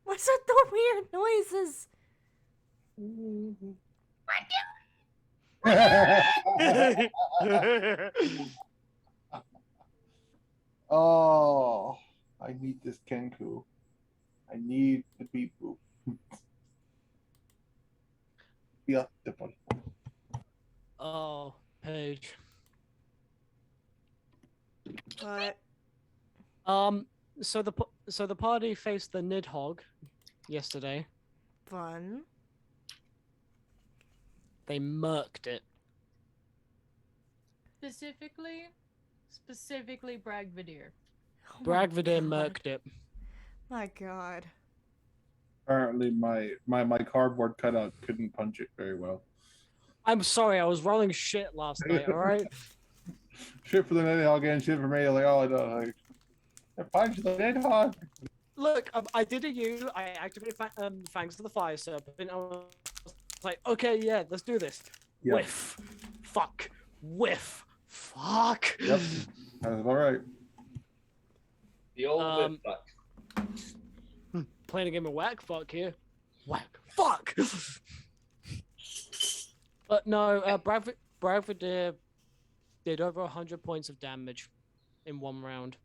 What's with the weird noises? Oh, I need this Kenku. I need the beep boop. Beautiful. Oh, Paige. What? So the party faced the Nidhogg yesterday. Fun. They murked it. Specifically Bragvidir. Oh my Bragvidir God. murked it. My God. Apparently, my cardboard cutout couldn't punch it very well. I'm sorry, I was rolling shit last night, alright? Shit for the Nidhogg and shit for me. Like, oh, no, like, I punched the Nidhogg. Look, I did a U. I activated Fangs to the Fire Serpent. I was like, okay, yeah, let's do this. Yep. Whiff. Fuck. Whiff. Fuck. Yep. That's all right. The old whip fuck. Playing a game of whack fuck here. Whack fuck. But no, Bradford did over 100 points of damage in one round.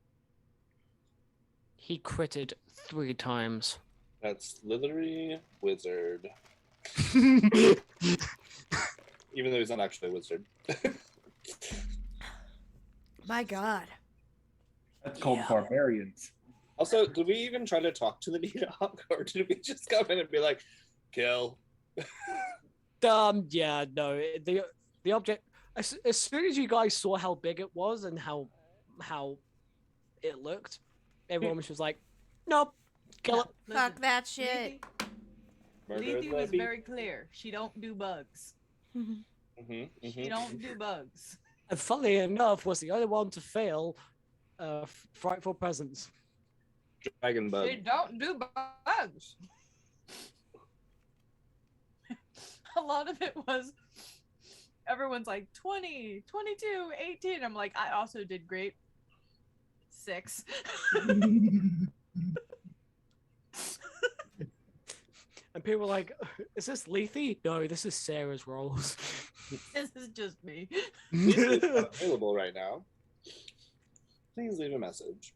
He critted 3 times. That's Slithery Wizard. Even though he's not actually a wizard. My God. That's called barbarians. Also, did we even try to talk to the Nidhogg, or did we just come in and be like, kill? Yeah, no. The object. As soon as you guys saw how big it was and how it looked, everyone was just like, nope, kill it. Fuck that shit. Lethe was very clear. She don't do bugs. She don't do bugs. And funnily enough, was the only one to fail Frightful Presence. Dragon bug. She don't do bugs. A lot of it was, everyone's like 20, 22, 18. I'm like, I also did great. 6. And people were like, is this Lethe? No, this is Sarah's rolls. This is just me. It's not available right now. Please leave a message.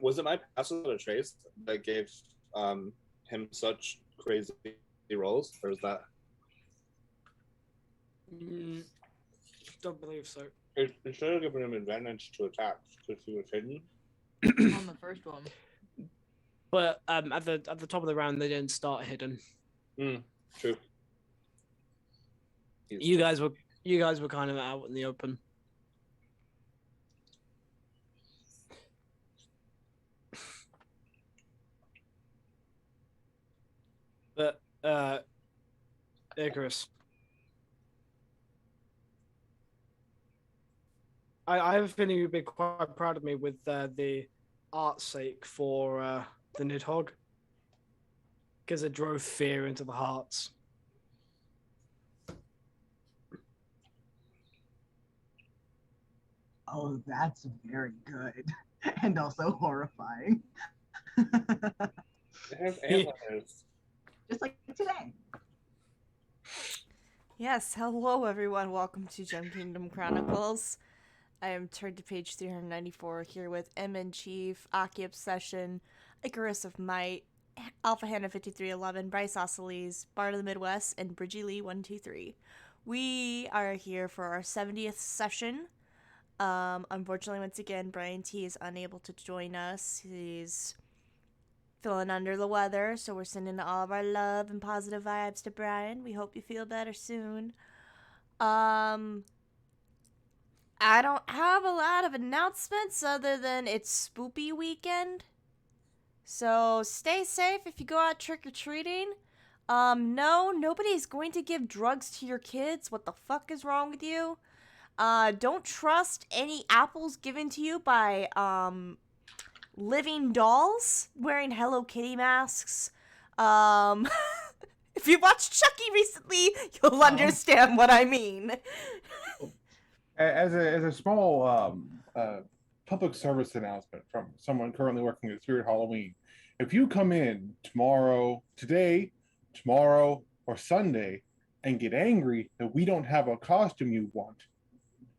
Was it my password or Trace that gave him such crazy rolls, or is that? Don't believe so. It should have given him advantage to attacks because he was hidden. On the first one. But at the top of the round, they didn't start hidden. True. You guys were kind of out in the open. But Icarus, I have a feeling you'd be quite proud of me with the art's sake for the Nidhogg, because it drove fear into the hearts. Oh, that's very good. And also horrifying. It has antlers. Just like today. Yes, hello everyone. Welcome to Kingdom Chronicles. I am turned to page 394 here with M Chief, Aki Obsession, Icarus of Might, Alpha Hannah 5311, Bryce Osceles, Bard of the Midwest, and Bridgie Lee 123. We are here for our 70th session. Unfortunately, once again, Brian T is unable to join us. He's feeling under the weather, so we're sending all of our love and positive vibes to Brian. We hope you feel better soon. I don't have a lot of announcements other than it's spoopy weekend. So stay safe if you go out trick-or-treating. No, nobody's going to give drugs to your kids. What the fuck is wrong with you? Don't trust any apples given to you by, living dolls wearing Hello Kitty masks. If you watched Chucky recently, you'll understand what I mean. As a small public service announcement from someone currently working at Spirit Halloween, if you come in today, tomorrow, or Sunday, and get angry that we don't have a costume you want,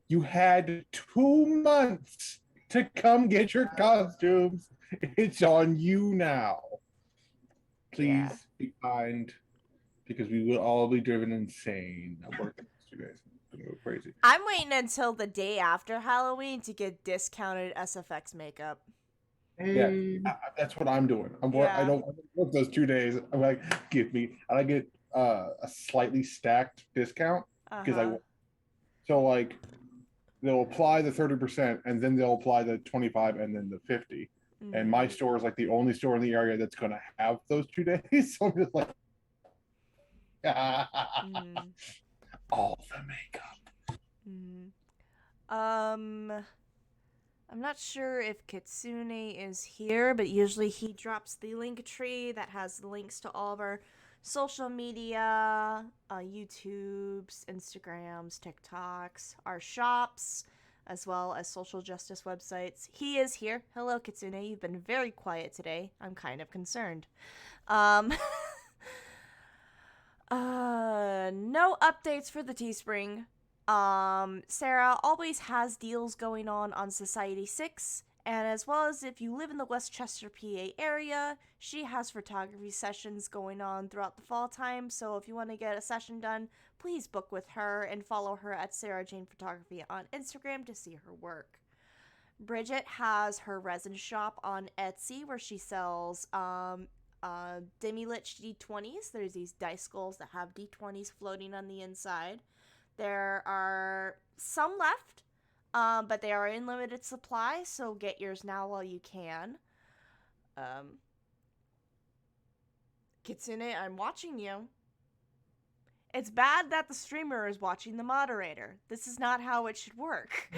you had 2 months to come get your costumes. It's on you now. Please be kind, because we will all be driven insane. I'm working next 2 days. I'm gonna go crazy. I'm waiting until the day after Halloween to get discounted SFX makeup. Hey. That's what I'm doing. Yeah. I don't work those 2 days. I'm like, give me, and I get a slightly stacked discount because so like they'll apply the 30% and then they'll apply the 25 and then the 50. And my store is like the only store in the area that's going to have those 2 days. So I'm just like, all the makeup. I'm not sure if Kitsune is here, but usually he drops the link tree that has links to all of our social media, YouTubes, Instagrams, TikToks, our shops, as well as social justice websites. He is here. Hello, Kitsune. You've been very quiet today. I'm kind of concerned. No updates for the Teespring. Sarah always has deals going on Society 6, and as well as if you live in the Westchester, PA area, she has photography sessions going on throughout the fall time, so if you want to get a session done, please book with her and follow her at Sarah Jane Photography on Instagram to see her work. Bridget has her resin shop on Etsy where she sells demi-lich D20s. There's these dice skulls that have D20s floating on the inside. There are some left, but they are in limited supply, so get yours now while you can. Kitsune, I'm watching you. It's bad that the streamer is watching the moderator. This is not how it should work.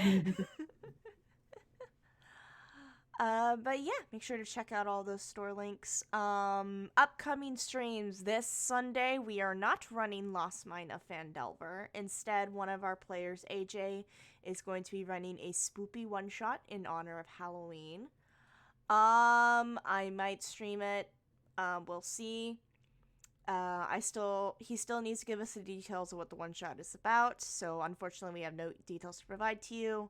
But yeah, make sure to check out all those store links. Upcoming streams this Sunday, we are not running Lost Mine of Phandelver. Instead, one of our players, AJ, is going to be running a spoopy one-shot in honor of Halloween. I might stream it. We'll see. He still needs to give us the details of what the one-shot is about, so unfortunately we have no details to provide to you.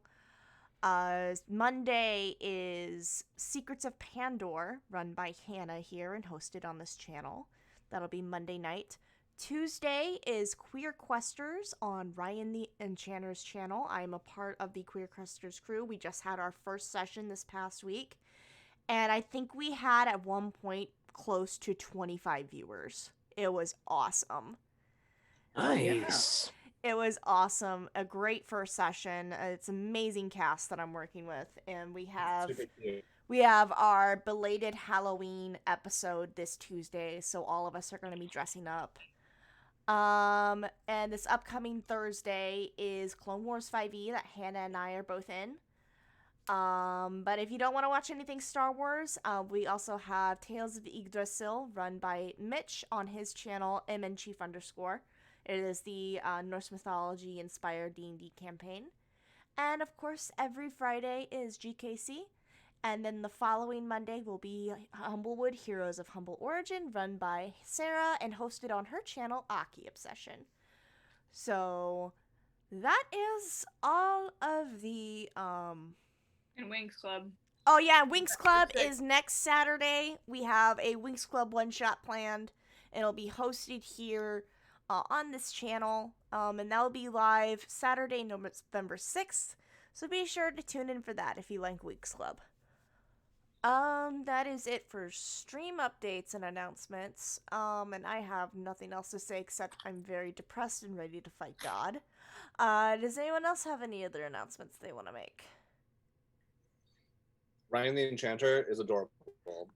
Monday is Secrets of Pandora, run by Hannah here and hosted on this channel. That'll be Monday night. Tuesday is Queer Questers on Ryan the Enchanter's channel. I'm a part of the Queer Questers crew. We just had our first session this past week, and I think we had at one point close to 25 viewers. It was awesome. Nice. It was awesome. A great first session. It's an amazing cast that I'm working with, and we have our belated Halloween episode this Tuesday, so all of us are going to be dressing up. And this upcoming Thursday is Clone Wars 5e that Hannah and I are both in. But if you don't want to watch anything Star Wars, we also have Tales of Yggdrasil run by Mitch on his channel, mnchief_. It is the Norse mythology inspired D&D campaign. And of course, every Friday is GKC. And then the following Monday will be Humblewood Heroes of Humble Origin, run by Sarah and hosted on her channel, Aki Obsession. So that is all of the And Winx Club. Oh yeah, Winx Club is next Saturday. We have a Winx Club one-shot planned. It'll be hosted here on this channel, and that will be live Saturday, November 6th. So be sure to tune in for that if you like Winx Club. That is it for stream updates and announcements. And I have nothing else to say except I'm very depressed and ready to fight God. Does anyone else have any other announcements they want to make? Ryan the Enchanter is adorable.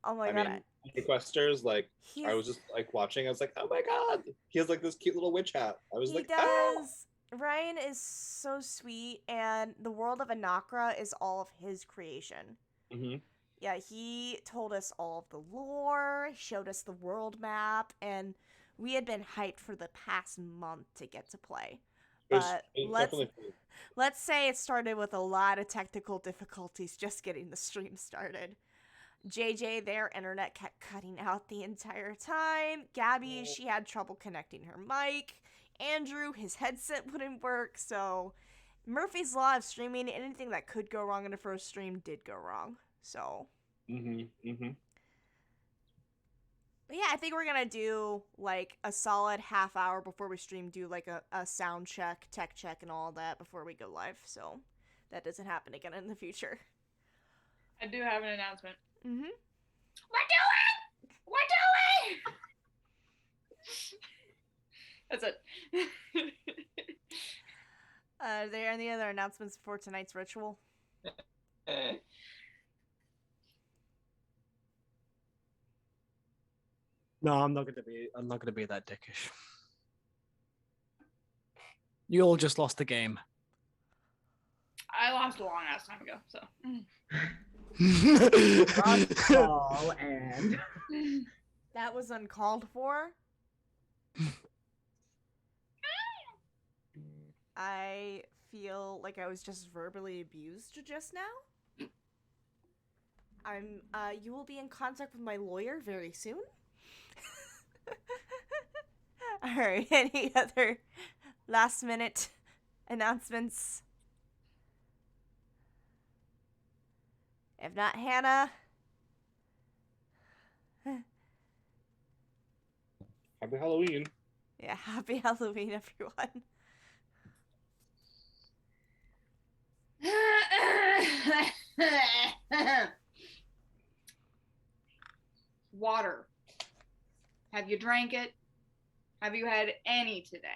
Oh my I god. mean, Requesters, like, He's, I was just like watching. I was like, oh my god, he has like this cute little witch hat. I was he like, ah! does. Ryan is so sweet, and the world of Anakra is all of his creation. Mm-hmm. Yeah, he told us all of the lore, showed us the world map, and we had been hyped for the past month to get to play. But let's say it started with a lot of technical difficulties just getting the stream started. JJ, their internet kept cutting out the entire time. Gabby, she had trouble connecting her mic. Andrew, his headset wouldn't work. So, Murphy's Law of streaming, anything that could go wrong in the first stream did go wrong. So, but yeah, I think we're gonna do like a solid half hour before we stream, do like a sound check, tech check, and all that before we go live. So, that doesn't happen again in the future. I do have an announcement. Mm-hmm. We're doing! That's it. Are there any other announcements for tonight's ritual? No, I'm not gonna be that dickish. You all just lost the game. I lost a long ass time ago, so. Call and That was uncalled for. I feel like I was just verbally abused just now. You will be in contact with my lawyer very soon. Alright, any other last minute announcements? If not, Hannah. Happy Halloween. Yeah, happy Halloween, everyone. Water. Have you drank it? Have you had any today?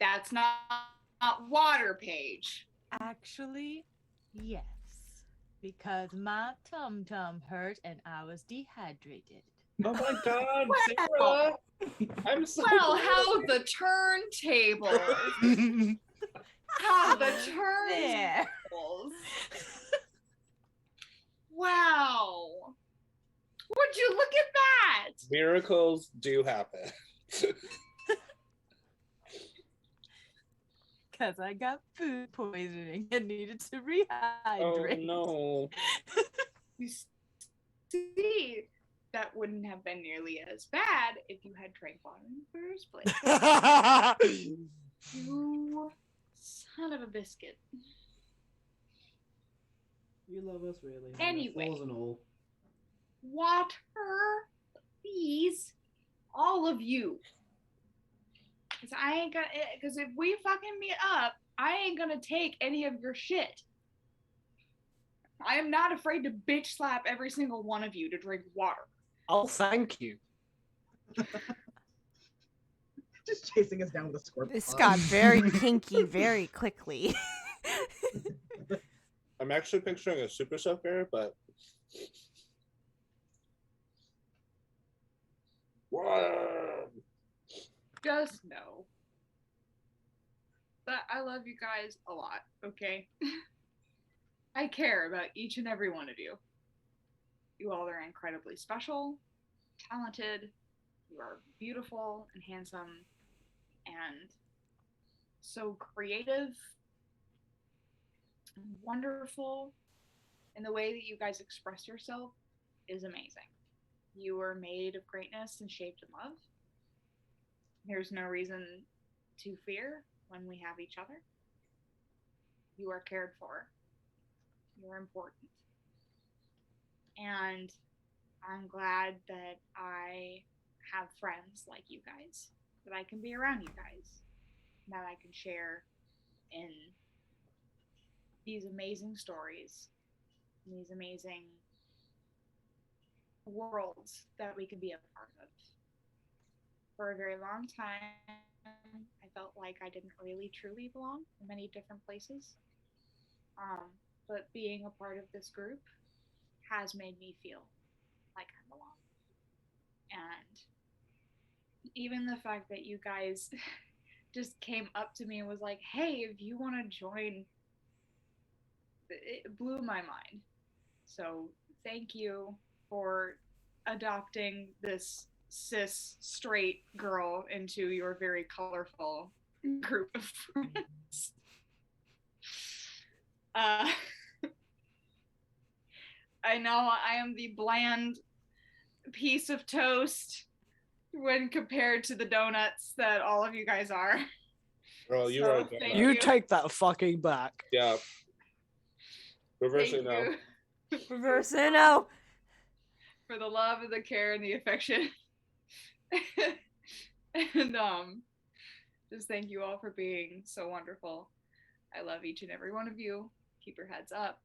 That's not water, Paige. Actually, yes. Because my tum-tum hurt and I was dehydrated. Oh my god, Well, Sarah! I'm so well, how the turntables. How the There. turntables. Wow. Would you look at that? Miracles do happen. Because I got food poisoning and needed to rehydrate. Oh no. You see, that wouldn't have been nearly as bad if you had drank water in the first place. You son of a biscuit. You love us, really. Anyway. Flaws and all. Water, please, all of you. Cause I ain't gonna. Cause if we fucking meet up, I ain't gonna take any of your shit. I am not afraid to bitch slap every single one of you to drink water. Oh, thank you. just chasing us down with a scorpion. This got very kinky very quickly. I'm actually picturing a super soaker, but Just know that I love you guys a lot, okay? I care about each and every one of you. You all are incredibly special, talented, you are beautiful and handsome, and so creative and wonderful, and the way that you guys express yourself is amazing. You are made of greatness and shaped in love. There's no reason to fear when we have each other. You are cared for. You're important. And I'm glad that I have friends like you guys, that I can be around you guys, that I can share in these amazing stories, these amazing worlds that we can be a part of. For a very long time, I felt like I didn't really truly belong in many different places. but being a part of this group has made me feel like I belong. And even the fact that you guys just came up to me and was like, hey, if you want to join, it blew my mind. So thank you for adopting this cis straight girl into your very colorful group of friends. Uh, I know I am the bland piece of toast when compared to the donuts that all of you guys are. Girl, you So, are a thank donut. You take that fucking back. Yeah. Reverse Thank it now. you Reverse no. for the love and the care and the affection. And just thank you all for being so wonderful. I love each and every one of you. Keep your heads up.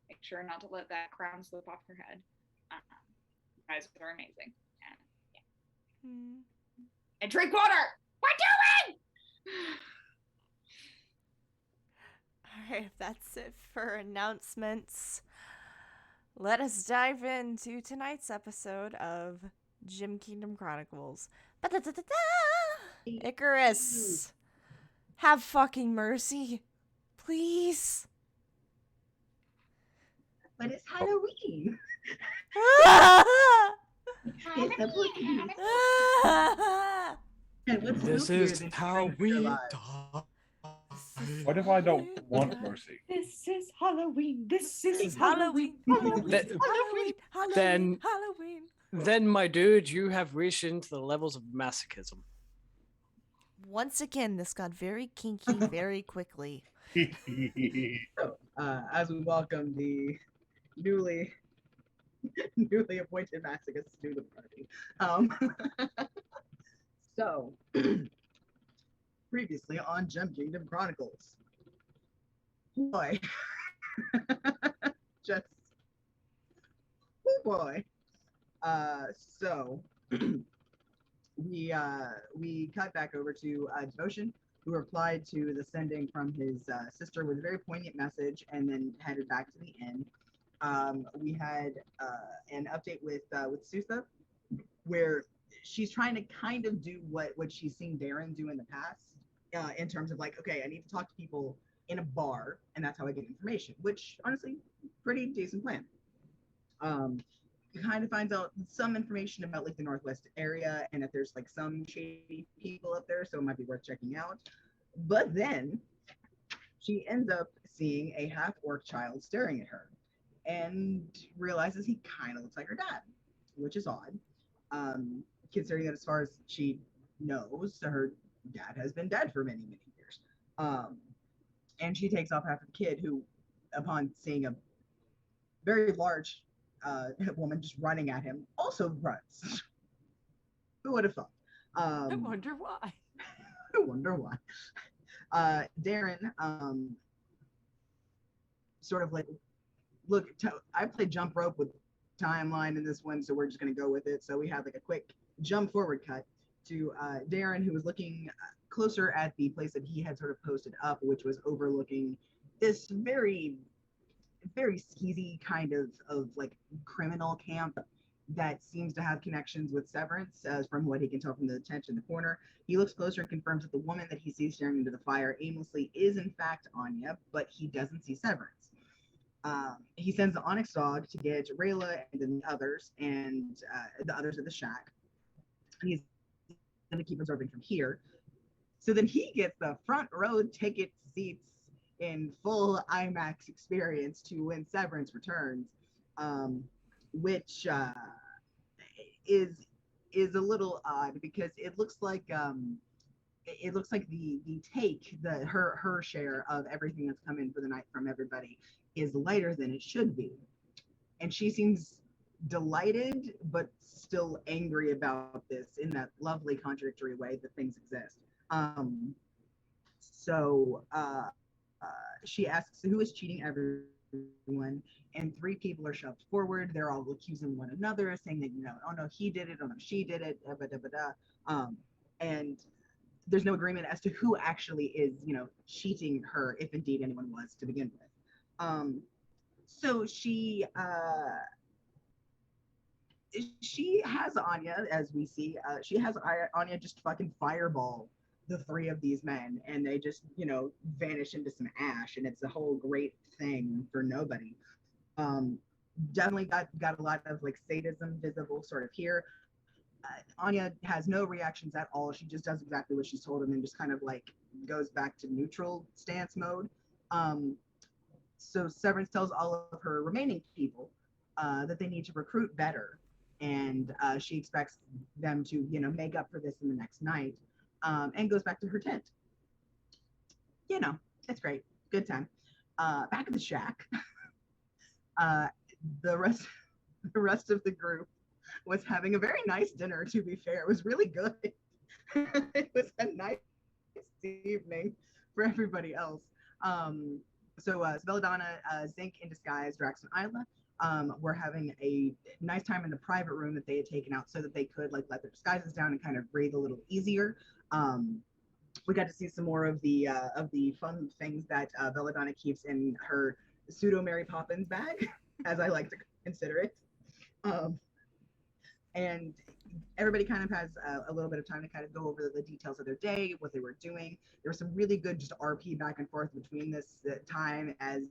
Make sure not to let that crown slip off your head. You guys are amazing. And, yeah. And drink water. We're doing. Alright, if that's it for announcements, let us dive into tonight's episode of Kingdom Chronicles. Ba-da-da-da-da! Icarus, have fucking mercy. Please. But it's Halloween. It's a boogie. And what's This spookier is than how sharing we your lives? die. What if I don't want mercy? This is Halloween. This is Halloween. Halloween. That- Halloween. Halloween. Then- Halloween. Then, my dude, you have reached into the levels of masochism. Once again, this got very kinky very quickly. So, as we welcome the newly appointed masochists to the party. So, previously on Kingdom Chronicles. Boy. Just, oh boy. So, we cut back over to Devotion, who replied to the sending from his sister with a very poignant message, and then headed back to the inn. We had an update with Susa, where she's trying to kind of do what she's seen Darren do in the past, in terms of like, okay, I need to talk to people in a bar, and that's how I get information, which honestly, pretty decent plan. Kind of finds out some information about like the Northwest area and that there's like some shady people up there, so it might be worth checking out. But then she ends up seeing a half-orc child staring at her and realizes he kind of looks like her dad, which is odd, considering that as far as she knows, her dad has been dead for many, many years. And she takes off after the kid, who, upon seeing a very large woman just running at him, also runs. Who would have thought? I wonder why. I wonder why. Darren, sort of like, look, I played jump rope with timeline in this one, so we're just going to go with it. So we have like a quick jump forward cut to Darren, who was looking closer at the place that he had sort of posted up, which was overlooking this very, very skeezy kind of like criminal camp that seems to have connections with Severance, as from what he can tell from the tent in the corner. He looks closer and confirms that the woman that he sees staring into the fire aimlessly is in fact Anya, but he doesn't see Severance. He sends the Onyx dog to get Rayla and then the others at the shack. And he's going to keep observing from here. So then he gets the front row ticket seats in full IMAX experience to when Severance returns, which is a little odd because it looks like her share of everything that's come in for the night from everybody is lighter than it should be, and she seems delighted but still angry about this in that lovely contradictory way that things exist. So she asks who is cheating everyone, and 3 people are shoved forward. They're all accusing one another, saying that, oh no, he did it, oh no, she did it, and there's no agreement as to who actually is, cheating her, if indeed anyone was to begin with. So she has Anya, as we see. She has Anya just fucking fireball the three of these men, and they just, vanish into some ash, and it's a whole great thing for nobody. Um, Definitely got a lot of like sadism visible sort of here. Anya has no reactions at all. She just does exactly what she's told, and then just kind of like goes back to neutral stance mode. Um, so Severance tells all of her remaining people that they need to recruit better, and she expects them to, make up for this in the next night, and goes back to her tent. It's great, good time. Back at the shack, uh, the rest the rest of the group was having a very nice dinner. To be fair, it was really good. It was a nice evening for everybody else. So Belladonna, Zinc in disguise, Drax and Isla were having a nice time in the private room that they had taken out so that they could like let their disguises down and kind of breathe a little easier. We got to see some more of the fun things that Belladonna keeps in her pseudo Mary Poppins bag, as I like to consider it. And everybody kind of has a little bit of time to kind of go over the details of their day, what they were doing. There was some really good just RP back and forth between this time, as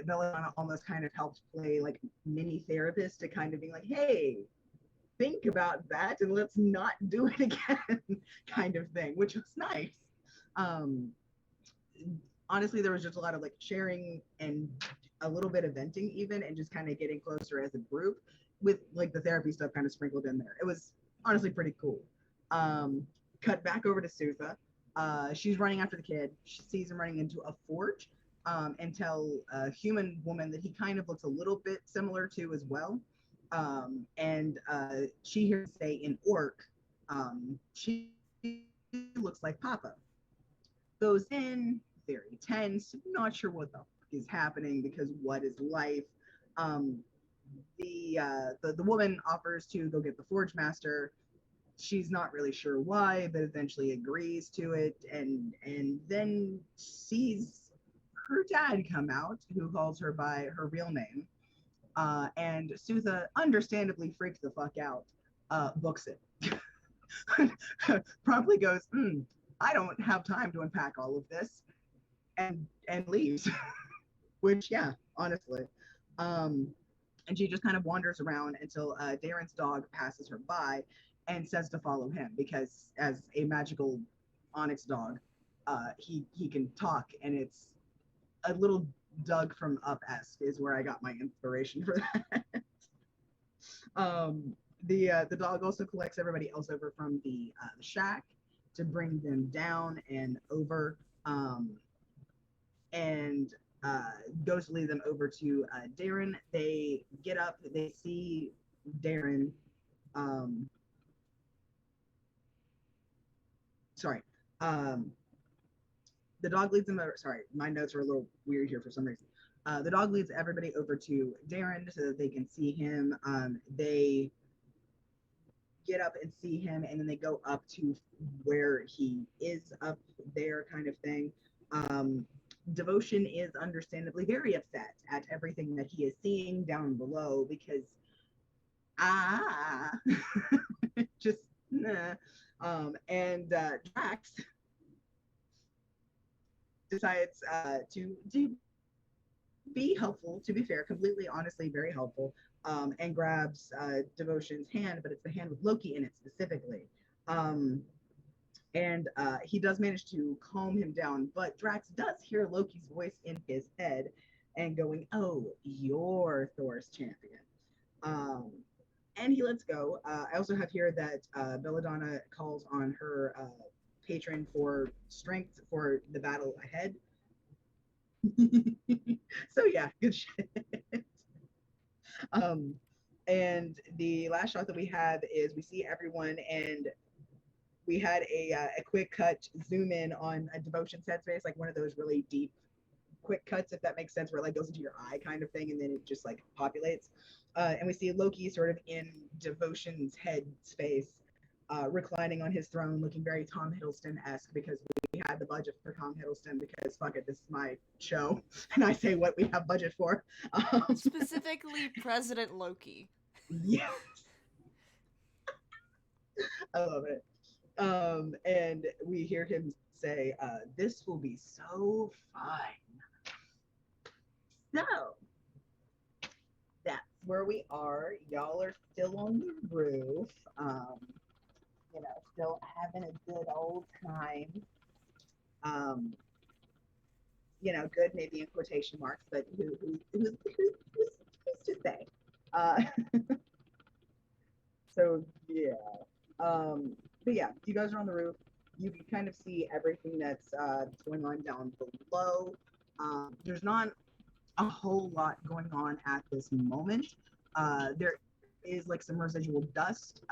Belladonna almost kind of helped play like mini therapist to kind of being like, hey, think about that and let's not do it again kind of thing, which was nice. Honestly, there was just a lot of like sharing and a little bit of venting even, and just kind of getting closer as a group with like the therapy stuff kind of sprinkled in there. It was honestly pretty cool. Cut back over to Sutha. She's running after the kid. She sees him running into a forge, and tell a human woman that he kind of looks a little bit similar to as well. And she hears say in orc, she looks like Papa. Goes in, very tense, not sure what the fuck is happening because what is life? The woman offers to go get the forge master. She's not really sure why, but eventually agrees to it, and then sees her dad come out, who calls her by her real name. And Sutha understandably freaked the fuck out, books it. Promptly goes, I don't have time to unpack all of this, and leaves. Which, yeah, honestly. And she just kind of wanders around until Darren's dog passes her by and says to follow him, because as a magical onyx dog, he can talk, and it's a little Doug from Up-esque is where I got my inspiration for that. The dog also collects everybody else over from the shack to bring them down and over, and goes to lead them over to Darren. They get up, they see Darren. The dog leads them over. Sorry, my notes are a little weird here for some reason. The dog leads everybody over to Darren so that they can see him. They get up and see him, and then they go up to where he is up there, kind of thing. Devotion is understandably very upset at everything that he is seeing down below because just nah. And Drax decides to be helpful, to be fair, completely honestly very helpful, and grabs Devotion's hand, but it's the hand with Loki in it specifically. And he does manage to calm him down, but Drax does hear Loki's voice in his head and going, oh, you're Thor's champion. And he lets go. I also have here that Belladonna calls on her patron for strength for the battle ahead. So yeah, good shit. And the last shot that we have is we see everyone, and we had a quick cut zoom in on a Devotion's headspace, like one of those really deep quick cuts, if that makes sense, where it like goes into your eye kind of thing, and then it just like populates. And we see Loki sort of in Devotion's head space, reclining on his throne, looking very Tom Hiddleston-esque, because had the budget for Tom Hiddleston because fuck it, this is my show, and I say what we have budget for. Specifically, President Loki. Yes, I love it. And we hear him say, "This will be so fine." So that's where we are. Y'all are still on the roof. Still having a good old time. Good maybe in quotation marks, but who's to say? So yeah. But yeah, you guys are on the roof. You can kind of see everything that's going on down below. There's not a whole lot going on at this moment. There is like some residual dust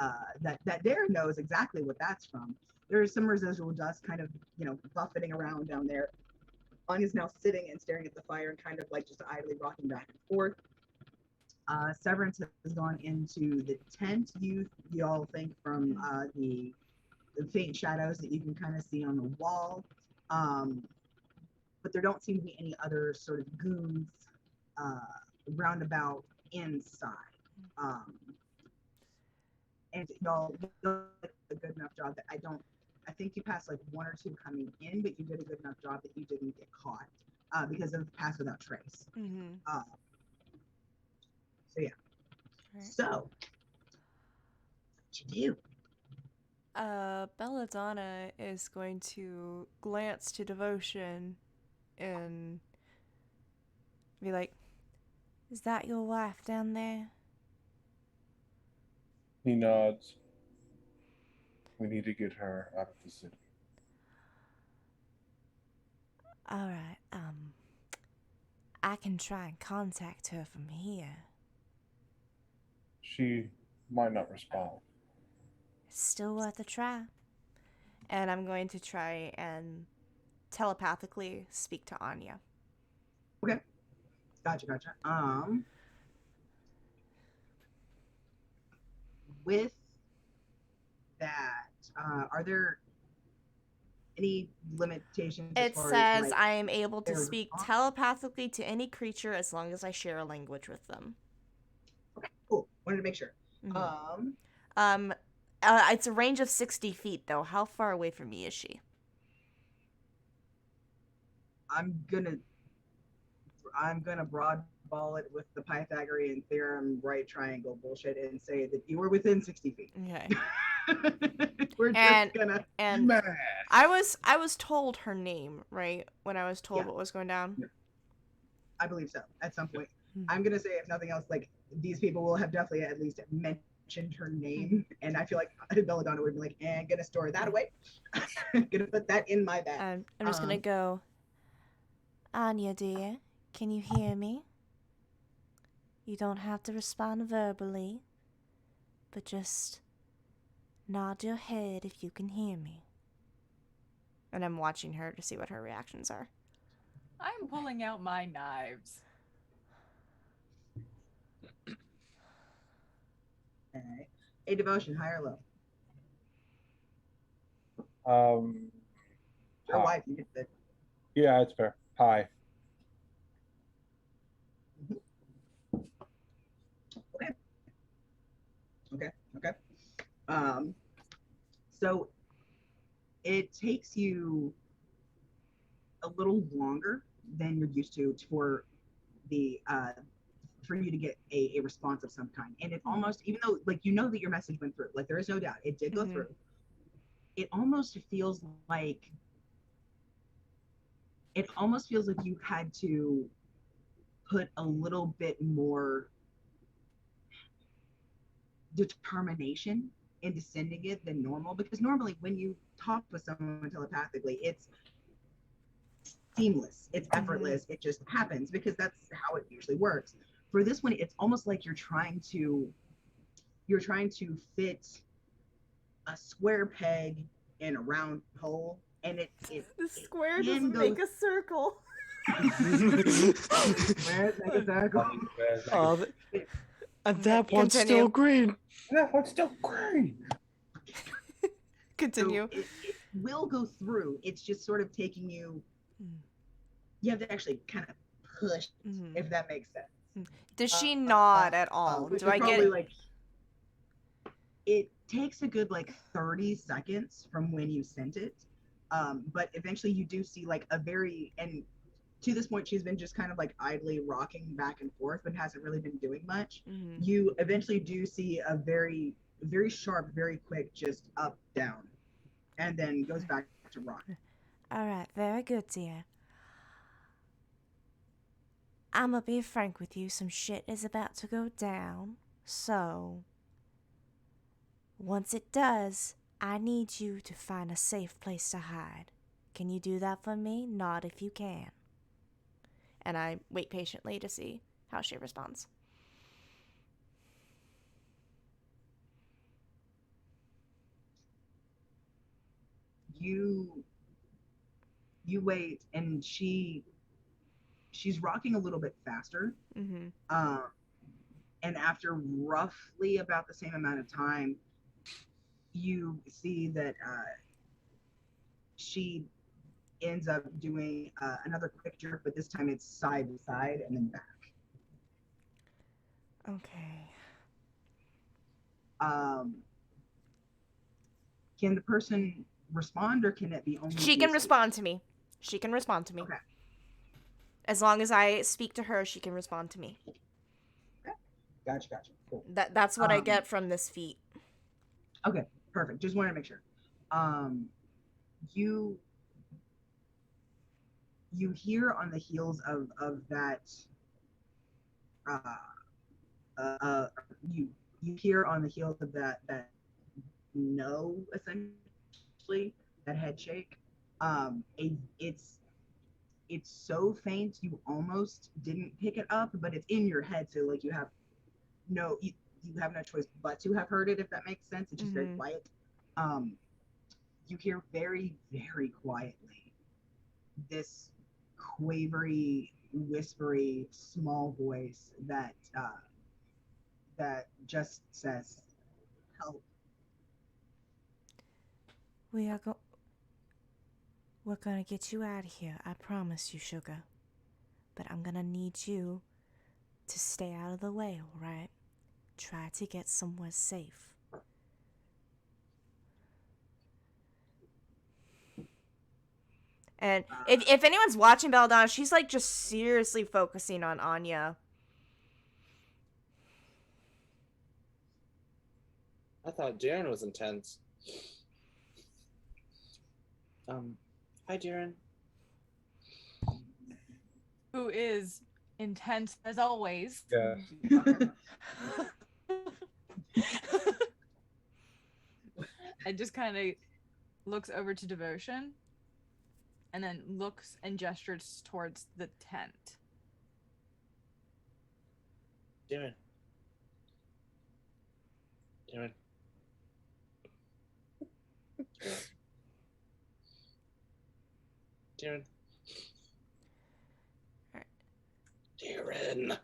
that Darren knows exactly what that's from. There is some residual dust kind of, buffeting around down there. Anya's now sitting and staring at the fire and kind of like just idly rocking back and forth. Severance has gone into the tent. Y'all think from the faint shadows that you can kind of see on the wall. But there don't seem to be any other sort of goons roundabout inside. And y'all did a good enough job that I think you passed like one or two coming in, but you did a good enough job that you didn't get caught because of pass without trace. Mm-hmm. So yeah. Right. So what you do? Belladonna is going to glance to Devotion and be like, "Is that your wife down there?" He nods. We need to get her out of the city. Alright, I can try and contact her from here. She might not respond. It's still worth a try. And I'm going to try and telepathically speak to Anya. Okay. Gotcha. With that, are there any limitations? It as says like, I am able to their speak response? telepathically to any creature as long as I share a language with them. Okay, cool. Wanted to make sure. Mm-hmm. It's a range of 60 feet, though. How far away from me is she? I'm gonna broadball it with the Pythagorean theorem, right triangle bullshit, and say that you were within 60 feet. Okay. We're just gonna Smash. I was told her name, right? When I was told what was going down. I believe so. At some point, I'm gonna say, if nothing else, like these people will have definitely at least mentioned her name, and I feel like Belladonna would be like, gonna store that away. Gonna put that in my bag. I'm just gonna go. Anya, dear, can you hear me? You don't have to respond verbally, but just nod your head if you can hear me. And I'm watching her to see what her reactions are. I'm pulling out my knives. Okay. A Devotion, high or low? Your Hi. wife, you get the. Yeah, it's fair. Hi. Okay. So it takes you a little longer than you're used to for you to get a response of some kind. And it almost, even though like that your message went through, like there is no doubt it did go through, it almost feels like you had to put a little bit more determination into sending it than normal, because normally when you talk with someone telepathically, it's seamless, it's effortless, it just happens because that's how it usually works. For this one, it's almost like you're trying to fit a square peg in a round hole, and the square doesn't make a circle. Squares make a circle. And that one's still green. That one's still green. Continue. So will go through. It's just sort of taking you. You have to actually kind of push, if that makes sense. Does she nod at all? Which Do is I probably get? like? It takes a good like 30 seconds from when you sent it, but eventually you do see like a very and. To this point, she's been just kind of like idly rocking back and forth, but hasn't really been doing much. You eventually do see a very, very sharp, very quick, just up, down, and then goes back to rock. All right, very good, dear. I'm gonna be frank with you. Some shit is about to go down. So, once it does, I need you to find a safe place to hide. Can you do that for me? Nod if you can. And I wait patiently to see how she responds. You wait, and she's rocking a little bit faster. And after roughly about the same amount of time, you see that she ends up doing another quick jerk, but this time it's side to side and then back. Okay. Can the person respond, or can it be only? She can respond to me. She can respond to me. Okay. As long as I speak to her, she can respond to me. Okay. Gotcha. Cool. That's what I get from this feat. Okay, perfect. Just wanted to make sure. You hear on the heels of that. You hear on the heels of that no, essentially that head shake. It's so faint you almost didn't pick it up, but it's in your head, so like you have no choice but to have heard it, if that makes sense. It's just very quiet. You hear very, very quietly this quavery, whispery, small voice that just says, "Help." We're gonna get you out of here. I promise you, sugar. But I'm gonna need you to stay out of the way, alright? Try to get somewhere safe. And if anyone's watching Belladonna, she's like just seriously focusing on Anya. I thought Darren was intense. Hi, Darren. Who is intense as always. Yeah. And just kind of looks over to Devotion and then looks and gestures towards the tent. Darren. Darren. Darren. Darren.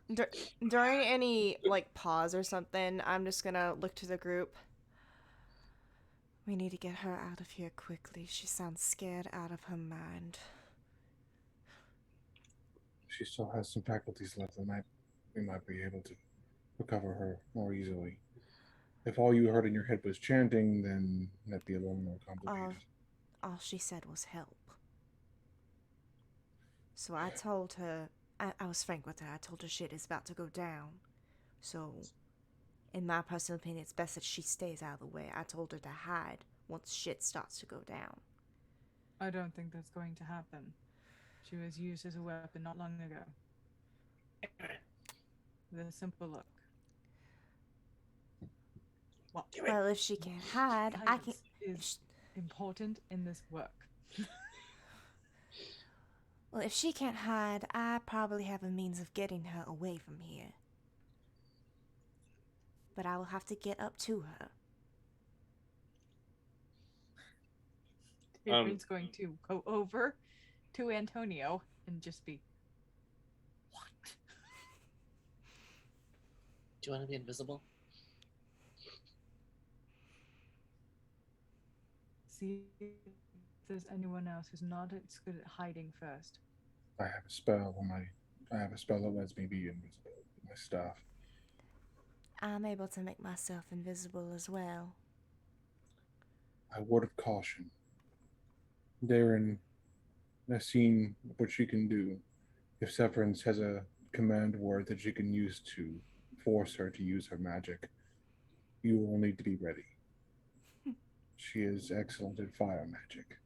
During any like pause or something, I'm just gonna look to the group. We need to get her out of here quickly. She sounds scared out of her mind. She still has some faculties left. We might be able to recover her more easily. If all you heard in your head was chanting, then that'd be a little more complicated. All she said was help. So I told her, I was frank with her. I told her shit is about to go down. So, in my personal opinion, it's best that she stays out of the way. I told her to hide once shit starts to go down. I don't think that's going to happen. She was used as a weapon not long ago. With a simple look. What? Well, if she can't hide, I can. Is important in this work. Well, if she can't hide, I probably have a means of getting her away from here. But I will have to get up to her. Adrian's going to go over to Antonio and just be, what? Do you want to be invisible? See there's anyone else who's not as good at hiding first. I have a spell on my. I have a spell that lets me be invisible with my staff. I'm able to make myself invisible as well. A word of caution. Darren has seen what she can do. If Severance has a command word that she can use to force her to use her magic, you will need to be ready. She is excellent at fire magic.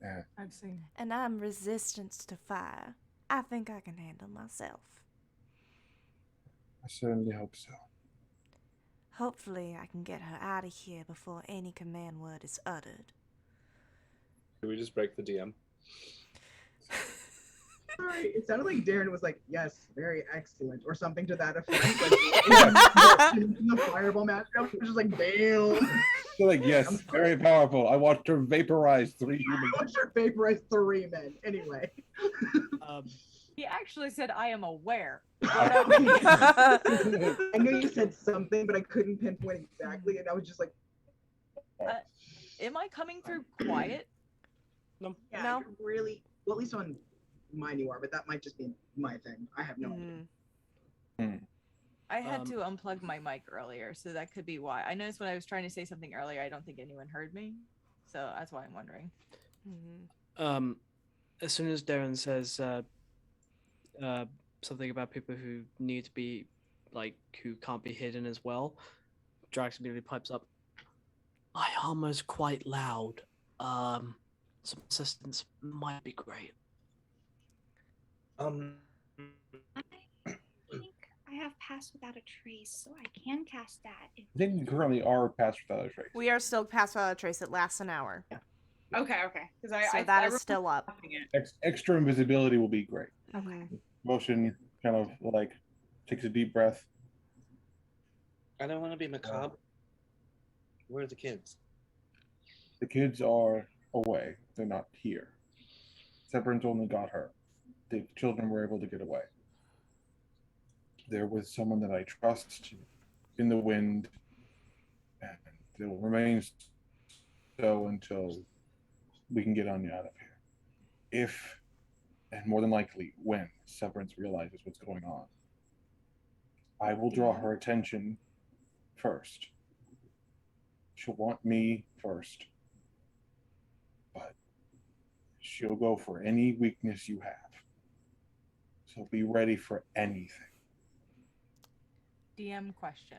And I've seen. And I'm resistant to fire. I think I can handle myself. I certainly hope so. Hopefully, I can get her out of here before any command word is uttered. Can we just break the DM? Sorry, it sounded like Darren was like, yes, very excellent, or something to that effect. Like, in the fireball match, I was just like, damn. You're like, yes, very powerful. I watched her vaporize 3 humans. I watched her vaporize 3 men. Anyway. He actually said, "I am aware." I know you said something, but I couldn't pinpoint exactly, and I was just like, Am I coming through quiet? No. yeah, No. you're really, well, at least on mine you are, but that might just be my thing. I have no idea. I had to unplug my mic earlier, so that could be why. I noticed when I was trying to say something earlier, I don't think anyone heard me, so that's why I'm wondering. As soon as Darren says something about people who need to be, like, who can't be hidden as well, Drax immediately pipes up. My armor's quite loud. Some assistance might be great. I think I have Pass Without a Trace, so I can cast that. I think you currently are past without a trace. We are still past without a trace. It lasts an hour. Okay. Because So that is still up. Extra invisibility will be great. Okay. Motion kind of like takes a deep breath. I don't want to be macabre. Where are the kids? The kids are away. They're not here. Severance only got her. The children were able to get away. They're with someone that I trust in the wind, and they will remain so until we can get Anya out of here. If, and more than likely when, Severance realizes what's going on, I will draw her attention first. She'll want me first. But she'll go for any weakness you have. So be ready for anything. DM question.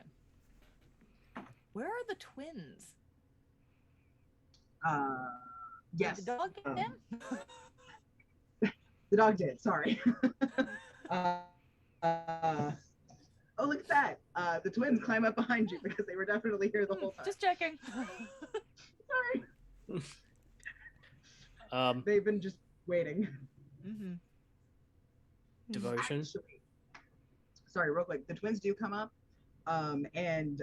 Where are the twins? Yes. Did the dog get them? The dog did, sorry. Oh, look at that. The twins climb up behind you because they were definitely here the whole time. Just checking. Sorry. They've been just waiting. Devotion. Actually, sorry, real quick. The twins do come up, and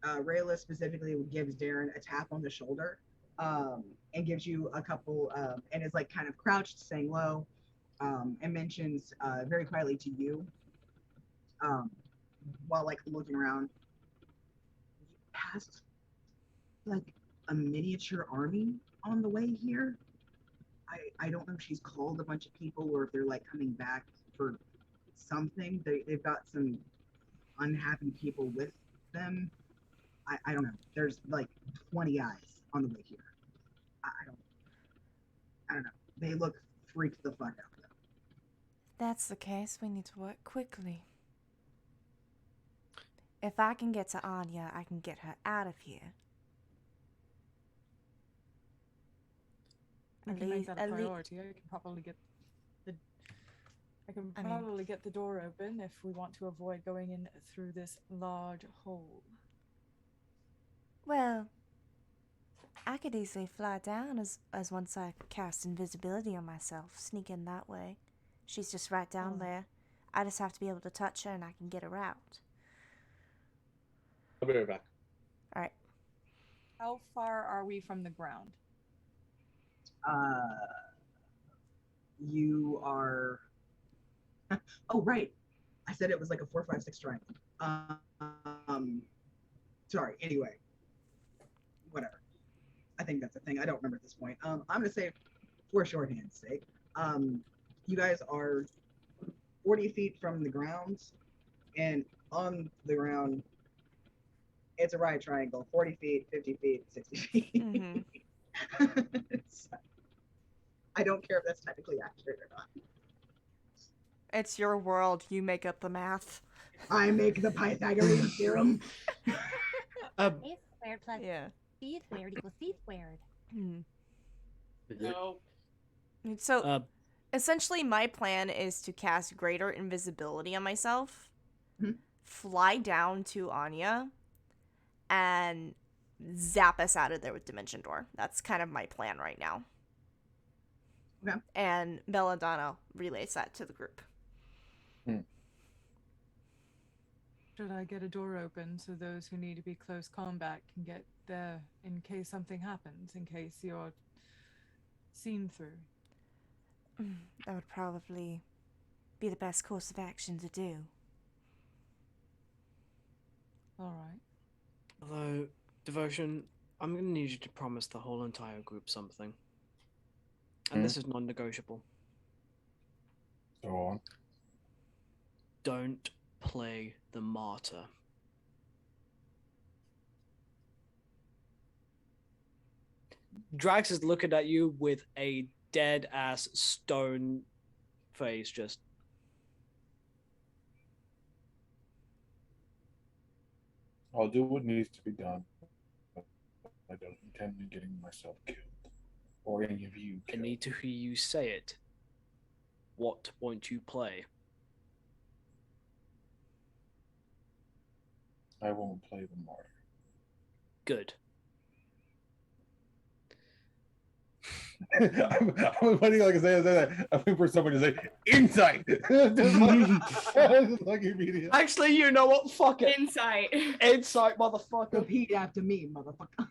Rayla specifically gives Darren a tap on the shoulder, and gives you a couple, and is like kind of crouched, saying low, and mentions very quietly to you, while like looking around, past like a miniature army on the way here. I don't know if she's called a bunch of people or if they're like coming back for something. They've got some unhappy people with them. I don't know. There's like 20 guys on the way here. I don't know. They look freaked the fuck out though. That's the case. We need to work quickly. If I can get to Anya, I can get her out of here. I can make that a priority. I can probably get the door open if we want to avoid going in through this large hole. Well, I could easily fly down as once I cast invisibility on myself, sneak in that way. She's just right down there. I just have to be able to touch her and I can get her out. I'll be right back. All right. How far are we from the ground? You are. Oh right, I said it was like a 4, 5, 6 triangle. Sorry. Anyway, whatever. I think that's a thing. I don't remember at this point. I'm gonna say, for shorthand's sake, you guys are 40 feet from the ground, and on the ground, it's a right triangle: 40 feet, 50 feet, 60 feet. So, I don't care if that's technically accurate or not. It's your world. You make up the math. I make the Pythagorean theorem. A squared plus Yeah. b squared equals c squared. No. So, essentially, my plan is to cast greater invisibility on myself, fly down to Anya, and zap us out of there with Dimension Door. That's kind of my plan right now. Okay. And Belladonna relays that to the group. Should I get a door open so those who need to be close combat can get there in case something happens, in case you're seen through? That would probably be the best course of action to do. Alright. Although, Devotion, I'm going to need you to promise the whole entire group something. And this is non-negotiable. Go on. Don't play the martyr. Drax is looking at you with a dead-ass stone face, just... I'll do what needs to be done. I don't intend on getting myself killed. Or any of you I killed. need to hear you say it. What won't you play? I won't play the martyr. Good. I'm waiting like I say that. I'm waiting for somebody to say insight. Like immediate. Actually, you know what? Fuck it. Insight. Insight, motherfucker. Repeat after me, motherfucker.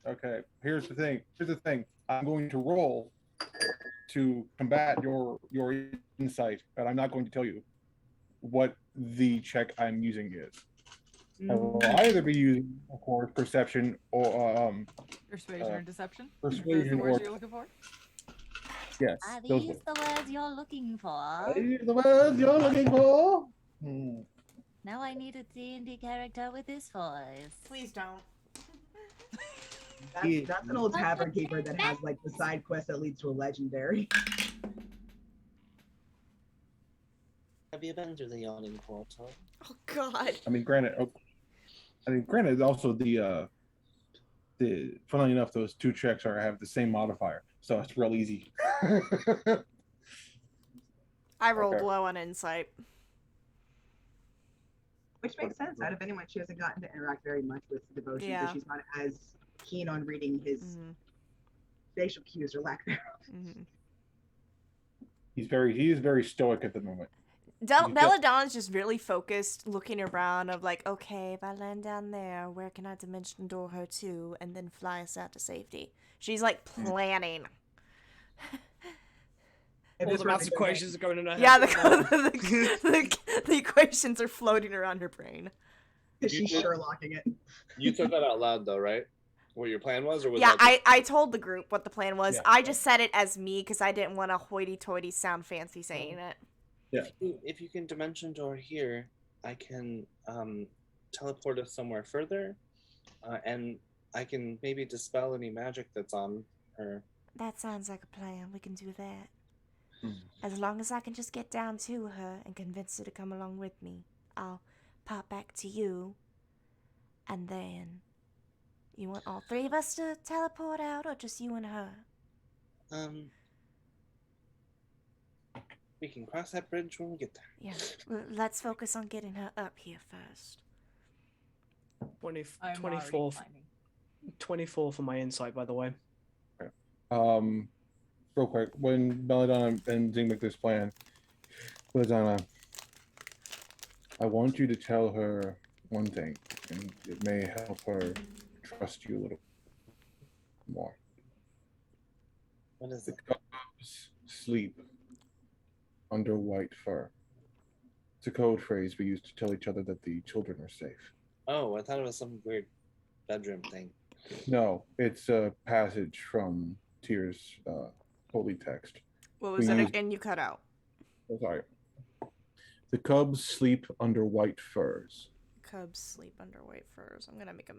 Okay, here's the thing. I'm going to roll to combat your insight, but I'm not going to tell you what the check I'm using is. I will either be using, of course, perception or Persuasion or deception? persuasion Those the words or you're looking for? yes. Are Those these the words you're looking for? are these the words you're looking for? Now I need a D&D character with this voice. Please don't. That's an old tavern keeper that has like the side quest that leads to a legendary. Have you been to the yawning portal? Oh God. I mean, granted, also the funnily enough, those two checks have the same modifier, so it's real easy. I rolled Okay. low on insight. Which makes sense. Out of anyone, she hasn't gotten to interact very much with Devotion, Yeah. so she's not as keen on reading his facial cues or lack thereof. He is very stoic at the moment. Belladonna's just really focused, looking around of like, okay, if I land down there, where can I dimension door her to, and then fly us out to safety? She's like planning. All the maths equations are going in her head. Yeah, the equations are floating around her brain. She's Sherlocking it. You said that out loud, though, right? What your plan was, or was Yeah, that I told the group what the plan was. Yeah. I just said it as me because I didn't want to hoity-toity sound fancy saying it. Yeah. If you can dimension door here, I can teleport us somewhere further, and I can maybe dispel any magic that's on her. That sounds like a plan. We can do that. As long as I can just get down to her and convince her to come along with me, I'll pop back to you. And then, you want all three of us to teleport out, or just you and her? We can cross that bridge when we get there. Yeah, let's focus on getting her up here first. 24 for my insight, by the way. Real quick, when Belladonna and Zing make this plan, Belladonna, I want you to tell her one thing, and it may help her trust you a little more. What is The it? cubs sleep under white fur. It's a code phrase we use to tell each other that the children are safe. Oh, I thought it was some weird bedroom thing. No, it's a passage from Tyr's holy text. What was We it use- again? You cut out. Oh, sorry. The cubs sleep under white furs. Cubs sleep under white furs. I'm gonna make a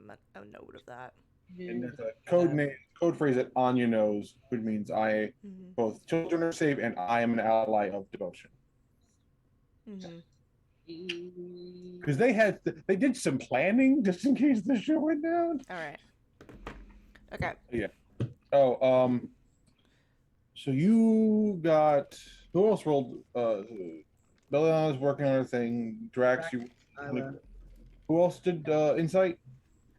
note of that. And there's a code phrase that Anya knows, which means Mm-hmm. both children are safe and I am an ally of devotion. Mm-hmm. Because they did some planning just in case the show went down. All right. Okay. Yeah. Oh, so you got who else rolled? Belladonna's working on her thing. Drax, you. Who else did insight?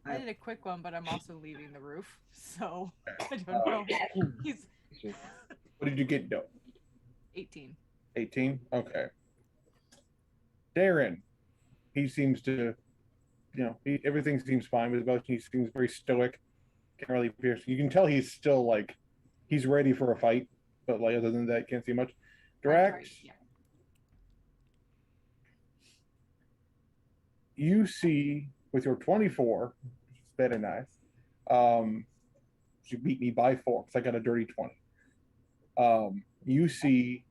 I did a quick one, but I'm also leaving the roof, so I don't know. He's What did you get? No. 18. 18. Okay. Darren, he seems to, everything seems fine with him. He seems very stoic. Can't really pierce. You can tell he's still he's ready for a fight, but other than that, can't see much. Drax, Yeah. you see with your 24, which is better nice. You beat me by 4 because I got a dirty 20. You see,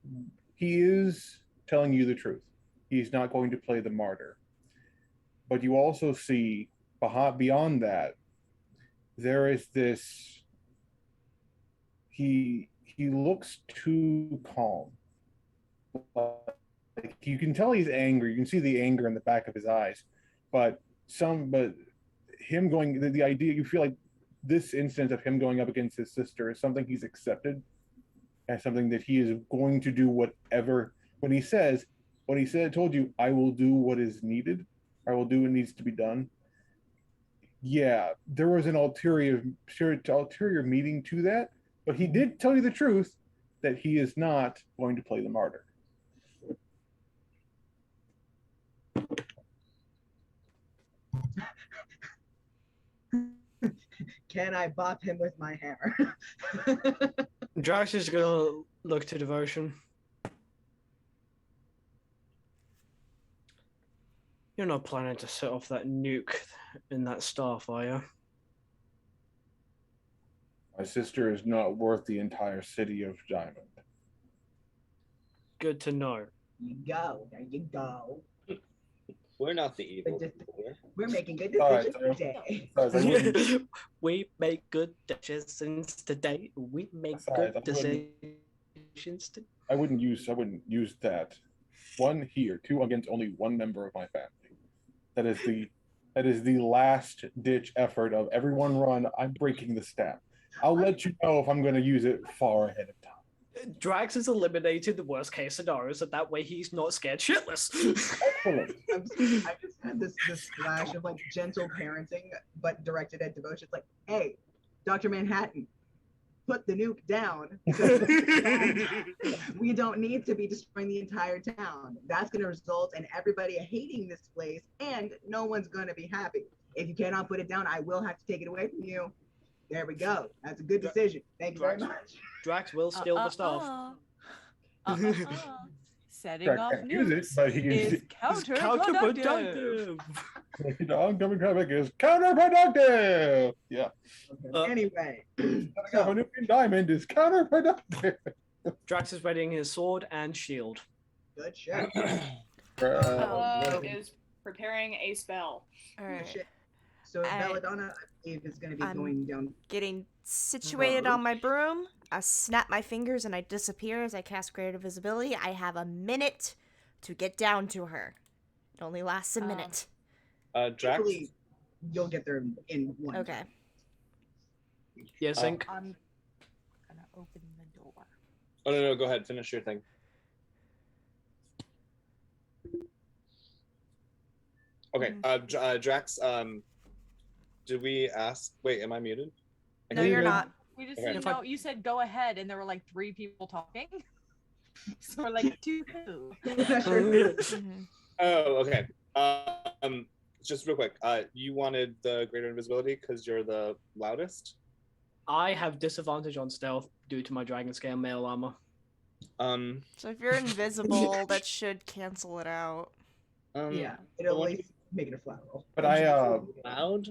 he is telling you the truth. He's not going to play the martyr. But you also see beyond that, there is this. He looks too calm. You can tell he's angry. You can see the anger in the back of his eyes. But him going, the idea, you feel like this instance of him going up against his sister is something he's accepted and something that he is going to do whatever. When he told you, I will do what is needed, I will do what needs to be done. Yeah, there was an ulterior meaning to that, but he did tell you the truth that he is not going to play the martyr. Can I bop him with my hammer? Drax is gonna look to devotion. You're not planning to set off that nuke in that staff, are you? My sister is not worth the entire city of Diamond. Good to know. You go. There you go. We're not the evil. We're making good All decisions right, today. We make good decisions today. We make Besides, good decisions today. I wouldn't use that. 1 here, 2 against only 1 member of my family. That is the last ditch effort of everyone run. I'm breaking the staff. I'll let you know if I'm going to use it far ahead of time. Drax has eliminated the worst case scenarios, and that way he's not scared shitless. Excellent. I just had this flash of gentle parenting, but directed at devotion. It's like, hey, Dr. Manhattan, put the nuke down. We don't need to be destroying the entire town. That's going to result in everybody hating this place, and no one's going to be happy. If you cannot put it down, I will have to take it away from you. There we go. That's a good decision. Thank you very much. Drax will steal the staff. Setting Drax off can't use it, nukes but he can is see- counterproductive. Coming comic is counterproductive. Yeah. Anyway, Setting up a nuclear diamond is counterproductive. Drax is readying his sword and shield. good shit. Is preparing a spell. All Good right. shit. So Belladonna, I believe, is going to be I'm going down. Getting situated on my broom. I snap my fingers and I disappear as I cast greater visibility. I have a minute to get down to her. It only lasts a minute. Drax. Hopefully, you'll get there in one. Okay. Yes, Ink. I'm gonna open the door. Oh no, go ahead. Finish your thing. Okay, Drax. Did we ask? Wait, am I muted? No, you're not. We just Okay. said no. You said go ahead, and there were 3 people talking. So we're like, to who? Mhm. Oh, okay. Just real quick. You wanted the greater invisibility because you're the loudest. I have disadvantage on stealth due to my dragon scale mail armor. So if you're invisible, that should cancel it out. Yeah, it'll at least make it a flat roll. But I loud.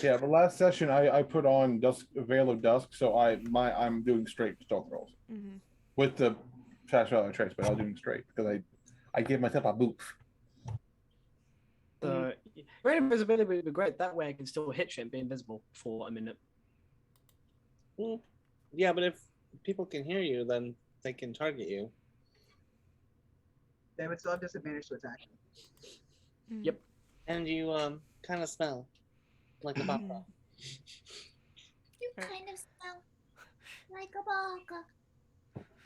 Yeah, but last session I put on Veil of Dusk, so I'm doing straight stealth rolls Mm-hmm. with the fast value trace, but I'm doing straight because I give myself a boost. So, great invisibility would be great. That way I can still hit shit and be invisible for a minute. Yeah, but if people can hear you, then they can target you. They would still have disadvantage to attack. Yep. And you kind of smell like a baka. You kind of smell like a baka.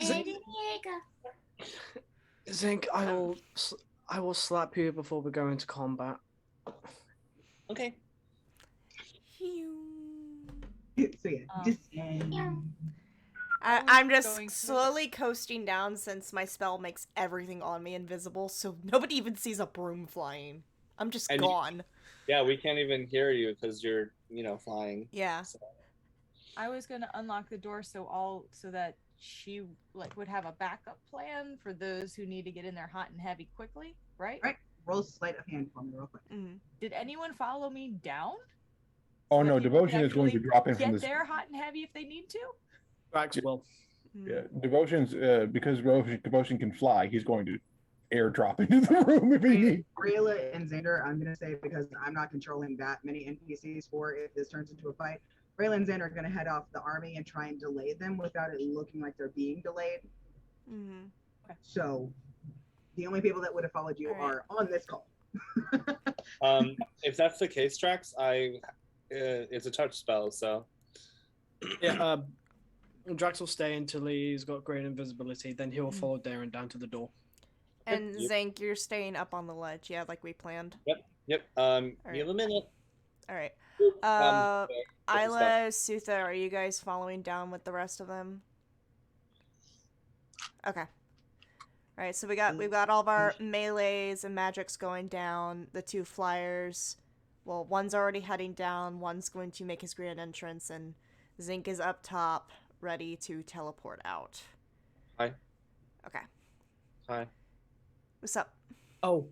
Zink, And an egg. Zink, I will slap you before we go into combat. Okay. So yeah, descend. I'm going just to- slowly coasting down since my spell makes everything on me invisible, so nobody even sees a broom flying. I'm just And you- gone. Yeah, we can't even hear you because you're, flying. Yeah. So, I was gonna unlock the door so that she would have a backup plan for those who need to get in there hot and heavy quickly, right? Right. Roll sleight of hand for me real quick. Mm-hmm. Did anyone follow me down? Oh So no, that people Devotion could is going to actually drop in from Get this. there hot and heavy if they need to. Drax will. Yeah, Devotion's because Devotion can fly. He's going to airdrop into the room if he needs. Rayla and Xander, I'm gonna say because I'm not controlling that many NPCs for if this turns into a fight. Rayla and Xander are gonna head off the army and try and delay them without it looking like they're being delayed. Mm-hmm. So the only people that would have followed you All right. are on this call. if that's the case, Drax, it's a touch spell, so. Yeah, Drax will stay until he's got great invisibility, then he will follow Darren down to the door. And Yep. Zank, you're staying up on the ledge, yeah, like we planned. Yep. You have a minute. All right. Okay, Isla, Sutha, are you guys following down with the rest of them? Okay. All right, so we've got all of our melees and magics going down. The two flyers. Well, one's already heading down. One's going to make his grand entrance, and Zink is up top, ready to teleport out. Hi. Okay. Hi. What's up? Oh,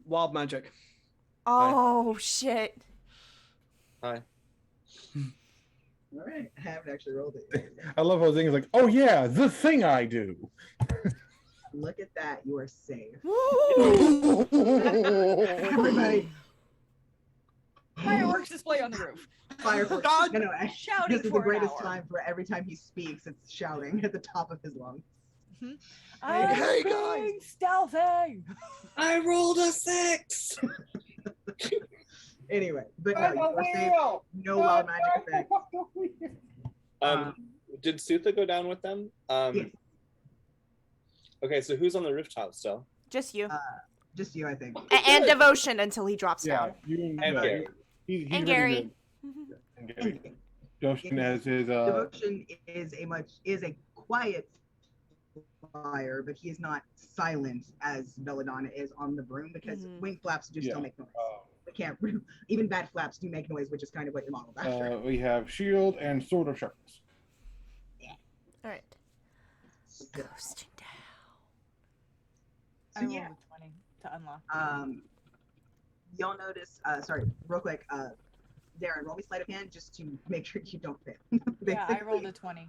wild magic. Oh shit. Hi. All right, I haven't actually rolled it yet. I love how Zing is like, oh yeah, the thing I do. Look at that, you are safe. Woo! Everybody, Fireworks display on the roof. fireworks. God! No, Shouting this is for the greatest an hour. time for every time he speaks, it's shouting at the top of his lungs. I'm Hey, guys. being stealthy. I rolled a 6! Anyway, but no, you are safe. No wild magic effect. Did Sutha go down with them? Yes. Okay, so who's on the rooftop still? Just you. Just you, I think. And Devotion until he drops Yeah, down. you And Gary. he's And ready Gary. to- and Gary. Devotion has his Devotion is a quiet flyer, but he is not silent as Belladonna is on the broom because wing flaps do still Yeah. make noise. They can't. Even bad flaps do make noise, which is kind of what you're modeled after. we have shield and sword of sharpness. All right. Coasting down. I So, rolled yeah. a 20 to unlock. You'll notice. Sorry, real quick. Darren, roll me sleight of hand just to make sure you don't fail. Yeah, I rolled a 20.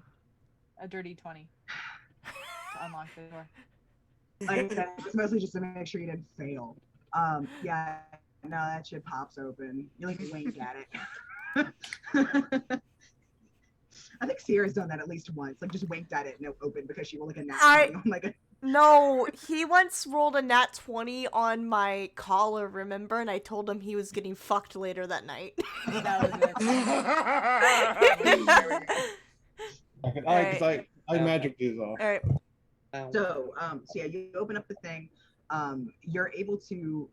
A dirty 20 to unlock the door. Like, it's mostly just to make sure you didn't fail. Yeah, no, that shit pops open. You like wink at it. I think Sierra's done that at least once. Like just winked at it and it opened because she rolled like a nat 20 on like a. No, he once rolled a nat 20 on my collar, remember? And I told him he was getting fucked later that night. That was it. I magic these off. All right. So yeah, you open up the thing. You're able to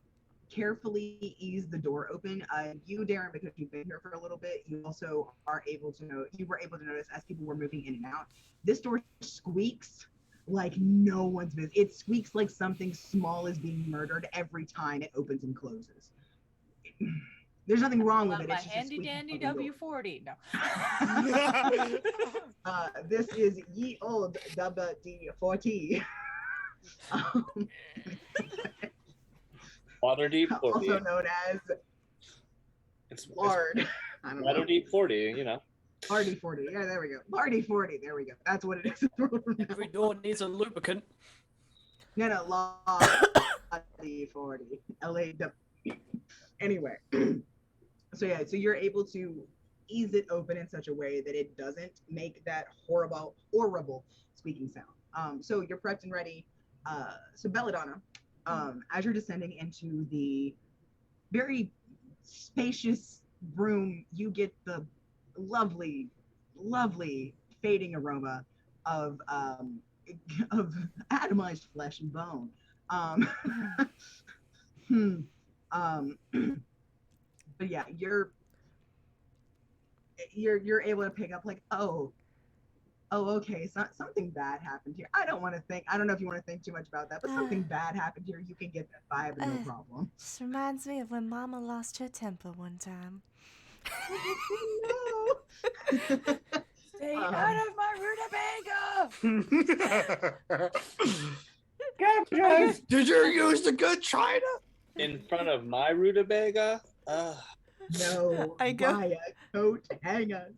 carefully ease the door open. You, Darren, because you've been here for a little bit, you also are able to know. You were able to notice as people were moving in and out. This door squeaks like no one's business. It squeaks like something small is being murdered every time it opens and closes. There's nothing wrong with Love it. my It's just a handy squeaky dandy fucking door. W40. No. This is ye old WD-40. Water deep. Also known as It's lard. I don't Let her know. eat 40, you know. Lardy 40. Yeah, there we go. Lardy 40. There we go. That's what it is. Every door needs a lubricant. No, Lardy 40. LAW. Anyway. So yeah, so you're able to ease it open in such a way that it doesn't make that horrible squeaking sound. So you're prepped and ready. So Belladonna, as you're descending into the very spacious room, you get the lovely, lovely fading aroma of atomized flesh and bone. But yeah, you're able to pick up like, oh, okay, so something bad happened here. I don't know if you want to think too much about that, but something bad happened here. You can get that vibe and no problem. Just reminds me of when Mama lost her temper one time. No. Stay out of my rutabaga! Did you use the good china? In front of my rutabaga? No, I go- Riot, don't hang us.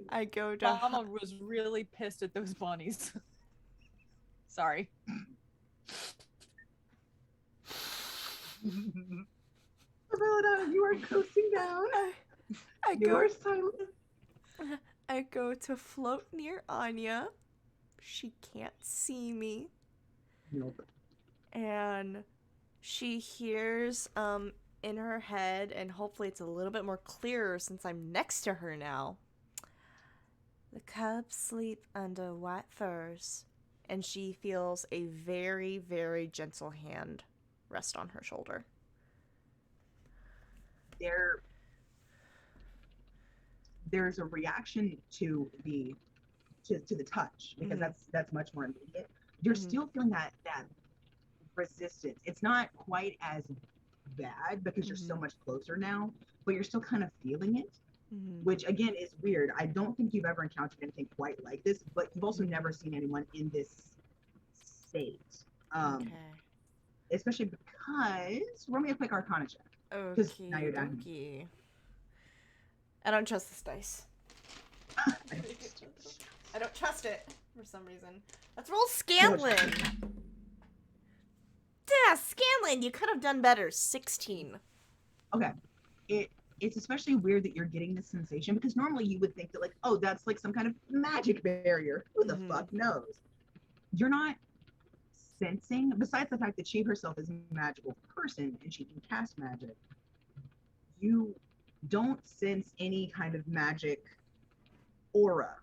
I go to Mama was really pissed at those bunnies. Sorry. Belladonna, you are coasting down. I You go are silent. I go to float near Anya. She can't see me. Nope. And she hears in her head, and hopefully it's a little bit more clearer since I'm next to her now. The cubs sleep under white furs, and she feels a very, very gentle hand rest on her shoulder. There's a reaction to the touch because that's much more immediate. You're still feeling that resistance. It's not quite as bad because you're so much closer now, but you're still kind of feeling it, which again is weird. I don't think you've ever encountered anything quite like this, but you've also never seen anyone in this state. Okay. Especially because roll me a quick Arcana check. Okay, now you're down. dokie. I don't trust this dice. I don't trust it for some reason. Let's roll Scanlan. Yeah, Scanlan, you could have done better. 16. Okay. It's especially weird that you're getting this sensation because normally you would think that like, oh, that's like some kind of magic barrier. Who the fuck knows? You're not sensing, besides the fact that she herself is a magical person and she can cast magic, you don't sense any kind of magic aura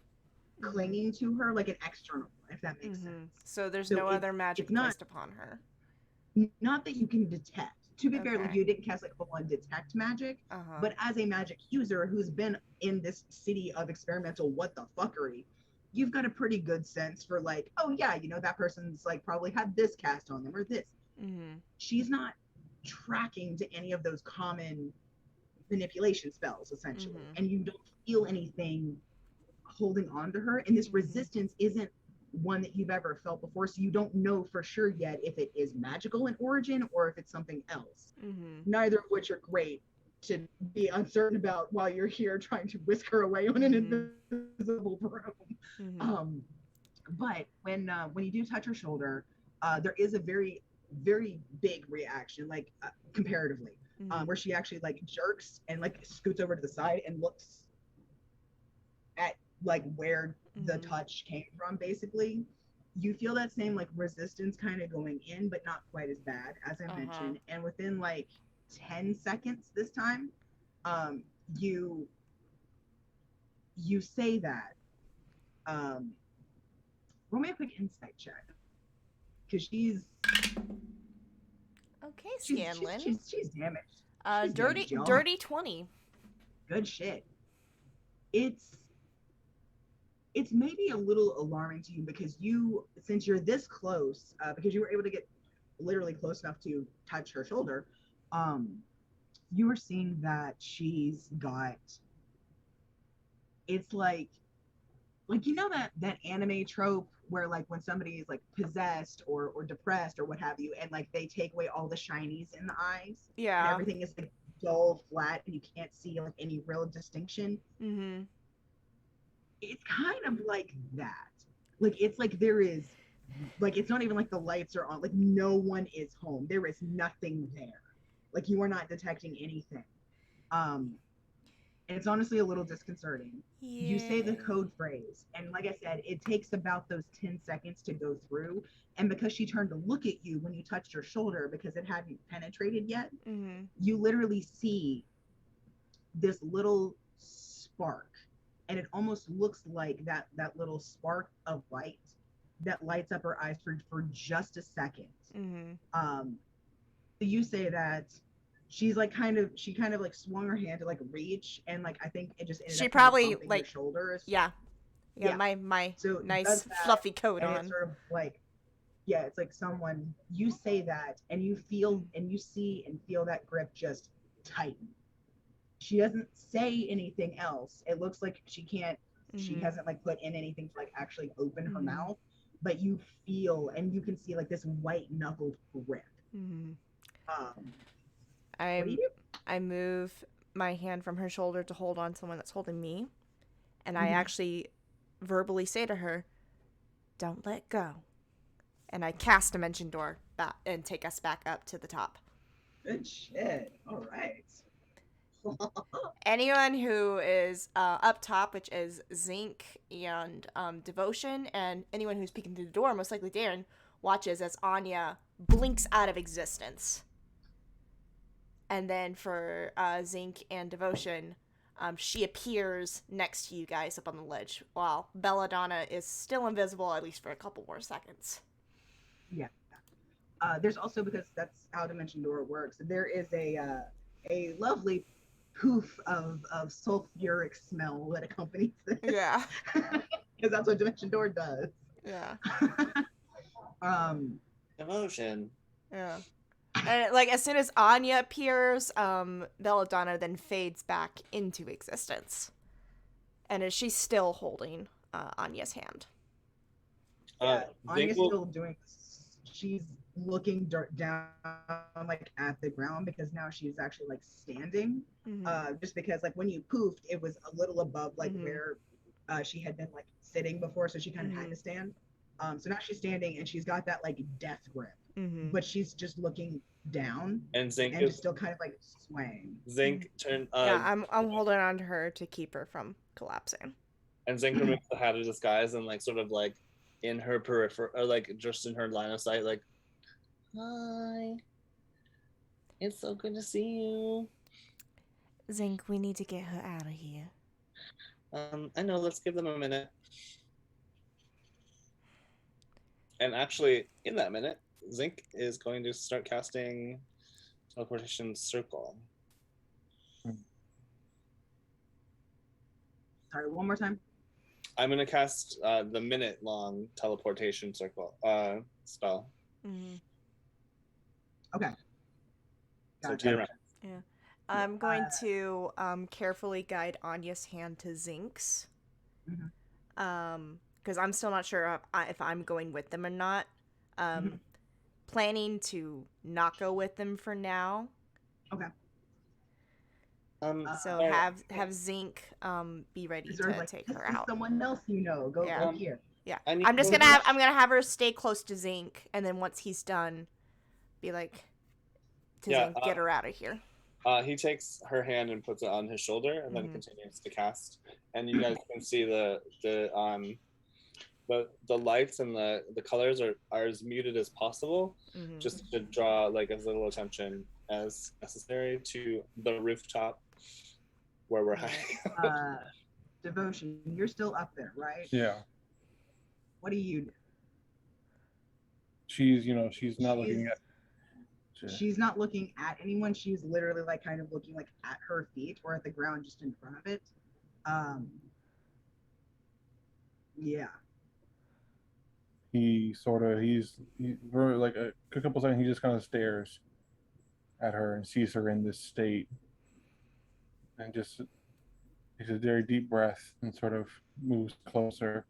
clinging to her like an external, if that makes sense. So there's no other magic placed upon her. Not that you can detect. To be fair, like you didn't cast like full-on detect magic, but as a magic user who's been in this city of experimental what the fuckery, you've got a pretty good sense for like, oh yeah, you know, that person's like probably had this cast on them or this. She's not tracking to any of those common manipulation spells essentially, and you don't feel anything holding on to her, and this resistance isn't one that you've ever felt before, so you don't know for sure yet if it is magical in origin or if it's something else, neither of which are great to be uncertain about while you're here trying to whisk her away on an invisible broom. But when you do touch her shoulder, there is a very, very big reaction, like comparatively, where she actually like jerks and like scoots over to the side and looks at like where the touch came from. Basically, you feel that same like resistance kind of going in, but not quite as bad as I mentioned. And within like 10 seconds this time, you say that. Roll me a quick insight check, because she's Scanlan. She's damaged. Dirty 20. Good shit. It's maybe a little alarming to you because since you're this close, because you were able to get literally close enough to touch her shoulder, you were seeing that she's got, it's like you know that anime trope where like when somebody is like possessed or depressed or what have you, and like they take away all the shinies in the eyes, and everything is like dull, flat, and you can't see like any real distinction. Mm-hmm. It's kind of like that. Like it's like there is, like it's not even like the lights are on. Like no one is home. There is nothing there. Like you are not detecting anything. And it's honestly a little disconcerting. Yeah. You say the code phrase, and like I said, it takes about those 10 seconds to go through. And because she turned to look at you when you touched her shoulder because it hadn't penetrated yet, Mm-hmm. you literally see this little spark. And it almost looks like that little spark of light that lights up her eyes for just a second. Mm-hmm. You say that she kind of like swung her hand to like reach, and like I think it just ended She up kind of probably bumping like her shoulder. yeah. Yeah. My So it nice does that, fluffy coat and on. it's sort of like, yeah, it's like someone, you say that and you feel and you see and feel that grip just tighten. She doesn't say anything else. It looks like she can't, she Mhm. hasn't like put in anything to like actually open her Mhm. mouth, but you feel and you can see like this white knuckled grip. Mhm. What do you do? I move my hand from her shoulder to hold on to the one that's holding me, and I Mhm. actually verbally say to her, "Don't let go," and I cast Dimension Door back and take us back up to the top. Good shit. All right. Anyone who is up top, which is Zinc and Devotion, and anyone who's peeking through the door, most likely Darren, watches as Anya blinks out of existence. And then for Zinc and Devotion, she appears next to you guys up on the ledge, while Belladonna is still invisible, at least for a couple more seconds. Yeah. There's also, because that's how Dimension Door works, there is a lovely poof of sulfuric smell that accompanies this. Yeah. Because that's what Dimension Door does. Yeah. Emotion. Yeah. And like as soon as Anya appears, Belladonna then fades back into existence, and she's still holding Anya's hand. Yeah, Anya's will... still doing. She's looking down like at the ground because now she's actually like standing. Mm-hmm. Just because like when you poofed, it was a little above like Mm-hmm. where she had been like sitting before, so she kind of Mm-hmm. had to stand. So now she's standing and she's got that like death grip, Mm-hmm. but she's just looking down and Zinc and just still kind of like swaying. Zinc turn. Yeah, I'm holding on to her to keep her from collapsing. And Zinc removes the hat of disguise and like sort of like in her periphery, or like just in her line of sight, like, "Hi, it's so good to see you." Zinc, we need to get her out of here. I know. Let's give them a minute. And actually, in that minute, Zinc is going to start casting Teleportation Circle. Sorry, one more time. I'm going to cast the minute-long Teleportation Circle spell. Mm-hmm. Okay. So Gotcha. 10 rounds. Yeah. I'm going to carefully guide Anya's hand to Zinc's. Mhm. Because I'm still not sure if I'm going with them or not. Planning to not go with them for now. Okay. So have Zinc be ready to like, take this her is out. someone else go here. Yeah. I'm I'm gonna have her stay close to Zinc, and then once he's done, be like to Zinc, get her out of here. He takes her hand and puts it on his shoulder, and then continues to cast. And you guys can see the lights and the colors are as muted as possible, just to draw like as little attention as necessary to the rooftop where we're hiding. Devotion, you're still up there, right? Yeah. What do you do? She's not looking at. She's not looking at anyone. She's literally like kind of looking like at her feet or at the ground just in front of it. Yeah. He's for like a couple seconds. He just kind of stares at her and sees her in this state, and just takes a very deep breath and sort of moves closer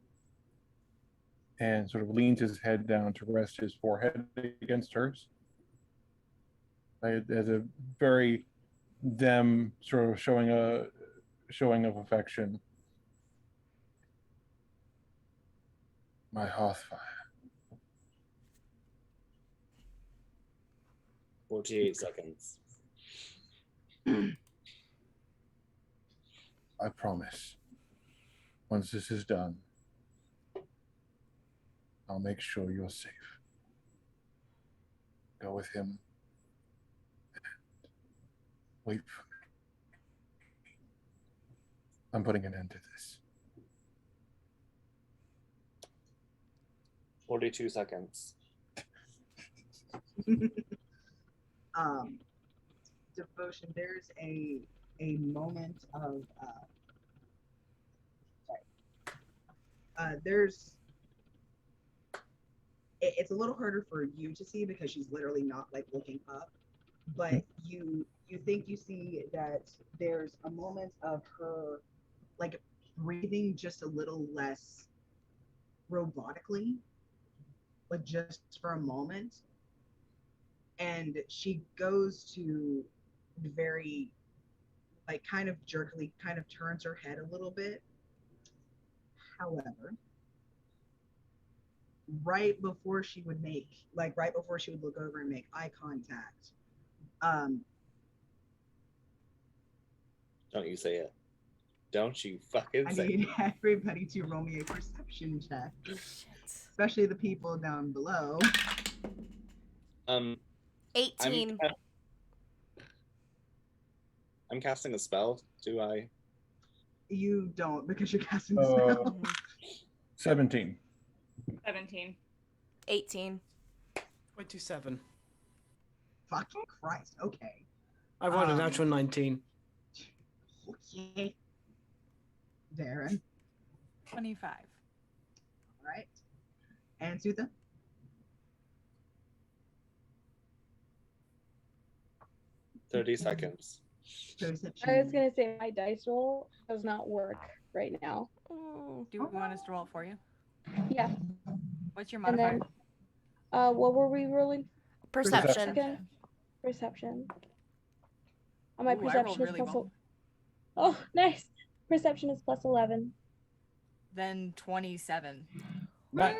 and sort of leans his head down to rest his forehead against hers. There's a very them sort of showing a showing of affection. My Hearthfire. 48 seconds. I promise. Once this is done, I'll make sure you're safe. Go with him and wait for me. I'm putting an end to this. 42 seconds. Devotion, there's a moment of there's it's a little harder for you to see because she's literally not like looking up, but you think you see that there's a moment of her like breathing just a little less robotically, like just for a moment, and she goes to very like kind of jerkily kind of turns her head a little bit. However, right before she would look over and make eye contact, Don't you say it. Don't you fucking I say need it. everybody to roll me a perception check, especially the people down below. 18. I'm casting a spell. Do I? You don't because you're casting the spell. 17. 17. 18. 27. Fucking Christ. Okay. I rolled a natural 19. Okay. Darren. 25. All right. And Sutha? 30 seconds. Perception. I was gonna say my dice roll does not work right now. Ooh. Do you want us to roll it for you? Yeah. What's your And modifier? then, what were we rolling Perception. again? Perception. And my Ooh, I perception rolled is really plus. well. Oh, nice. Perception is plus 11. Then 27. Nice.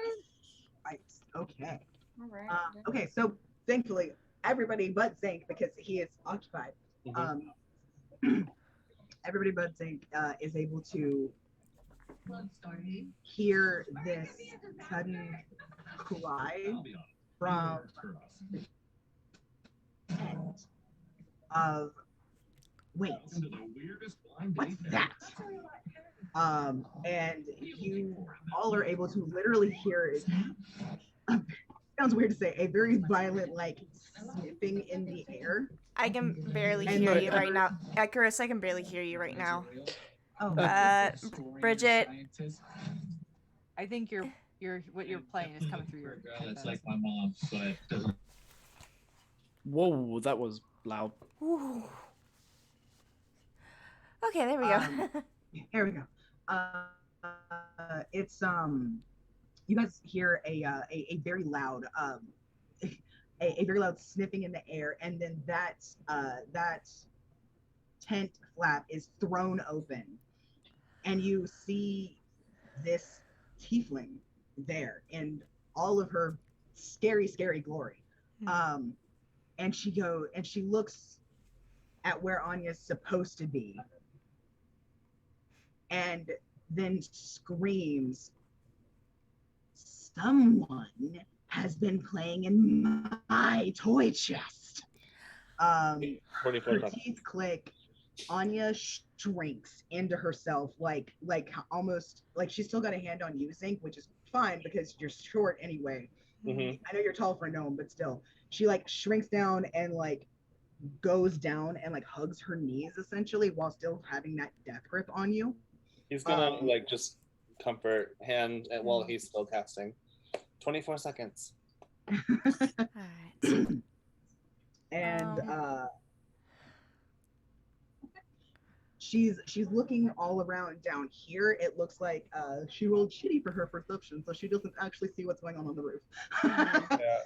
Right. Okay. All right. Okay, so thankfully, everybody but Zink, because he is occupied, everybody but Zink is able to hear this sudden cry from the tent of, wait, what's that? And you all are able to literally hear it. Sounds weird to say, a very violent, like, sniffing in the air. I can barely hear you right now. Icarus, I can barely hear you right now. Oh, Bridget. I think what you're playing is coming through your It's headphones. like my mom's, but doesn't. Whoa, that was loud. Ooh. Okay, there we go. Here we go. It's you guys hear a very loud a very loud sniffing in the air, and then that tent flap is thrown open, and you see this tiefling there in all of her scary glory. And she looks at where Anya's supposed to be, and then screams, "Someone has been playing in my toy chest." 44 Her seconds. teeth click. Anya shrinks into herself, like almost like she's still got a hand on you, Zink, which is fine because you're short anyway. Mm-hmm. I know you're tall for a gnome, but still, she like shrinks down and like goes down and like hugs her knees essentially while still having that death grip on you. He's gonna like just comfort hand while he's still casting. 24 seconds. Alright. And she's looking all around down here. It looks like she rolled shitty for her perception, so she doesn't actually see what's going on the roof.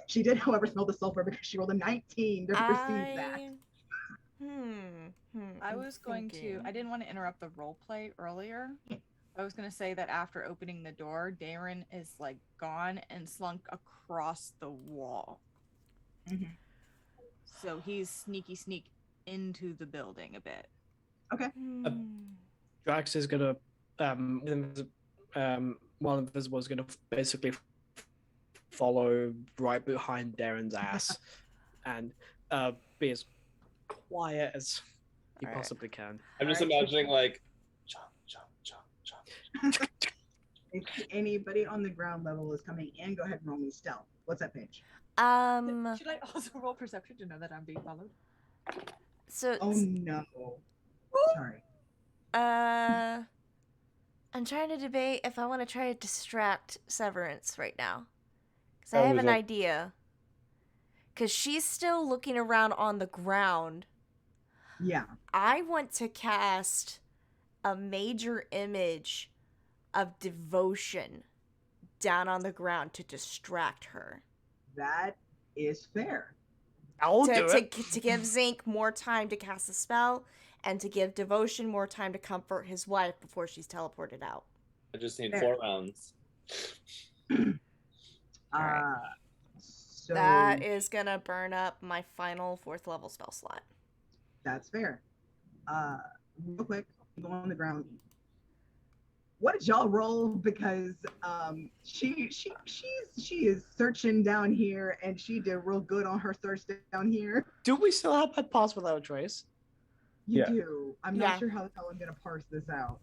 She did, however, smell the sulfur because she rolled a 19 to perceive that. I was going to. I didn't want to interrupt the role play earlier. I was going to say that after opening the door, Darren is like gone and slunk across the wall. Mhm. So he's sneak into the building a bit. Okay. Drax is gonna one of the visitors gonna basically follow right behind Darren's ass and be as quiet as he possibly can. I'm just imagining like jump, jump, jump, jump. If anybody on the ground level is coming in, go ahead and roll me stealth. What's that page? Should I also roll perception to know that I'm being followed? So. Oh no. Sorry. I'm trying to debate if I want to try to distract Severance right now. Because I have an idea. Because she's still looking around on the ground. Yeah. I want to cast a major image of devotion down on the ground to distract her. That is fair. I'll do it. To give Zinc more time to cast a spell, and to give Devotion more time to comfort his wife before she's teleported out. I just need 4 rounds. So that is gonna burn up my final 4th level spell slot. That's fair. Real quick, go on the ground. What did y'all roll? Because she is searching down here, and she did real good on her thirst down here. Do we still have that pass without a trace? You do. I'm not sure how the hell I'm gonna parse this out.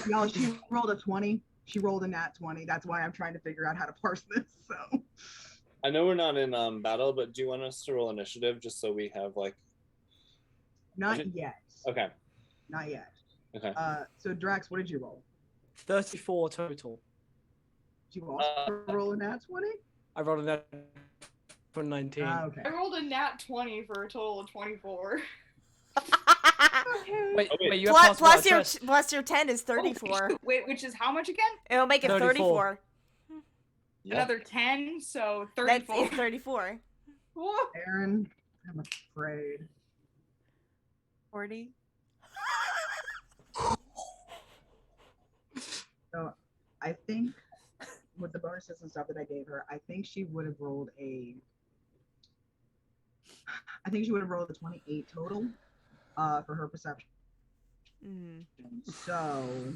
Y'all, she rolled a 20. She rolled a nat 20. That's why I'm trying to figure out how to parse this. So I know we're not in battle, but do you want us to roll initiative just so we have like? Not yet. Okay. Not yet. Okay. So Drax, what did you roll? 34 total. Did you also roll a nat 20? I rolled a nat for 19. Okay. I rolled a nat 20 for a total of 24. Wait, you have plus your 10 is 34. Wait, which is how much again? It'll make it 34. Another 10, so 34. That's 34. What? Aaron, I'm afraid. 40. So I think with the bonuses and stuff that I gave her, I think she would have rolled a 28 total for her perception. So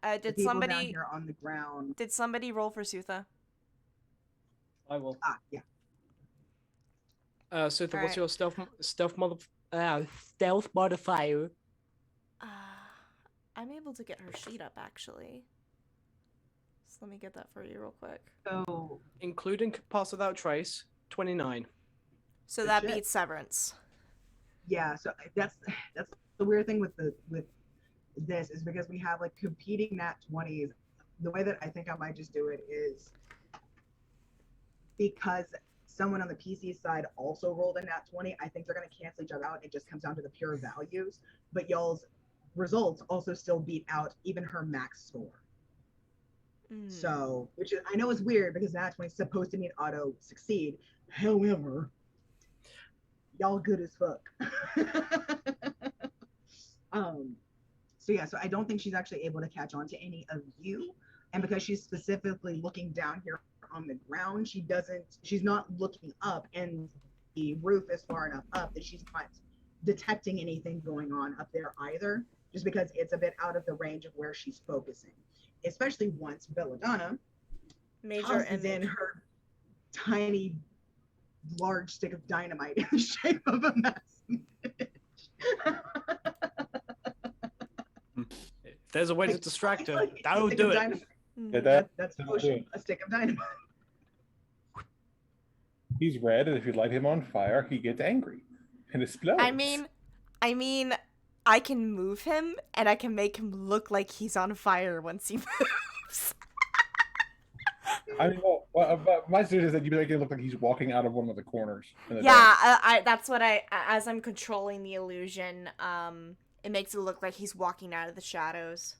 did down somebody here on the ground? Did somebody roll for Sutha? I will. Yeah. Sutha, what's your stealth modifier? I'm able to get her sheet up actually. So let me get that for you real quick. So including pass without trace, 29. So that beats Severance. Yeah, so that's the weird thing with this is because we have like competing nat 20s. The way that I think I might just do it is because someone on the PC side also rolled a nat 20. I think they're going to cancel each other out. It just comes down to the pure values. But y'all's results also still beat out even her max score. So, which is, I know is weird because nat 20 is supposed to mean auto succeed. However, y'all good as fuck. So I don't think she's actually able to catch on to any of you. And because she's specifically looking down here on the ground, she's not looking up, and the roof is far enough up that she's not detecting anything going on up there either, just because it's a bit out of the range of where she's focusing. Especially once Belladonna tosses in her tiny, large stick of dynamite in the shape of a mess. If there's a way to distract her, that'll do it. Yeah, that's a stick of dynamite. He's red, and if you light him on fire, he gets angry and explodes. I mean, I can move him, and I can make him look like he's on fire once he moves. I mean, but my suggestion is that you make it look like he's walking out of one of the corners. That's what as I'm controlling the illusion, it makes it look like he's walking out of the shadows.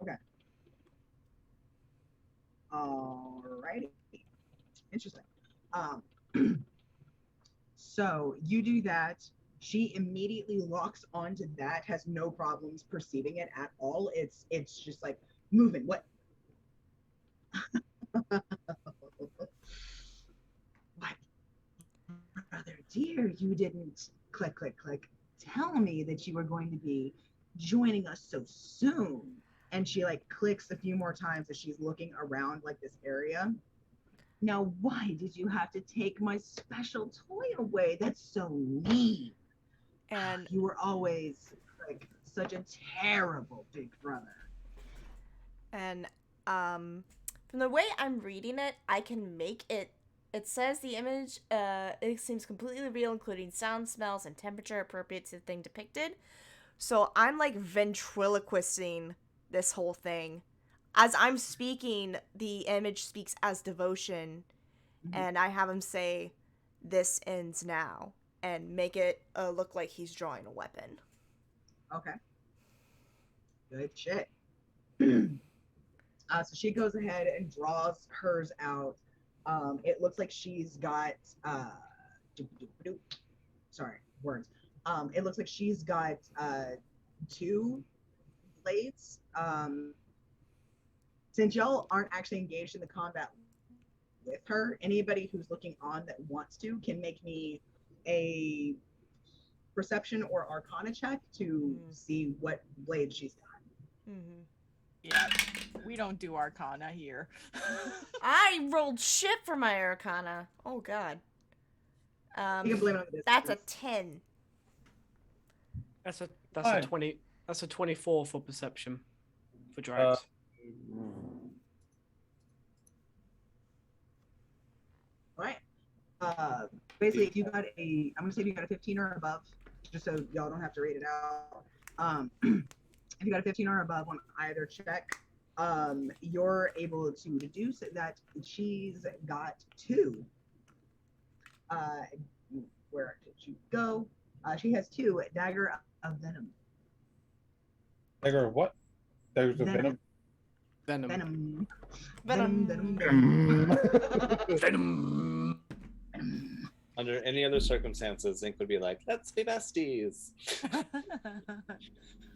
Okay. Alrighty. Interesting. So you do that. She immediately locks onto that, has no problems perceiving it at all. It's just like moving. What? What, brother dear, you didn't click, click, click. Tell me that you were going to be joining us so soon. And she like clicks a few more times as she's looking around like this area. Now, why did you have to take my special toy away? That's so mean. And You were always like such a terrible big brother. And from the way I'm reading it, I can make it. It says the image it seems completely real, including sound, smells, and temperature appropriate to the thing depicted. So I'm like ventriloquisting this whole thing. As I'm speaking, the image speaks as devotion, and I have him say, "This ends now," and make it look like he's drawing a weapon. Okay. Good shit. So she goes ahead and draws hers out. It looks like she's got sorry, words. It looks like she's got 2 blades. Since y'all aren't actually engaged in the combat with her, anybody who's looking on that wants to can make me a perception or arcana check to see what blade she's got. Mm-hmm. Yeah, we don't do Arcana here. I rolled shit for my Arcana. Oh god. You can blame it on the That's a distance. 10. That's a Fine. 20. That's a 24 for perception for drags. All right. Basically, if you got a, I'm gonna say if you got a 15 or above, just so y'all don't have to read it out. If you got a 15 or above on either check, you're able to deduce that she's got 2. Where did you go? She has 2 dagger of venom. Dagger of what? Daggers of Venom. venom. Venom. Venom. Venom. Under any other circumstances, Zink would be like, "Let's be besties."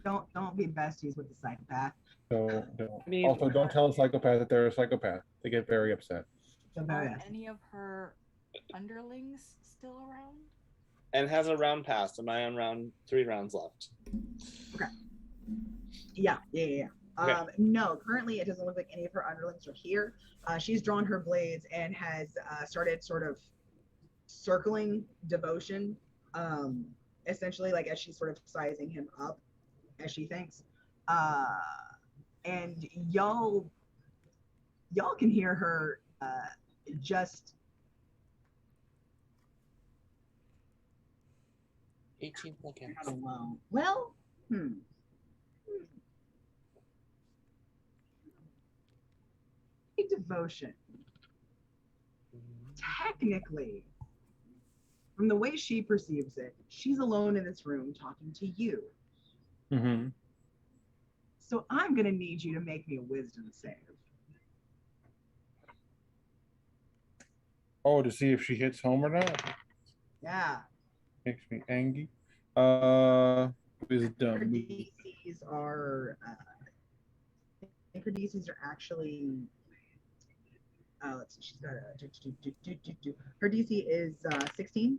Don't be besties with the psychopath. So, I mean- also, don't tell a psychopath that they're a psychopath. They get very upset. Are any of her underlings still around? And has a round passed. Am I on round 3 rounds left? Okay. Yeah. Okay. No, currently it doesn't look like any of her underlings are here. She's drawn her blades and has started sort of circling devotion, essentially like as she's sort of sizing him up, as she thinks. And y'all can hear her just 18 seconds. alone. Well, devotion. Technically, from the way she perceives it, she's alone in this room talking to you. Mm-hmm. So I'm gonna need you to make me a wisdom save. Oh, to see if she hits home or not. Yeah. Makes me angry. Her Wisdom. DCs are I think her DCs are actually let's see, she's got a her DC is 16.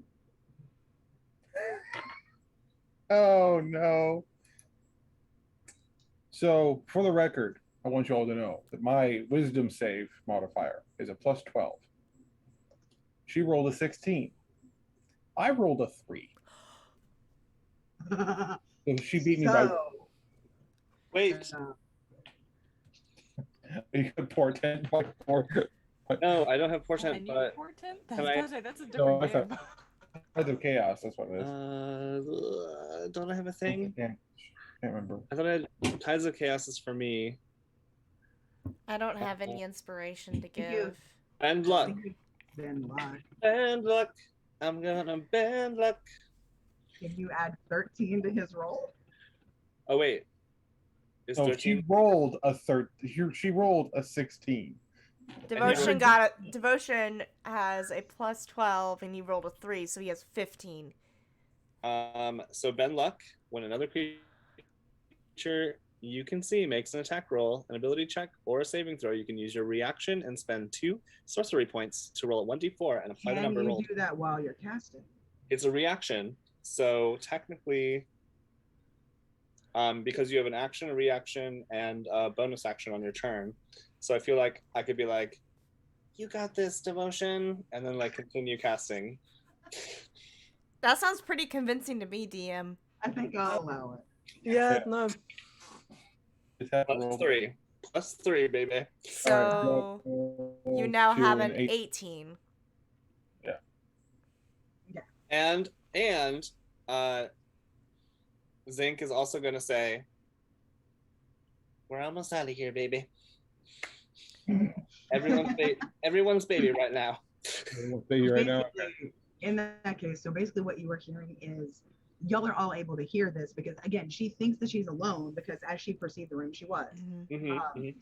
Oh no. So for the record, I want you all to know that my wisdom save modifier is a plus 12. She rolled a 16. I rolled a 3. So she beat me by. Wait. You could portent by 4. No, I don't have portent, Can you but portent? can I- That's a No, different I game. thought Tides of Chaos. That's what it is. don't I have a thing? Can't remember. I thought I had Tides of Chaos is for me. I don't have any inspiration to Thank you. give. And luck. Then luck. And luck. I'm gonna bend luck. Can you add 13 to his roll? Oh wait. Is No, 13? she rolled a She rolled a 16. Devotion Devotion has a plus 12, and he rolled a 3, so he has 15. So Ben Luck, when another creature you can see makes an attack roll, an ability check, or a saving throw, you can use your reaction and spend 2 sorcery points to roll a 1d4 and apply the number rolled. Can you do that while you're casting? It's a reaction, so technically, because you have an action, a reaction, and a bonus action on your turn, so I feel like I could be like, "You got this, Devotion," and then like continue casting. That sounds pretty convincing to me, DM. I think I'll allow it. Yeah, no. Plus 3, baby. So you now have an 18. Yeah. And Zinc is also gonna say, "We're almost out of here, baby." Everyone's baby right now. Baby right now. In that case, so basically what you were hearing is y'all are all able to hear this because again, she thinks that she's alone because as she perceived the room, she was.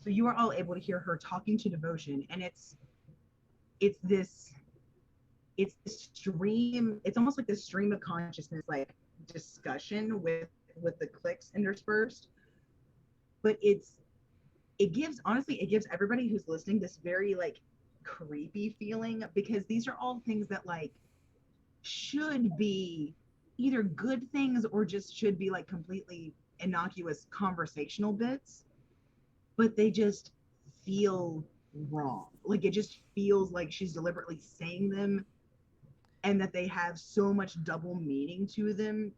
So you are all able to hear her talking to Devotion, and it's this stream. It's almost like this stream of consciousness, like discussion with the clicks interspersed. But it gives everybody who's listening this very like creepy feeling because these are all things that like should be either good things or just should be like completely innocuous conversational bits, but they just feel wrong. Like it just feels like she's deliberately saying them and that they have so much double meaning to them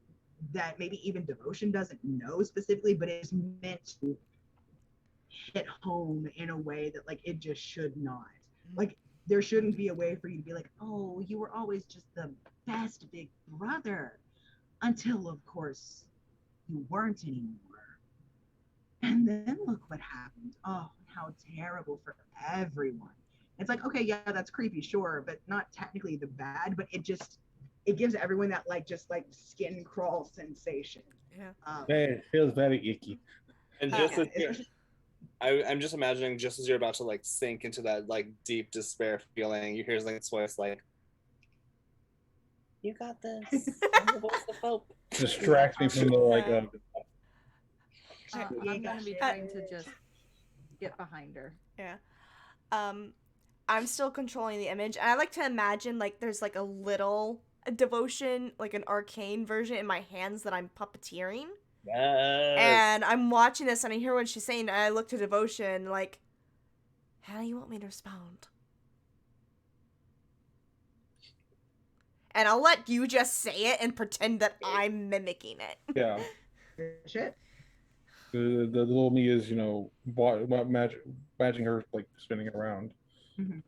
that maybe even Devotion doesn't know specifically, but it's meant to hit home in a way that like it just should not. Like there shouldn't be a way for you to be like, oh, you were always just the best big brother until of course you weren't anymore. And then look what happened. Oh, how terrible for everyone. It's like, okay, yeah, that's creepy, sure, but not technically the bad, but it gives everyone that like just like skin crawl sensation. Yeah. It feels very icky. And just I'm just imagining just as you're about to like sink into that like deep despair feeling, you hear Zink's voice like, "You got this." I'm the voice of hope. Distracts me from the like. I'm gonna be trying to just get behind her. Yeah. I'm still controlling the image, and I like to imagine like there's like a little Devotion, like an arcane version in my hands that I'm puppeteering. Yes. And I'm watching this, and I hear what she's saying, and I look to Devotion like, how do you want me to respond? And I'll let you just say it and pretend that I'm mimicking it. Yeah. Shit. The little me is, you know, matching her like spinning around. Mm-hmm.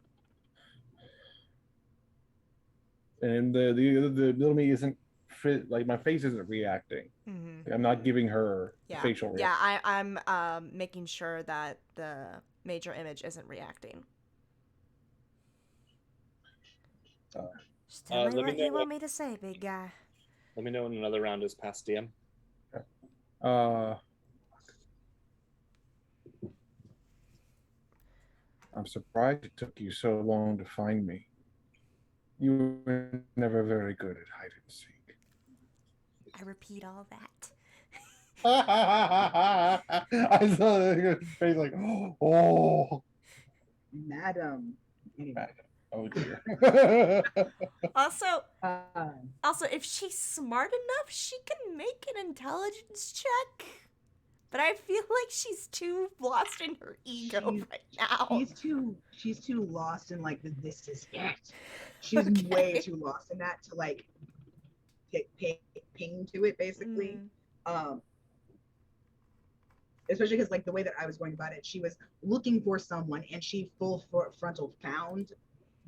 And the little me isn't fit, like my face isn't reacting. Mm-hmm. Like, I'm not giving her facial reaction. Yeah, I'm making sure that the major image isn't reacting. Just tell me what you want me to say, big guy. Let me know when another round is past, DM. I'm surprised it took you so long to find me. You were never very good at hide and seek. I repeat all that. I saw his face like, oh. Madam. Anyway. Oh dear. Also, if she's smart enough, she can make an intelligence check. But I feel like she's too lost in her ego right now. She's too lost in like this is it. She's way too lost in that to like ping to it basically. Especially because like the way that I was going about it, she was looking for someone and she full frontal found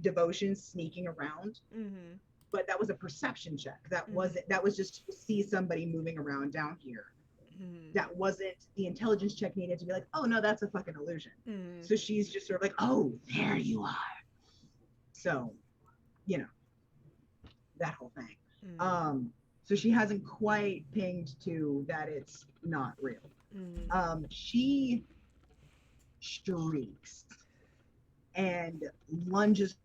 Devotion sneaking around. Mm-hmm. But that was a perception check. That was just to see somebody moving around down here. Mm-hmm. That wasn't the intelligence check needed to be like, oh no, that's a fucking illusion. Mm-hmm. So she's just sort of like, oh, there you are. So, you know, that whole thing. Mm-hmm. So she hasn't quite pinged to that it's not real. Mm-hmm. She shrieks and lunges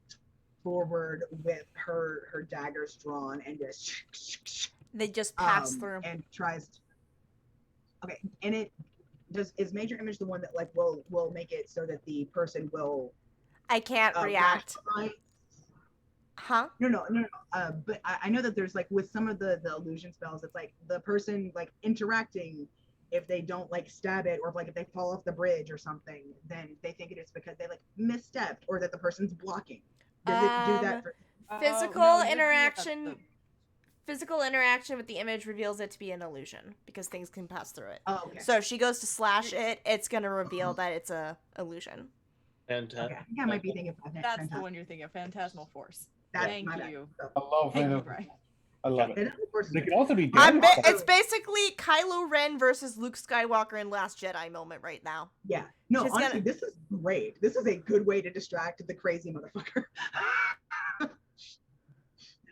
forward with her daggers drawn and just They just pass through. and tries to, okay, and it is major image the one that like will make it so that the person will I can't react. Huh? No. But I know that there's like with some of the illusion spells, it's like the person like interacting, if they don't like stab it, or if they fall off the bridge or something, then they think it is because they like misstepped or that the person's blocking. Does it do that for physical interaction? Physical interaction with the image reveals it to be an illusion because things can pass through it. Oh, okay. So if she goes to slash it, it's gonna reveal that it's a illusion. Okay, I think I might be thinking of That's the one you're thinking of, Phantasmal Force. That's Thank my bad. you. I love Thank you, it. Brian. I love it. Phantasmal Force They can also be it's basically Kylo Ren versus Luke Skywalker in Last Jedi moment right now. Yeah. No, She's honestly, gonna- this is great. This is a good way to distract the crazy motherfucker.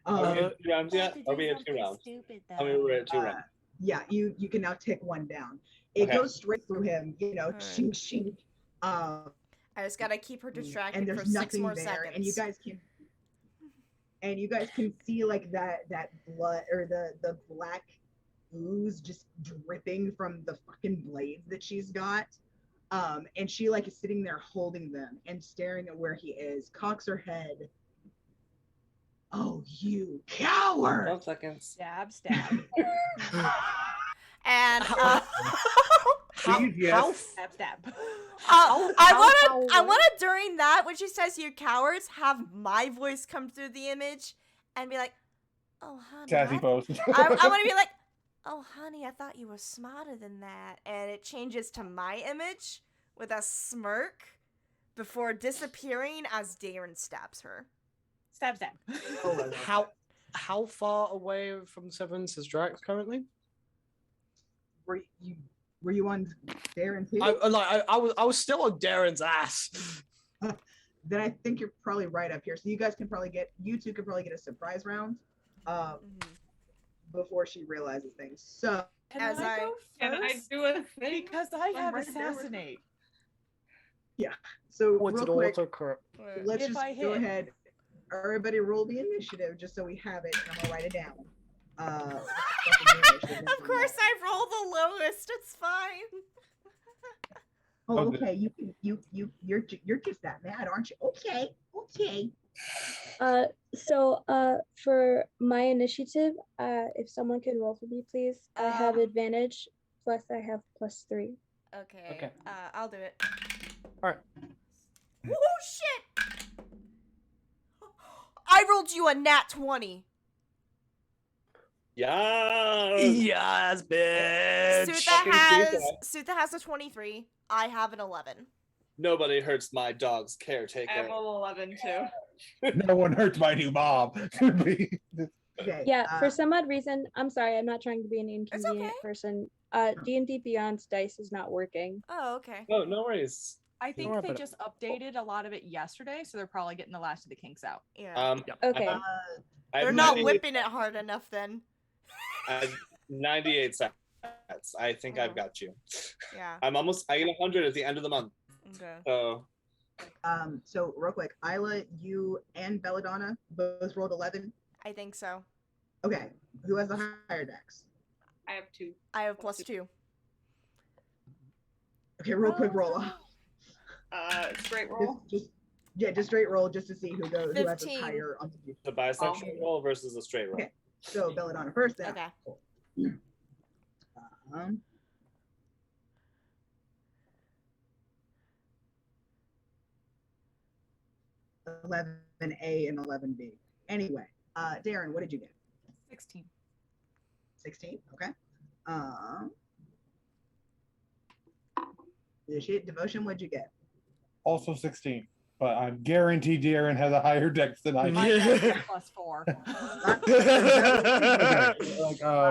Are we at 2 rounds yet? Are we at 2 rounds? I mean, we're at 2 rounds. Yeah, you can now tick one down. It Okay. goes straight through him, Alright. shing shing. I just gotta keep her distracted And for there's 6 nothing more there, seconds. and you guys can see like that blood or the black ooze just dripping from the fucking blades that she's got. And she like is sitting there holding them and staring at where he is, cocks her head. Oh, you coward! 12 seconds. Stab. And How? Stab. I wanna during that when she says "you cowards" have my voice come through the image and be like, "Oh, honey." Sassy pose. I want to be like, "Oh, honey, I thought you were smarter than that," and it changes to my image with a smirk before disappearing as Darren stabs her. Stab. How far away from Severance is Drax currently? Were you on Darren too? I was still on Darren's ass. Then I think you're probably right up here. So you two could probably get a surprise round before she realizes things. So Can I do a thing? Because I have right there with- assassinate. yeah. So What's real it quick, let's If just I go hit. ahead. Everybody roll the initiative just so we have it. And I'm gonna write it down. Of course, I roll the lowest. It's fine. Oh, okay. You're just that mad, aren't you? Okay. So for my initiative, if someone could roll for me, please. I have advantage, plus I have +3. Okay. I'll do it. All right. Oh shit! I rolled you a nat 20. Yeah. Yes, bitch. Sutha has a 23. I have an 11. Nobody hurts my dog's I caretaker. have an 11 too. No one hurts my new mom. Okay. Yeah, for some odd reason, I'm sorry, I'm not trying to be an inconvenient person. D&D Beyond's dice is not working. Oh, okay. Oh, no worries. I think worry they about it. just updated a lot of it yesterday, so they're probably getting the last of the kinks out. Yeah. Okay. I They're have not 98 whipping it hard enough then. I have 98 seconds. I think I've got you. Yeah. I get 100 at the end of the month. Okay. So So real quick, Isla, you and Belladonna both rolled 11. I think so. Okay. Who has the higher dex? I have 2. I have +2. Okay, real quick roll off. Straight roll. Just straight roll just to see who has the 15. higher on the bisexual roll versus the straight roll. Okay. So Belladonna first then. Okay. 11A and 11B. Anyway, Darren, what did you get? 16. 16. Okay. Devotion, what'd you get? Also 16, but I'm guaranteed Darren has a higher dex than I do. My dex is +4.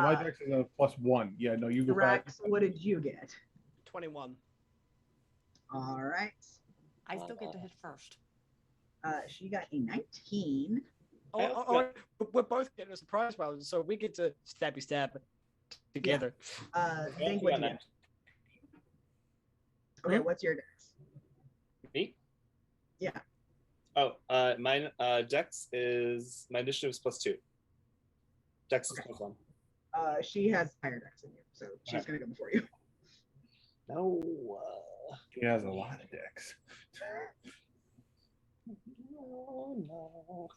My dex is a +1. Yeah, no, you go back. Rex, what did you get? 21. All right. I still get to hit first. She got a 19. We're both getting a surprise round, so we get to stabby stab together. Think what you get. Okay, what's your dex? Me? Yeah. Oh, mine. Dex is my initiative is +2. Dex is +1. She has higher dex than you, so she's Alright. gonna go before you. No. He has a lot of decks. No, no.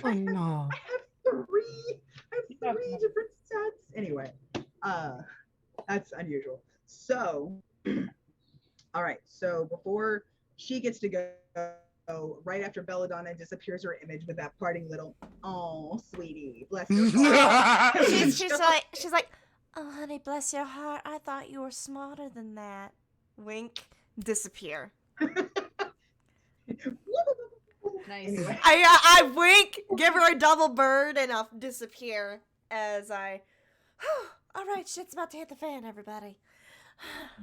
Oh no. I have three different sets. Anyway, that's unusual. So, all right. So before she gets to go, right after Belladonna disappears her image with that parting little, oh, sweetie, bless your heart. she's like, oh, honey, bless your heart. I thought you were smarter than that. Wink. Disappear. Nice. Anyway. I wink, give her a double bird, and I'll disappear as I. All right, shit's about to hit the fan, everybody.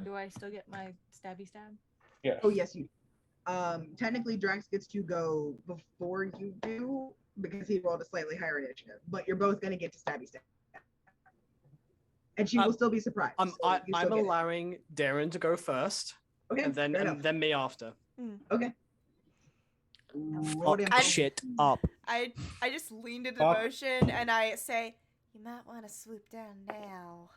Do I still get my stabby stab? Yes. Oh yes, you. Technically, Drax gets to go before you do because he rolled a slightly higher initiative. But you're both gonna get to stabby stab, and she will still be surprised. I'm so you still get it. allowing Darren to go first, Okay, and fair enough. then me after. Okay. Fuck shit up. I just leaned into Fuck. motion and I say, you might want to swoop down now.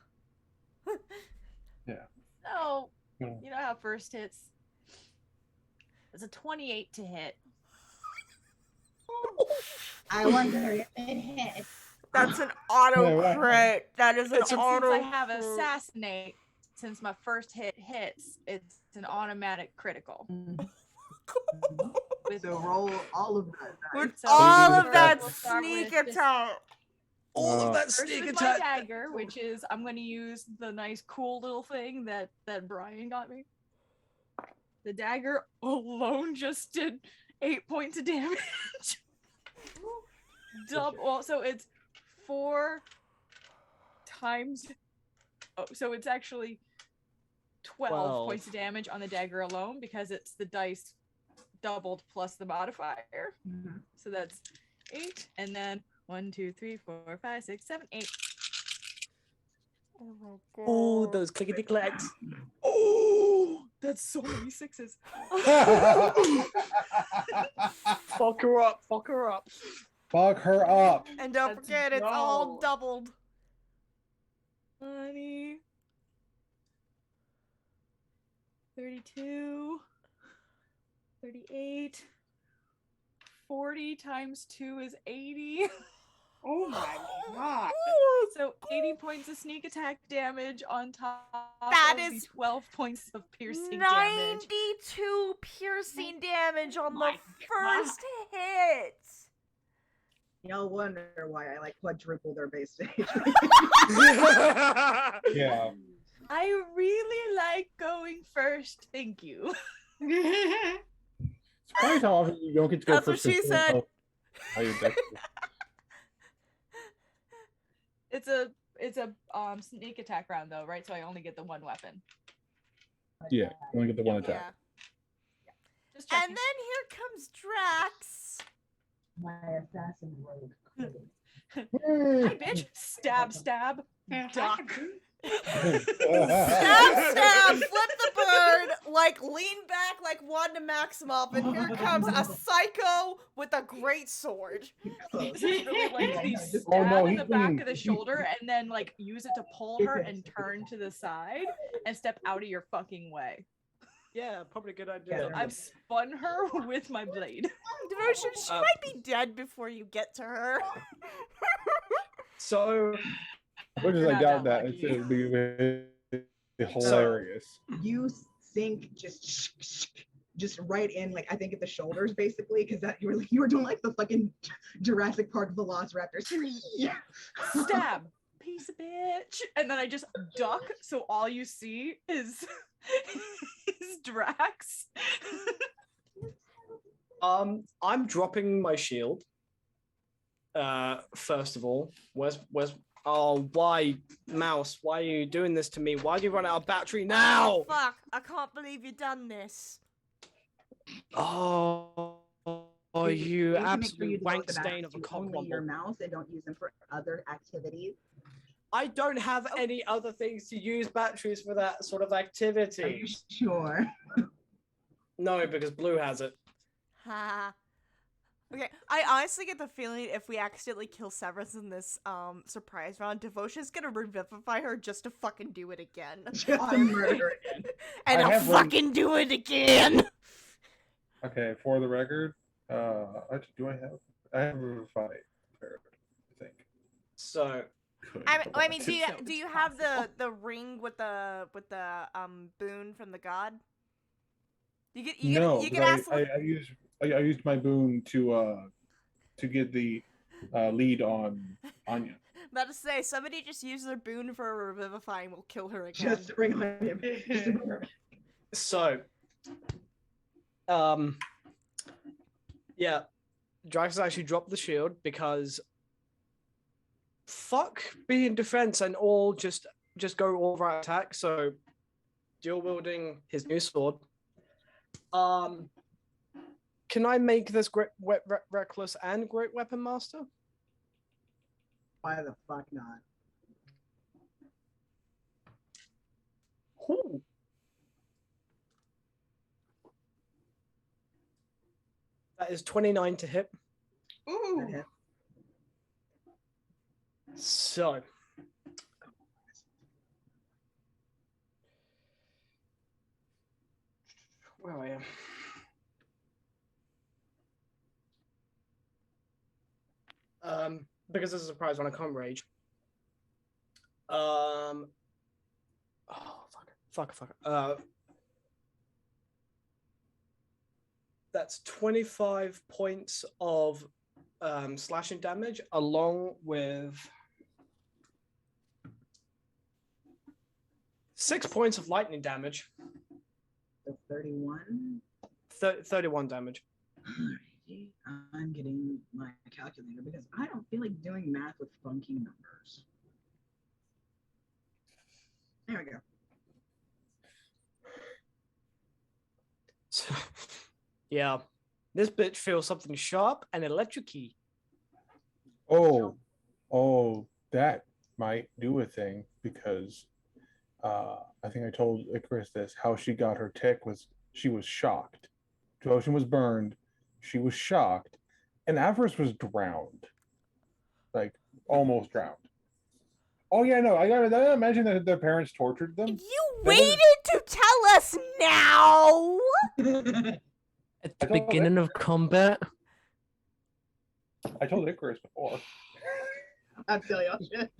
Oh, Yeah. you know how first hits? It's a 28 to hit. I wonder if it hits. That's an auto Yeah, crit. That is an And since auto I have crit. assassinate, since my first hit hits, it's an automatic critical. With So roll all of that. With So all of we'll that start with sneak this- attack. All of that First sneak with my attack. dagger, which is I'm gonna use the nice cool little thing that Brian got me. The dagger alone just did 8 points of damage. Double. So it's 4 times. Oh, so it's actually 12 points of damage on the dagger alone because it's the dice doubled plus the modifier. Mhm. So that's 8, and then 1, 2, 3, 4, 5, 6, 7, 8. Oh my god. Oh, those clickety clacks. Oh, That's so many 6s. fuck her up. Fuck her up. Fuck her up. And don't Let's forget, it's all go. doubled. 20, 32, 38, 40 times 2 is 80. Oh my god. So 80 points of sneak attack damage on top That of is the 12 points of piercing damage. 92 piercing damage on the my first hit. Y'all wonder why I like quadruple their base stage. Yeah. I really like going first. Thank you. Surprised how often you don't get to go That's what first. she said. How your deck- It's a sneak attack round though, right? So I only get the one weapon. Yeah, you only get the one Yeah. attack. Just And checking. then here comes Drax. My assassin rogue. Hi, bitch. Stab, stab. Duck. Stab, stab, flip the bird, like lean back like Wanda Maximoff, and here comes a psycho with a great sword. Really like the stab Oh, no, in he's the back leaning- of the shoulder and then like use it to pull her and turn to the side and step out of your fucking way. Yeah, probably a good Yeah, idea. they're- I've spun her with my blade. Devotion, she might be dead before you get to her. So, Which is You're I not doubt that that. lucky. It would be hilarious. You sink just right in, like I think at the shoulders basically, because that you were doing like the fucking Jurassic Park Velociraptor. Stab. Piece of bitch. And then I just duck, so all you see is Drax. I'm dropping my shield. First of all, where's oh, why, Mouse, why are you doing this to me? Why do you run out of battery now? Fuck, I can't believe you've done this. Oh, You you need to make sure absolute you devote wank the stain batteries of a to only your cockwomble. mouse and don't use them for other activities. I don't have any other things to use batteries for that sort of Are you activity. sure? No, because Blue has it. Ha. Okay, I honestly get the feeling if we accidentally kill Severus in this surprise round, Devotion's gonna revivify her just to fucking do it again. Just to murder her again. And I'll fucking do it again! Okay, for the record, do I have Revivify prepared, I think. So I mean, do you have the ring with the boon from the god? You can ask. I used my boon to get the lead on Anya. About to say, somebody just use their boon for a revivify and we'll kill her again. Just to bring her him. Just to bring her. So, yeah, Drax actually dropped the shield because fuck being defense and all just go all right attack. So, dual wielding his new sword. Can I make this reckless and great weapon master? Why the fuck not? Ooh. That is 29 to hit. Ooh. So. Where are you? Because this is a surprise when I can't rage. Oh, fuck. That's 25 points of slashing damage, along with 6 points of lightning damage. So 31? 31 damage. I'm getting my calculator because I don't feel like doing math with funky numbers. There we go. So, yeah, this bitch feels something sharp and electric-y. Oh, that might do a thing because I think I told Icarus this. How she got her tick was she was shocked. Devotion was burned. She was shocked, and Avarice was drowned, like almost drowned. Oh yeah, no, I gotta imagine that their parents tortured them. You waited to tell us now. At the beginning of combat. I told Icarus before. I'm silly, y'all shit.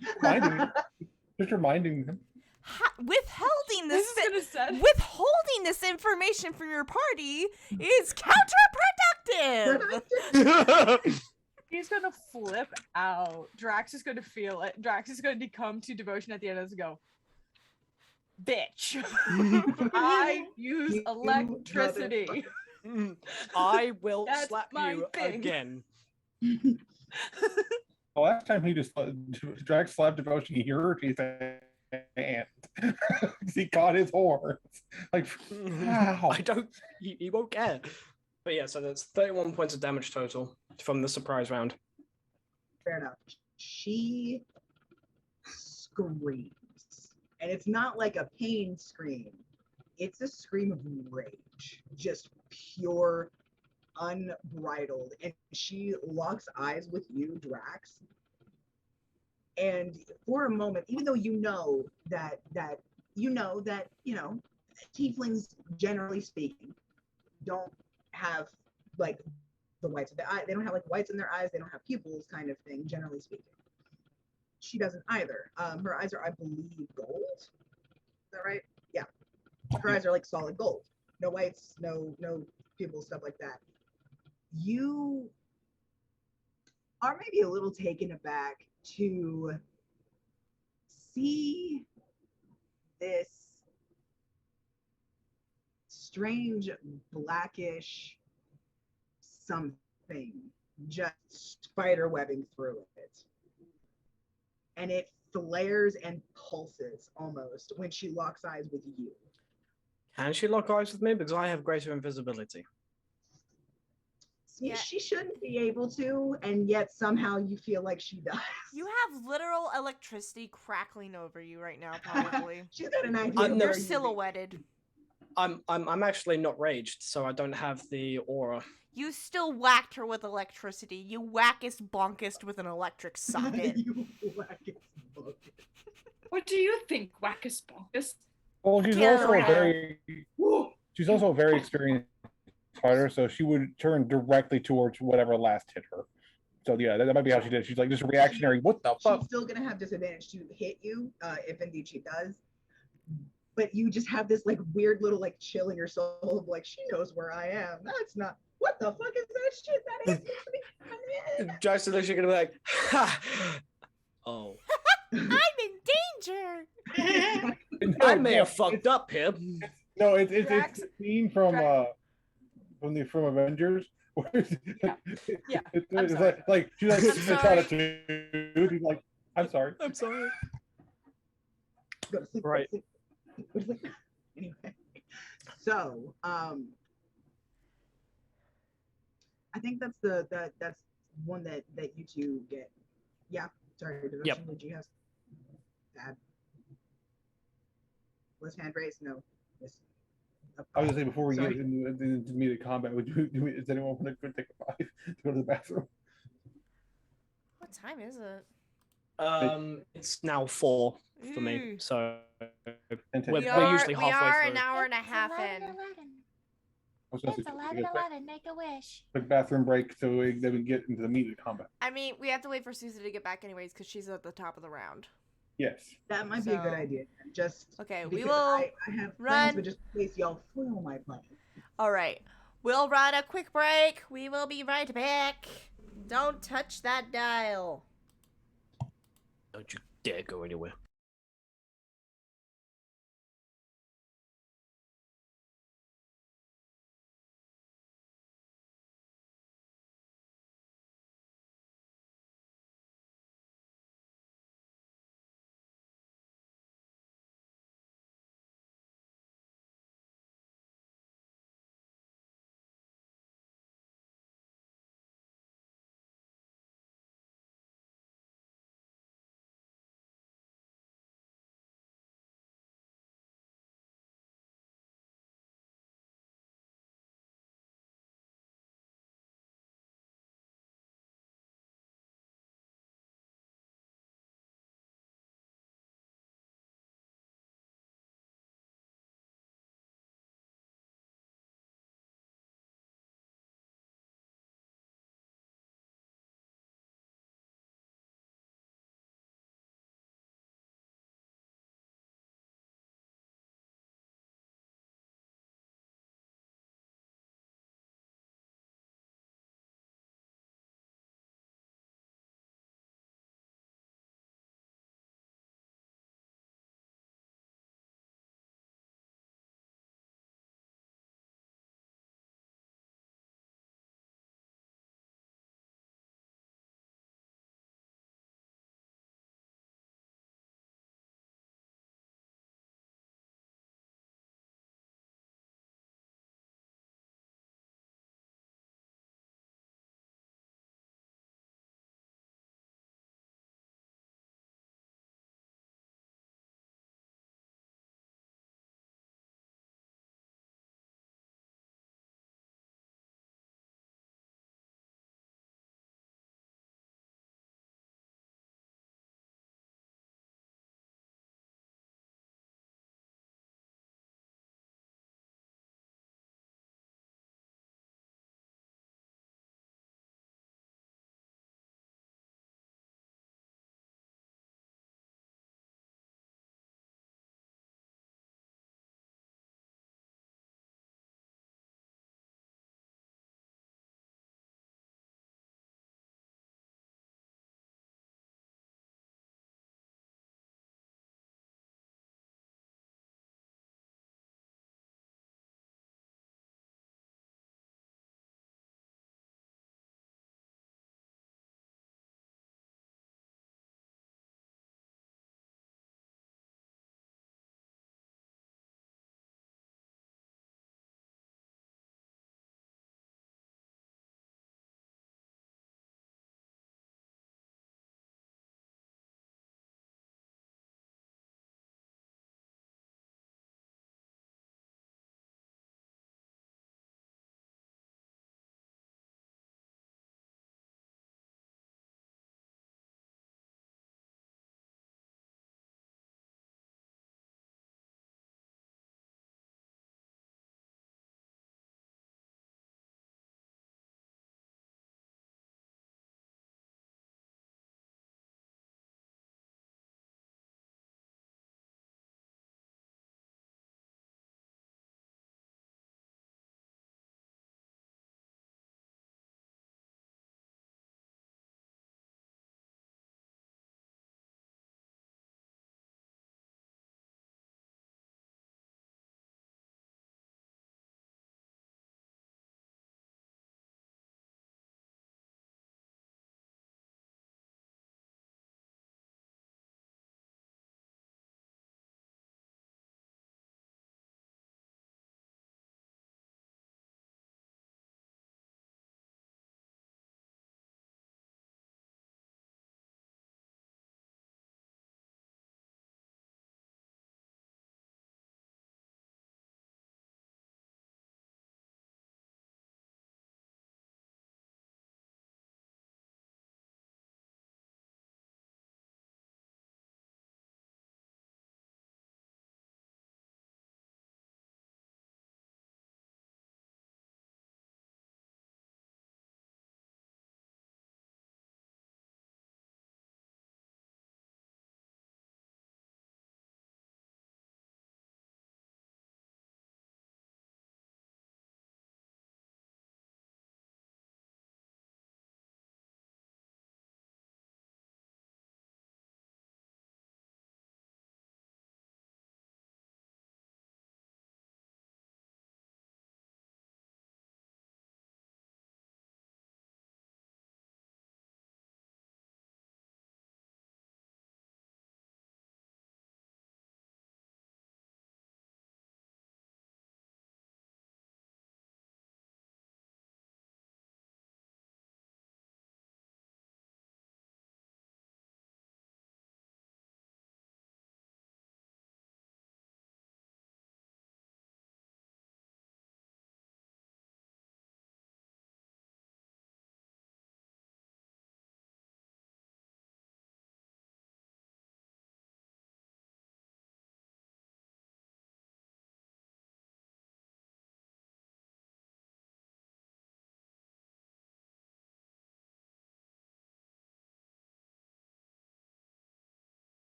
Just reminding them. Withholding this information from your party is counterproductive. He's gonna flip out. Drax is gonna feel it. Drax is gonna come to Devotion at the end of this and go, bitch. I use electricity. I will That's slap my you thing. again. The last time Drax slapped Devotion, he hurt his hand. He caught his horns. Like, wow. I don't. He won't care. But yeah, so that's 31 points of damage total from the surprise round. Fair enough. She screams, and it's not like a pain scream. It's a scream of rage, just pure, unbridled. And she locks eyes with you, Drax. And for a moment, even though you know that tieflings, generally speaking, don't have like the whites of the eye. They don't have like whites in their eyes. They don't have pupils, kind of thing, generally speaking. She doesn't either. Her eyes are, I believe, gold. Is that right? Yeah. Her eyes are like solid gold. No whites, no pupils, stuff like that. You are maybe a little taken aback to see this strange blackish something just spider webbing through it. And it flares and pulses almost when she locks eyes with you. Can she lock eyes with me? Because I have greater invisibility. Yeah. She shouldn't be able to, and yet somehow you feel like she does. You have literal electricity crackling over you right now, probably. She's got an idea. You're silhouetted. I'm actually not raged, so I don't have the aura. You still whacked her with electricity. You wackest bonkest with an electric socket. You wackest bucket. What do you think, Wackus Bonkus? Well, she's Kill also a her. very experienced fighter, so she would turn directly towards whatever last hit her. So yeah, that might be how she did. She's like just reactionary. What the fuck? She's still gonna have disadvantage to hit you, if indeed she does. But you just have this like weird little like chill in your soul of like, she knows where I am. That's not, what the fuck is that shit? That ain't supposed to be. Jackson looks gonna be like, ha! Oh. I'm in danger. I may have fucked up here. No, it's Drax- a scene from Avengers. Where Yeah. it's like she's like I'm sorry. dude. He's like, I'm sorry. I'm sorry. Go to sleep, Right. go to sleep. Anyway, so I think that's that's one that you two get. Yeah, sorry, devotion. Did you have bad? Was hand raised? No. Yes. I was gonna say before we Sorry. get into immediate combat, does anyone want to go take a 5 to go to the bathroom? What time is it? It's now 4 for me, Ooh. so And we're, We we're are, usually we halfway are through. an hour and a It's half 11, in. 11. I was gonna It's say, 11, take a 11. Make a wish. quick bathroom break so then we get into the immediate combat. I mean, we have to wait for Susan to get back anyways because she's at the top of the round. Yes. That might be a good So- idea. Just Okay, we because will I have run- plans, but just in case y'all foil my plan. All right. We'll run a quick break. We will be right back. Don't touch that dial. Don't you dare go anywhere.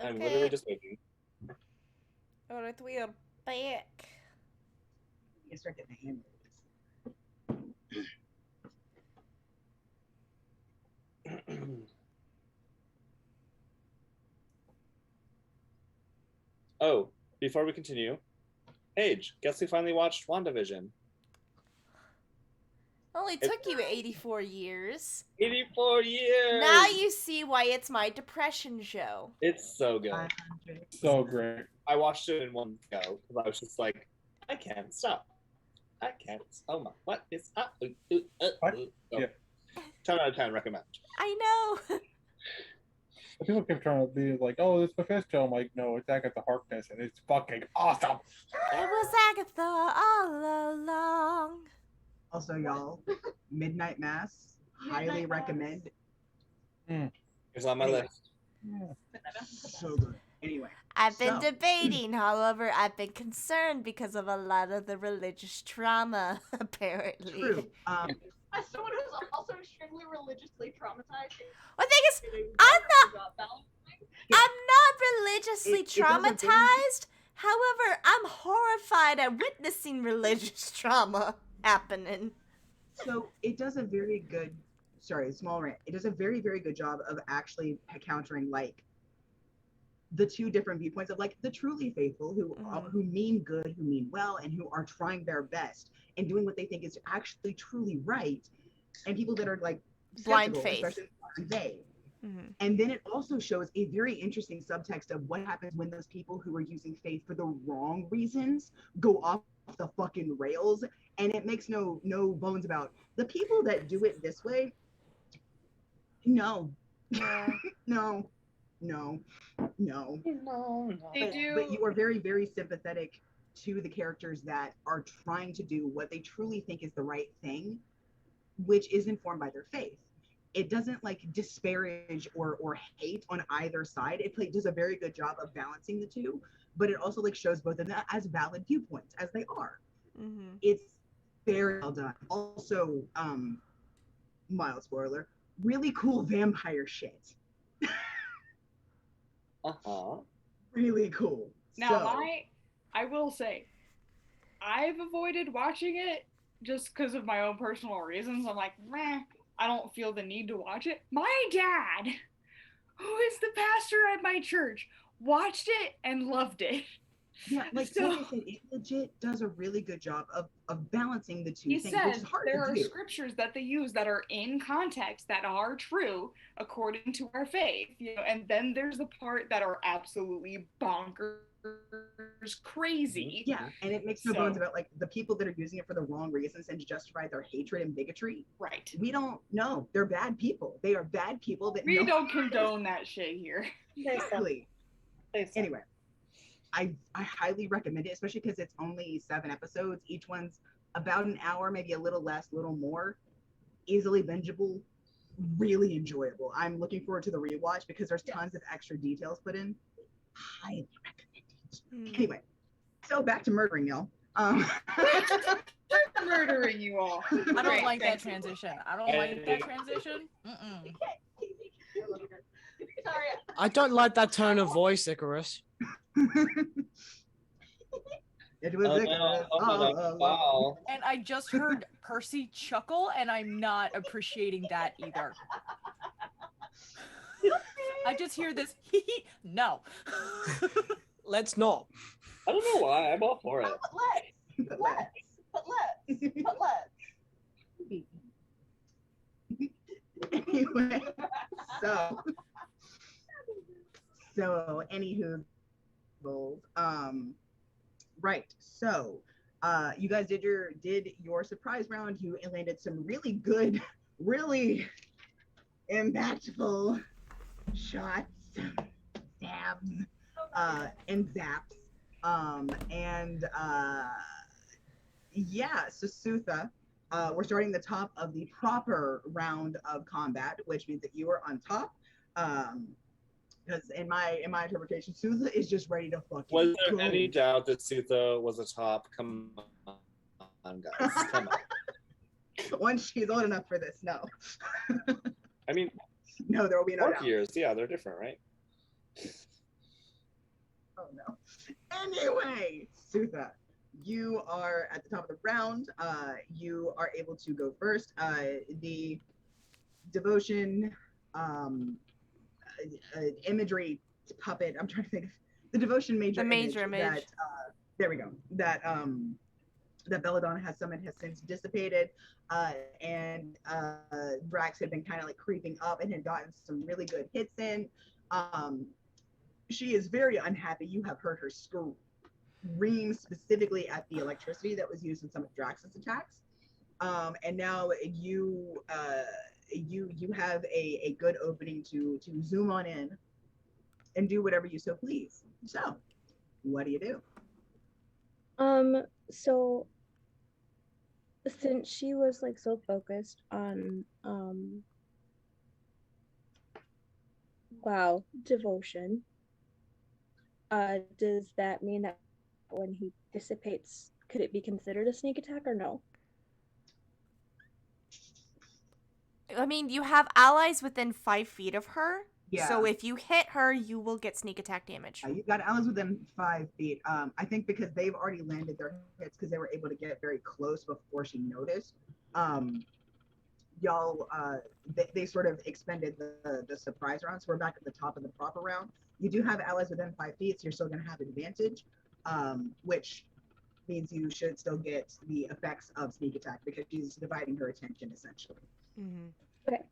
I'm literally just waiting. Alright, we are back. You start getting the hand. Oh, before we continue, Paige, guess who finally watched WandaVision? Only took you 84 years. 84 years! Now you see why it's my depression show. It's so good. 500. So great. I watched it in one go because I was just like, I can't stop. I can't. Oh my, what is up? What? Oh. Yeah. 10 out of 10 recommend. I know. People kept trying to be like, "Oh, it's Mephisto." I'm like, "No, it's Agatha Harkness, and it's fucking awesome." It was Agatha all along. Also, y'all, Midnight Mass, highly recommend. It's on my Anyway. list. So good. Anyway, I've been So- debating, however, I've been concerned because of a lot of the religious trauma, apparently. true. As someone who's also extremely religiously traumatized, Well, the thing is, I'm not religiously It doesn't really- traumatized. However, I'm horrified at witnessing religious trauma happening. So it does a very good, small rant. It does a very, very good job of actually countering like the two different viewpoints of like the truly faithful who mean good, who mean well, and who are trying their best and doing what they think is actually truly right, and people that are like Blind skeptical, faith. especially they. Mm-hmm. And then it also shows a very interesting subtext of what happens when those people who are using faith for the wrong reasons go off the fucking rails. And it makes no bones about the people that do it this way. No, Yeah. no. They do. But you are very, very sympathetic to the characters that are trying to do what they truly think is the right thing, which is informed by their faith. It doesn't like disparage or hate on either side. It does a very good job of balancing the two, but it also like shows both of them as valid viewpoints as they are. Mm-hmm. It's very well done. Also, mild spoiler, really cool vampire shit. Really cool. Now, So, I will say, I've avoided watching it just because of my own personal reasons. I'm like, meh, I don't feel the need to watch it. My dad, who is the pastor at my church, watched it and loved it. yeah, like, So- like I said, it legit does a really good job of balancing the two He things, which says is hard there to are do. scriptures that they use that are in context that are true according to our faith, and then there's the part that are absolutely bonkers crazy. Yeah, and it makes no So- bones about like the people that are using it for the wrong reasons and to justify their hatred and bigotry. Right. We don't know. They're bad people. They are bad people that We know don't condone that shit here. exactly. Anyway, I highly recommend it, especially because it's only 7 episodes. Each one's about an hour, maybe a little less, a little more. Easily bingeable, really enjoyable. I'm looking forward to the rewatch because there's tons of extra details put in. Highly recommend it. Anyway, so back to murdering y'all. Murdering you all. I don't Great, like that thank you. transition. I don't like that transition. Mm-mm. Sorry. I don't like that tone of voice, Icarus. It was Icarus all along. Wow. And I just heard Percy chuckle, and I'm not appreciating that either. I just hear this. No. Let's not. I don't know why. I'm all for it. But let's. Anyway, so anywho, right. So you guys did your surprise round. You landed some really good, really impactful shots, stabs, and zaps. Yeah, so Sutha, we're starting the top of the proper round of combat, which means that you are on top. Because in my interpretation, Sutha is just ready to fucking Was there go. any doubt that Sutha was a top? Come on, guys. Come on. Once she's old enough for this, no. I mean, No, there will be no work doubt. years, yeah, they're different, right? Anyway, Sutha, you are at the top of the round. You are able to go first. The devotion imagery puppet. I'm trying to think of the devotion major The major image. that there we go. That Belladonna has summoned has since dissipated, and Brax had been kind of like creeping up and had gotten some really good hits in. She is very unhappy. You have heard her scream specifically at the electricity that was used in some of Drax's attacks, and now you have a good opening to zoom on in and do whatever you so please. So, what do you do? So since she was like so focused on devotion, does that mean that when he dissipates, could it be considered a sneak attack or no? I mean, you have allies within 5 feet of her. Yeah. So if you hit her, you will get sneak attack damage. You've got allies within 5 feet. I think because they've already landed their hits because they were able to get very close before she noticed. Y'all, they sort of expended the surprise round. So we're back at the top of the proper round. You do have allies within 5 feet, so you're still going to have advantage, which means you should still get the effects of sneak attack because she's dividing her attention essentially. Mm-hmm. Okay.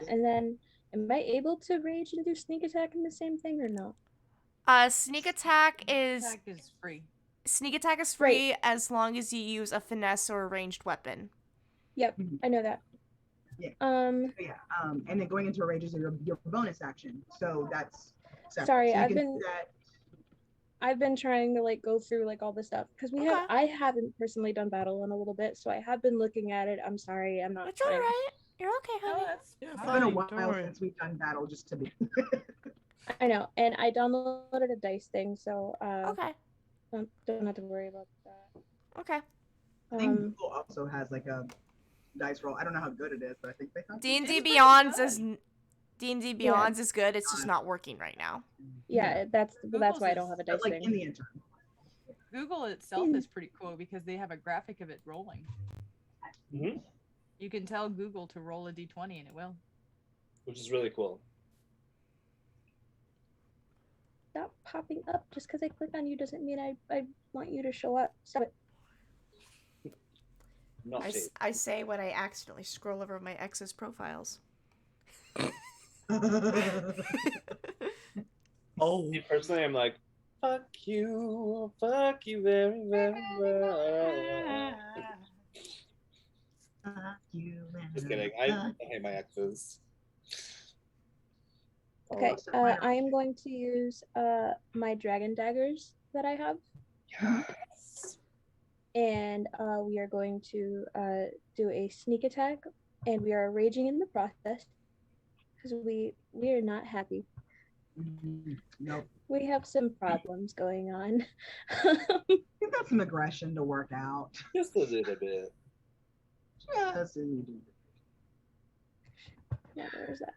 And then, am I able to rage and do sneak attack in the same thing or no? Sneak attack is free. Sneak attack is free as long as you use a finesse or a ranged weapon. Yep, I know that. Yeah. And then going into a rage is your bonus action. So that's separate. Sorry, so I've been trying to like go through like all this stuff because I haven't personally done battle in a little bit, so I have been looking at it. I'm sorry, I'm not. It's all right. You're okay, honey. It's been a while since we've done battle, just to be. I know, and I downloaded a dice thing, so okay. Don't have to worry about that. Okay. I think Google also has like a dice roll. I don't know how good it is, but I think they have D&D Beyond's is good. It's just not working right now. Yeah, that's why I don't have a dice thing. In the interim. Google itself is pretty cool because they have a graphic of it rolling. Mm-hmm. You can tell Google to roll a d20 and it will. Which is really cool. Stop popping up. Just because I click on you doesn't mean I want you to show up. Stop it. I say when I accidentally scroll over my ex's profiles. Me personally, I'm like, fuck you very, very well. Just kidding. I hate my exes. Okay, I am going to use my dragon daggers that I have. Yes. And we are going to do a sneak attack, and we are raging in the process because we are not happy. Nope. We have some problems going on. You've got some aggression to work out. Just a little bit. Yes, and you do. Yeah, where is that?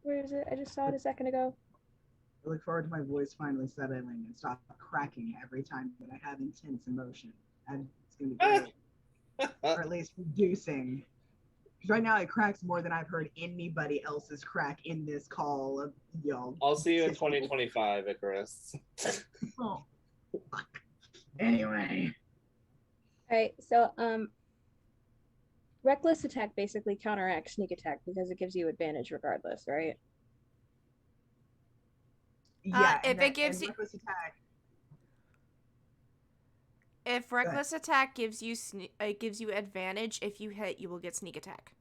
Where is it? I just saw it a second ago. I look forward to my voice finally settling and stop cracking every time that I have intense emotion. And it's going to be great. Or at least reducing. Because right now it cracks more than I've heard anybody else's crack in this call of y'all. I'll see you in 2025, Icarus. Oh, fuck. Anyway. Alright, so reckless attack basically counteracts sneak attack because it gives you advantage regardless, right? Yeah, if it gives you reckless attack. If reckless attack gives you advantage, if you hit, you will get sneak attack.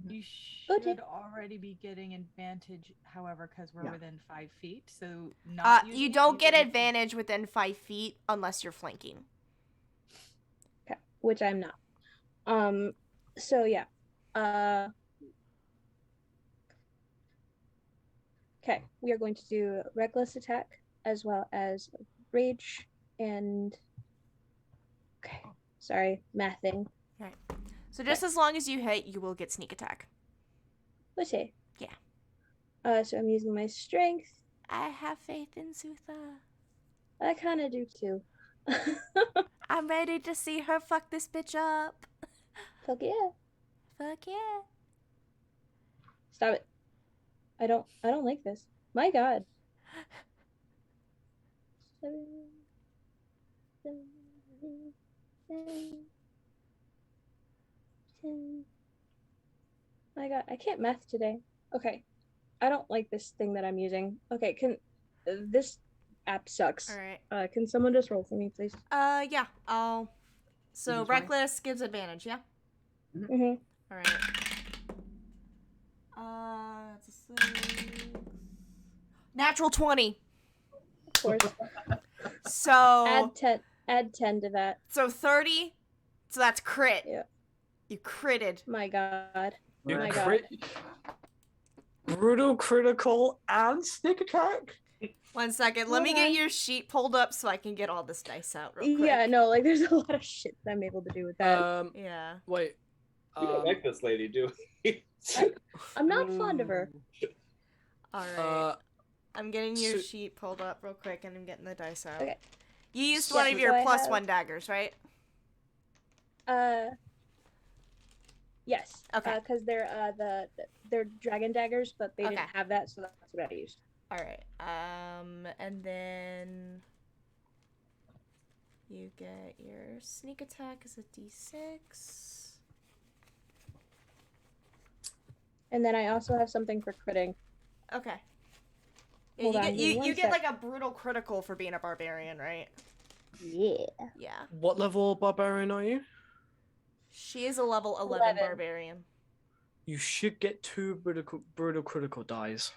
You should already be getting advantage, however, because we're within 5 feet. So you don't get advantage within 5 feet unless you're flanking. Okay, which I'm not. So yeah. Okay, we are going to do reckless attack as well as rage and sorry, mathing. Right. So just as long as you hit, you will get sneak attack. Okay. Yeah. So I'm using my strength. I have faith in Sutha. I kind of do too. I'm ready to see her fuck this bitch up. Fuck yeah. Fuck yeah. Stop it. I don't like this. My God. My God, I can't math today. Okay. I don't like this thing that I'm using. Okay, this app sucks. All right. Can someone just roll for me, please? Yeah. I'll. So Easy 20. reckless gives advantage, yeah. Mm-hmm. All right. It's a 6. Natural 20. Of course. So Add 10 to that. So 30. So that's crit. Yeah. You critted. My God. You My crit. Brutal, critical, and sneak attack. 1 second. Let me get your sheet pulled up so I can get all this dice out real quick. Yeah, no, like there's a lot of shit that I'm able to do with that. Yeah. Wait. We don't like this lady, do we? I'm not fond of her. All right. I'm getting your so- sheet pulled up real quick and I'm getting the dice out. Okay. You used Yeah, one of your so I plus have- 1 daggers, right? Yes. Okay. Because they're dragon daggers, but they Okay. didn't have that, so that's what I used. All right. And then you get your sneak attack as a d6. And then I also have something for critting. Okay. Yeah, Hold you on, get give me you one get sec. like a brutal critical for being a barbarian, right? Yeah. Yeah. What level barbarian are you? She is a level 11 11. barbarian. You should get 2 brutal critical dies.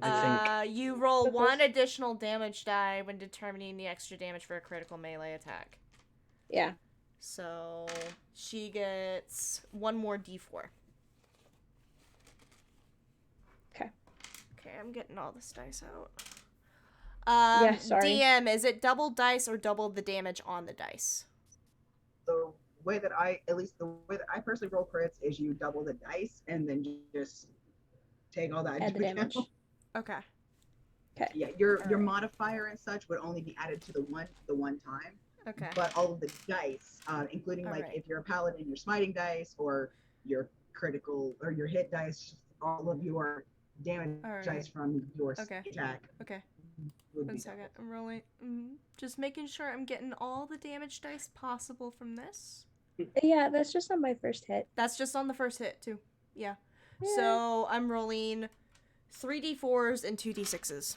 I think. You roll Okay. 1 additional damage die when determining the extra damage for a critical melee attack. Yeah. So she gets 1 more d4. Okay. Okay, I'm getting all this dice out. Yeah, sorry. DM, is it double dice or double the damage on the dice? The way that I personally roll crits is you double the dice and then just take all that Add the into account. damage. Okay. Okay. Yeah, your Alright. modifier and such would only be added to the one time. Okay. But all of the dice, including like Alright. if you're a paladin, your smiting dice or your critical or your hit dice, all of your damage Alright. dice from your Okay. attack Okay. would 1 be second. doubled. I'm rolling. Just making sure I'm getting all the damage dice possible from this. Yeah, that's just on my first hit. That's just on the first hit, too. Yeah. Yeah. So I'm rolling 3d4s and 2d6s.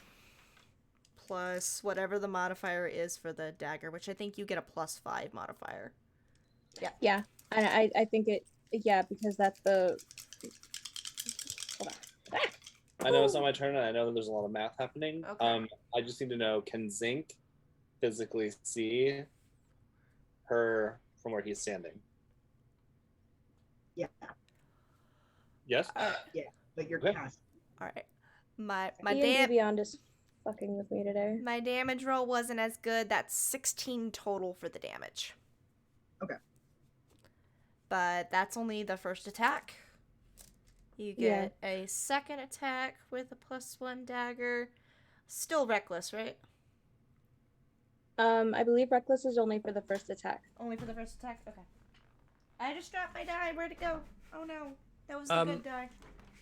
Plus whatever the modifier is for the dagger, which I think you get a +5 modifier. Yeah. And I think it. Yeah, because that's the. Hold on. I know it's not my turn, and I know that there's a lot of math happening. Okay. I just need to know: can Zinc physically see her from where he's standing? Yeah, Yes. but you're Okay. cast. All right. My D&D Beyond is fucking with me today. my damage roll wasn't as good. That's 16 total for the damage. Okay. But that's only the first attack. You Yeah. get a second attack with a +1 dagger. Still reckless, right? I believe reckless is only for the first attack. Only for the first attack? Okay. I just dropped my die. Where'd it go? Oh no. That was the good die.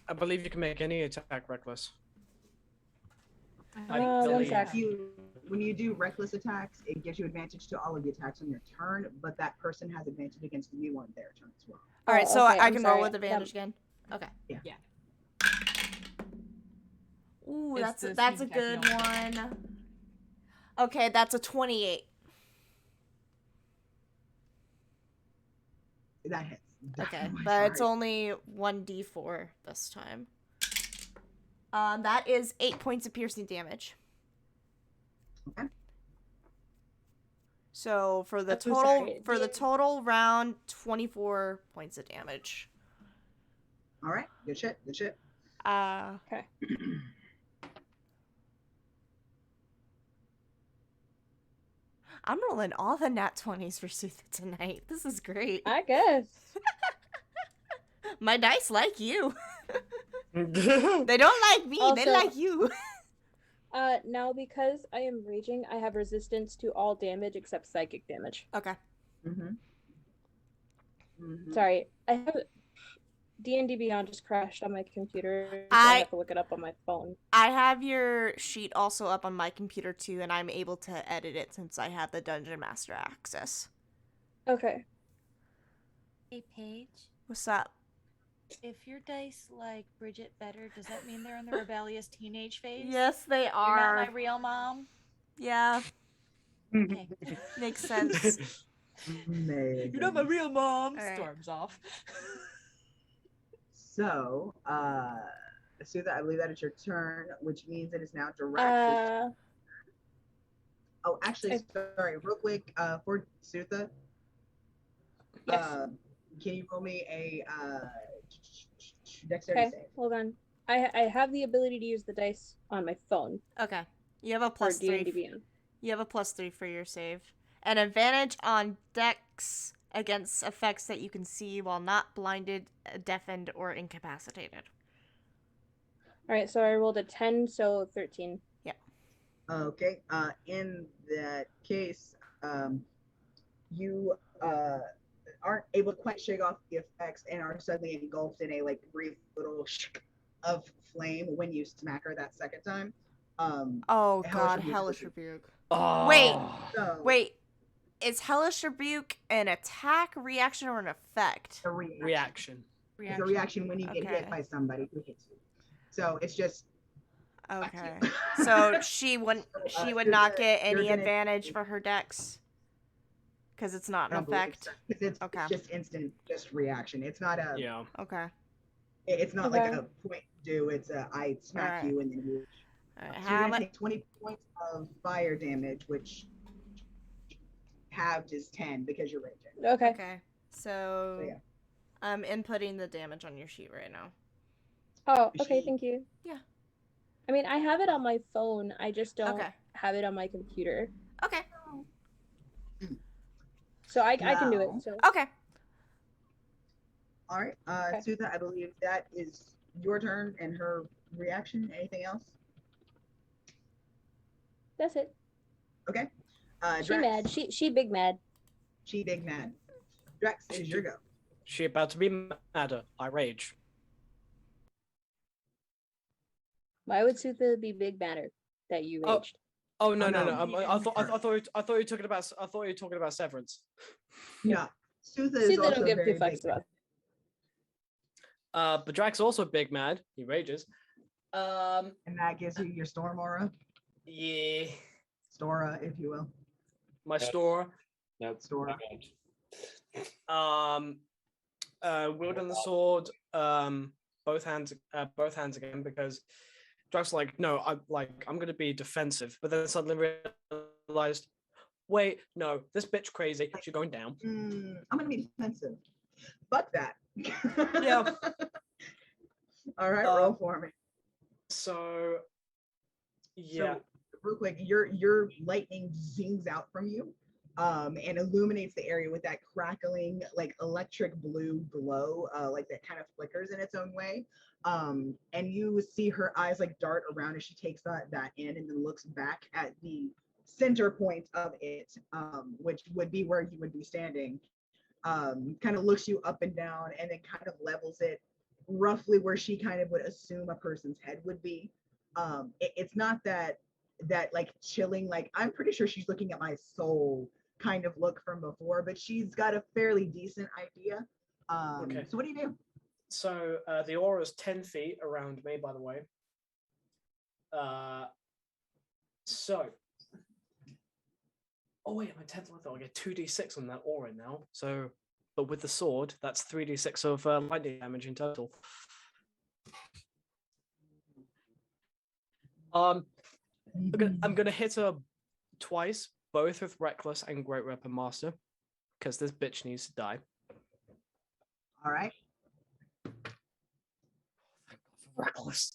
I believe you can make any attack reckless. I One believe. sec. When you do reckless attacks, it gives you advantage to all of the attacks on your turn, but that person has advantage against you on their turn as well. All right, Oh, so okay, I I'm can sorry. roll with advantage again. Okay. Yeah. Ooh, It's that's the a sneak good attack you one. Okay, that's a 28. That hits. Okay, Definitely. but it's Sorry. only 1d4 this time. That is 8 points of piercing damage. Okay. So for the I'm so total sorry. total round, 24 points of damage. All right. Good shit. Good shit. Okay. I'm rolling all the nat 20s for Sutha tonight. This is great. I guess. My dice like you. I They don't like me. They Also- like you. Now because I am raging, I have resistance to all damage except psychic damage. Okay. Sorry, I have D&D Beyond just crashed on my computer, so I have to look it up on my phone. I have your sheet also up on my computer too, and I'm able to edit it since I have the Dungeon Master access. Okay. Hey, Paige. What's up? If your dice like Bridget better, does that mean they're in the rebellious teenage phase? Yes, they You're are. not my real mom? Yeah. Okay. Makes sense. You're not my real mom. All right. Storms off. So, Sutha, I believe that it's your turn, which means it is now Drax's. Oh, actually, sorry, real quick, for Sutha. Yes. Can you roll me a dexterity Okay, save? hold on. I have the ability to use the dice on my phone. Okay. You have a For +3. D&D Beyond. You have a +3 for your save. An advantage on dex against effects that you can see while not blinded, deafened, or incapacitated. Alright, so I rolled a 10, so 13. Yeah. Okay. In that case, you aren't able to quite shake off the effects and are suddenly engulfed in a like brief little of flame when you smack her that second time. Oh god, Hellish Rebuke. Wait. Is Hellish Rebuke an attack, reaction, or an effect? A reaction. It's a reaction when you get hit by somebody who hits you. So it's just okay. So she would not get any advantage for her dex because it's not an effect. It's just instant, just reaction. It's not a Okay. It's not like a point do. It's a I smack you and then you. So you're gonna take 20 points of fire damage, which halved is 10 because you're raging. Okay. Okay. So yeah. I'm inputting the damage on your sheet right now. Oh, okay, thank you. Yeah. I mean, I have it on my phone. I just don't have it on my computer. Okay. So I can do it. So. Okay. All right. Sutha, I believe that is your turn and her reaction. Anything else? That's it. Okay. She Drax. mad. She big mad. She big mad. Drax, it is your go. She about to be madder. I rage. Why would Sutha be big madder that you raged? Oh no. I thought you were talking about Severance. Yeah. Sutha is also don't give very two fucks big. But Drax also big mad. He rages. And that gives you your storm aura. Yeah. Stora, if you will. My store. Nope. Stora. Wielding the sword. Both hands again because Drax like, no, I'm gonna be defensive, but then suddenly realized, wait, no, this bitch crazy. She's going down. I'm gonna be defensive. Fuck that. Yeah. All right, roll for me. So, yeah. So, real quick, your lightning zings out from you, and illuminates the area with that crackling, like electric blue glow, like that kind of flickers in its own way. And you see her eyes like dart around as she takes that in, and then looks back at the center point of it, which would be where you would be standing. Kind of looks you up and down, and then kind of levels it roughly where she kind of would assume a person's head would be. It's not that like chilling, like I'm pretty sure she's looking at my soul kind of look from before, but she's got a fairly decent idea. Okay. So what do you do? So the aura is 10 feet around me, by the way. Oh wait, I'm a 10th level. I get 2d6 on that aura now. So, but with the sword, that's 3d6 of lightning damage in total. I'm gonna hit her twice, both with Reckless and Great Weapon Master, because this bitch needs to die. All right. Reckless.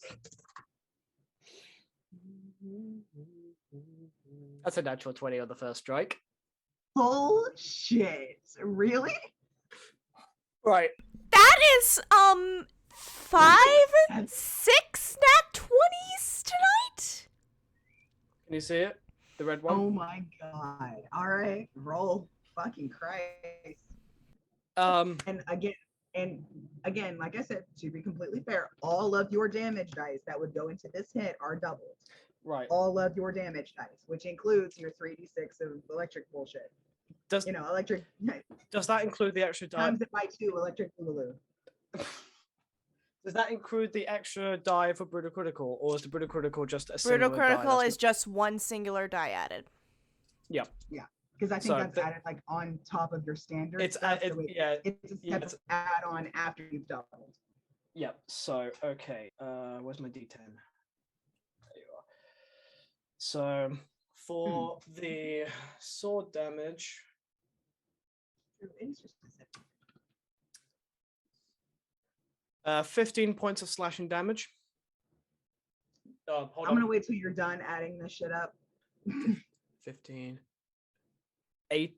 That's a natural 20 on the first strike. Bullshit. Really? Right. That is 5, 6 nat 20s tonight. Can you see it? The red one? Oh my god. All right. Roll. Fucking Christ. And again, like I said, to be completely fair, all of your damage dice that would go into this hit are doubled. Right. All of your damage dice, which includes your 3d6 of electric bullshit. Does electric. Does that include the extra die? Times it by 2 electric boogaloo. Does that include the extra die for brutal critical, or is the brutal critical just a singular Brutal critical die? is just one singular die added. Yeah. Yeah, because I think that's added like on top of your standard. It's stuff, it's a separate add-on after you've doubled. Yeah. So okay, where's my D10? There you are. So for the sword damage. 15 points of slashing damage. I'm gonna wait till you're done adding this shit up. 15. 8.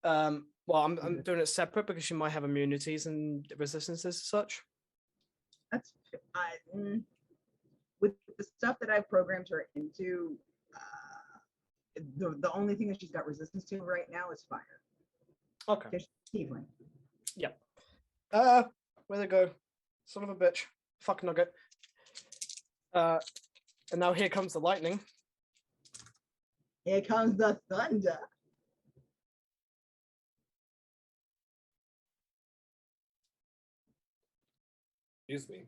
Well, I'm doing it separate because she might have immunities and resistances as such. That's with the stuff that I've programmed her into. The only thing that she's got resistance to right now is fire. Okay. Tiefling. Yep. Where'd they go? Son of a bitch. Fuck nugget. And now here comes the lightning. Here comes the thunder. Excuse me.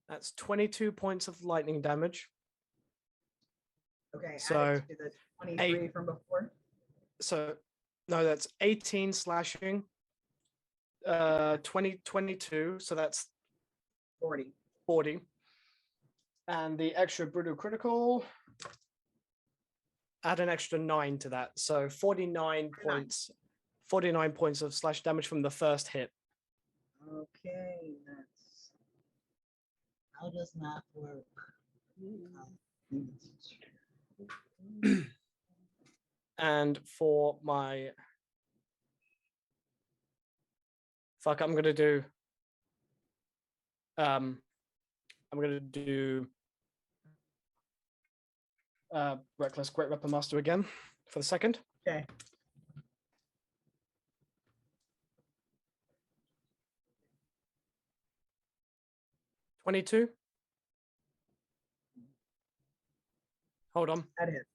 That's 22 points of lightning damage. Okay, so add it to the 23 from before. So no, that's 18 slashing. 22, so that's 40. And the extra brutal critical, add an extra 9 to that, so 49 points. 49 points of slash damage from the first hit. Okay, that's how does math work? And for my I'm gonna do Reckless Great Weapon Master again for the second. Okay. $22. Hold on. That is.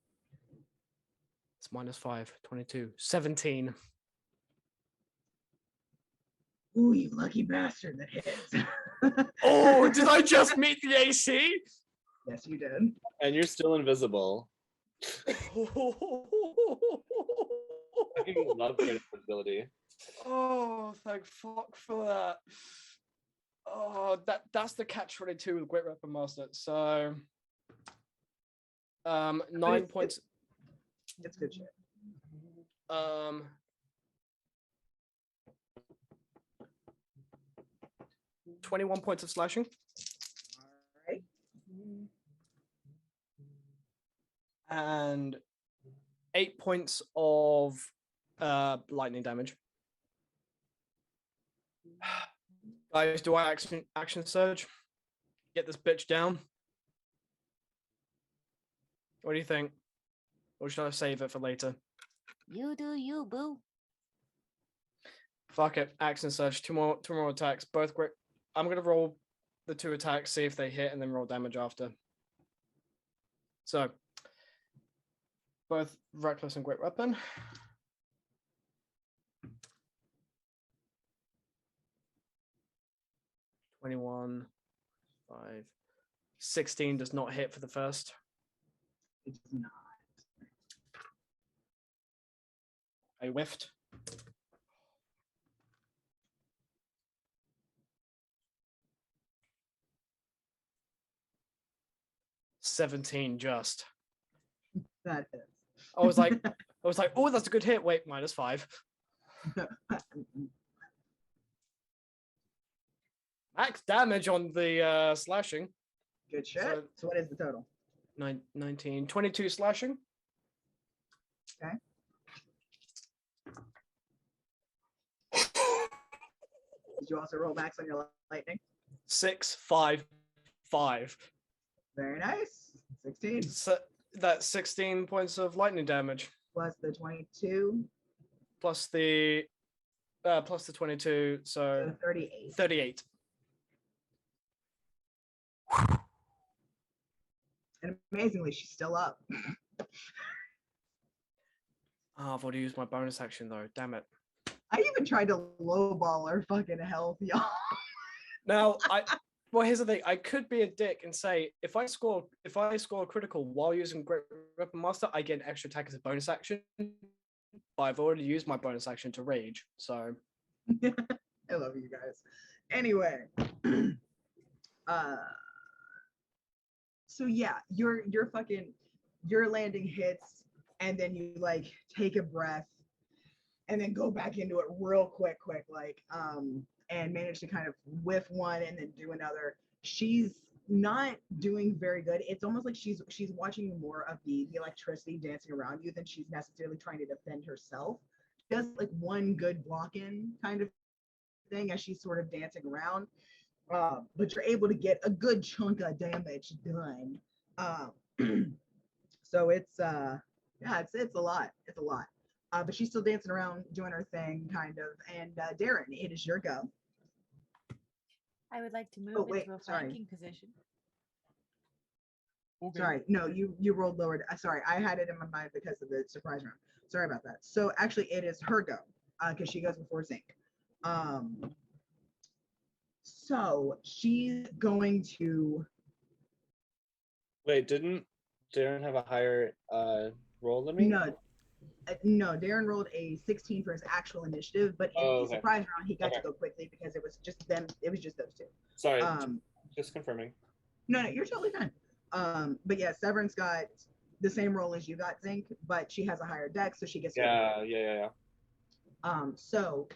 It's -5. 22. 17. Ooh, you lucky bastard, that hits. Oh, did I just meet the AC? Yes, you did. And you're still invisible. I love great invisibility. Oh, thank fuck for that. Oh, that's the catch-22 with Great Weapon Master. So 9 points. It's good shit. 21 points of slashing. All right. And 8 points of lightning damage. Guys, do I action surge? Get this bitch down? What do you think? Or should I save it for later? You do you, boo. Fuck it. Action surge. Two more attacks. Both great. I'm gonna roll the 2 attacks, see if they hit, and then roll damage after. So both reckless and great weapon. $21, 5, 16 does not hit for the first. It does not. I whiffed. $17 just. That is. I was like, oh, that's a good hit. Wait, -5. Max damage on the slashing. Good shit. So what is the total? 19, 22 slashing. Okay. Did you also roll max on your lightning? 6, 5, 5. Very nice. 16 So that's 16 points of lightning damage plus the 22, plus the 22, so so 38. 38. And amazingly, she's still up. Oh, I've already used my bonus action though. Damn it. I even tried to lowball her fucking health, y'all. Now, well, here's the thing. I could be a dick and say if I score a critical while using Great Weapon Master, I get an extra attack as a bonus action. But I've already used my bonus action to rage, so. I love you guys. Anyway, so yeah, your landing hits, and then you like take a breath, and then go back into it real quick, like and manage to kind of whiff one and then do another. She's not doing very good. It's almost like she's watching more of the electricity dancing around you than she's necessarily trying to defend herself. She does like one good block in kind of thing as she's sort of dancing around, but you're able to get a good chunk of damage done. So it's a lot. It's a lot. But she's still dancing around, doing her thing, kind of. And Darren, it is your go. I would like to move into a sorry. flanking position. Okay. Sorry, no, you rolled lower. Sorry, I had it in my mind because of the surprise round. Sorry about that. So actually, it is her go because she goes before Zink. So she's going to. Wait, didn't Darren have a higher roll than me? No, Darren rolled a 16 for his actual initiative, but in the surprise round, he got to go quickly because it was just them. It was just those two. Sorry, just confirming. No, you're totally fine. But yeah, Severance got the same roll as you got, Zink, but she has a higher dex, so she gets. Yeah. So,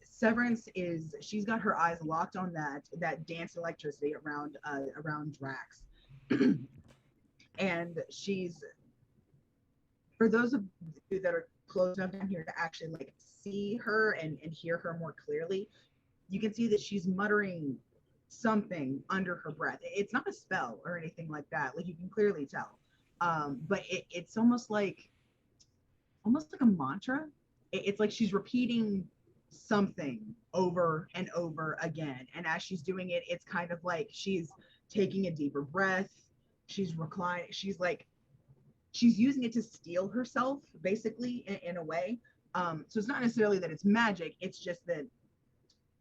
Severance she's got her eyes locked on that dance electricity around Drax, and she's. For those of you that are close enough down here to actually like see her and hear her more clearly, you can see that she's muttering something under her breath. It's not a spell or anything like that. Like you can clearly tell. But it's almost like a mantra. It's like she's repeating something over and over again. And as she's doing it, it's kind of like she's taking a deeper breath. She's reclining. She's using it to steel herself, basically, in a way. So it's not necessarily that it's magic. It's just that,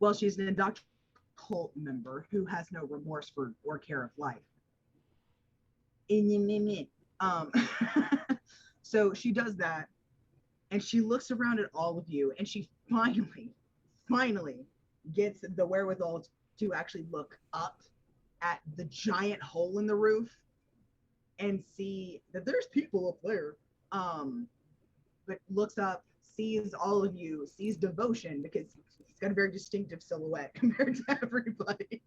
well, she's an indoctrinated cult member who has no remorse for or care of life. So she does that, and she looks around at all of you, and she finally gets the wherewithal to actually look up at the giant hole in the roof and see that there's people up there, but looks up, sees all of you, sees Devotion because he's got a very distinctive silhouette compared to everybody.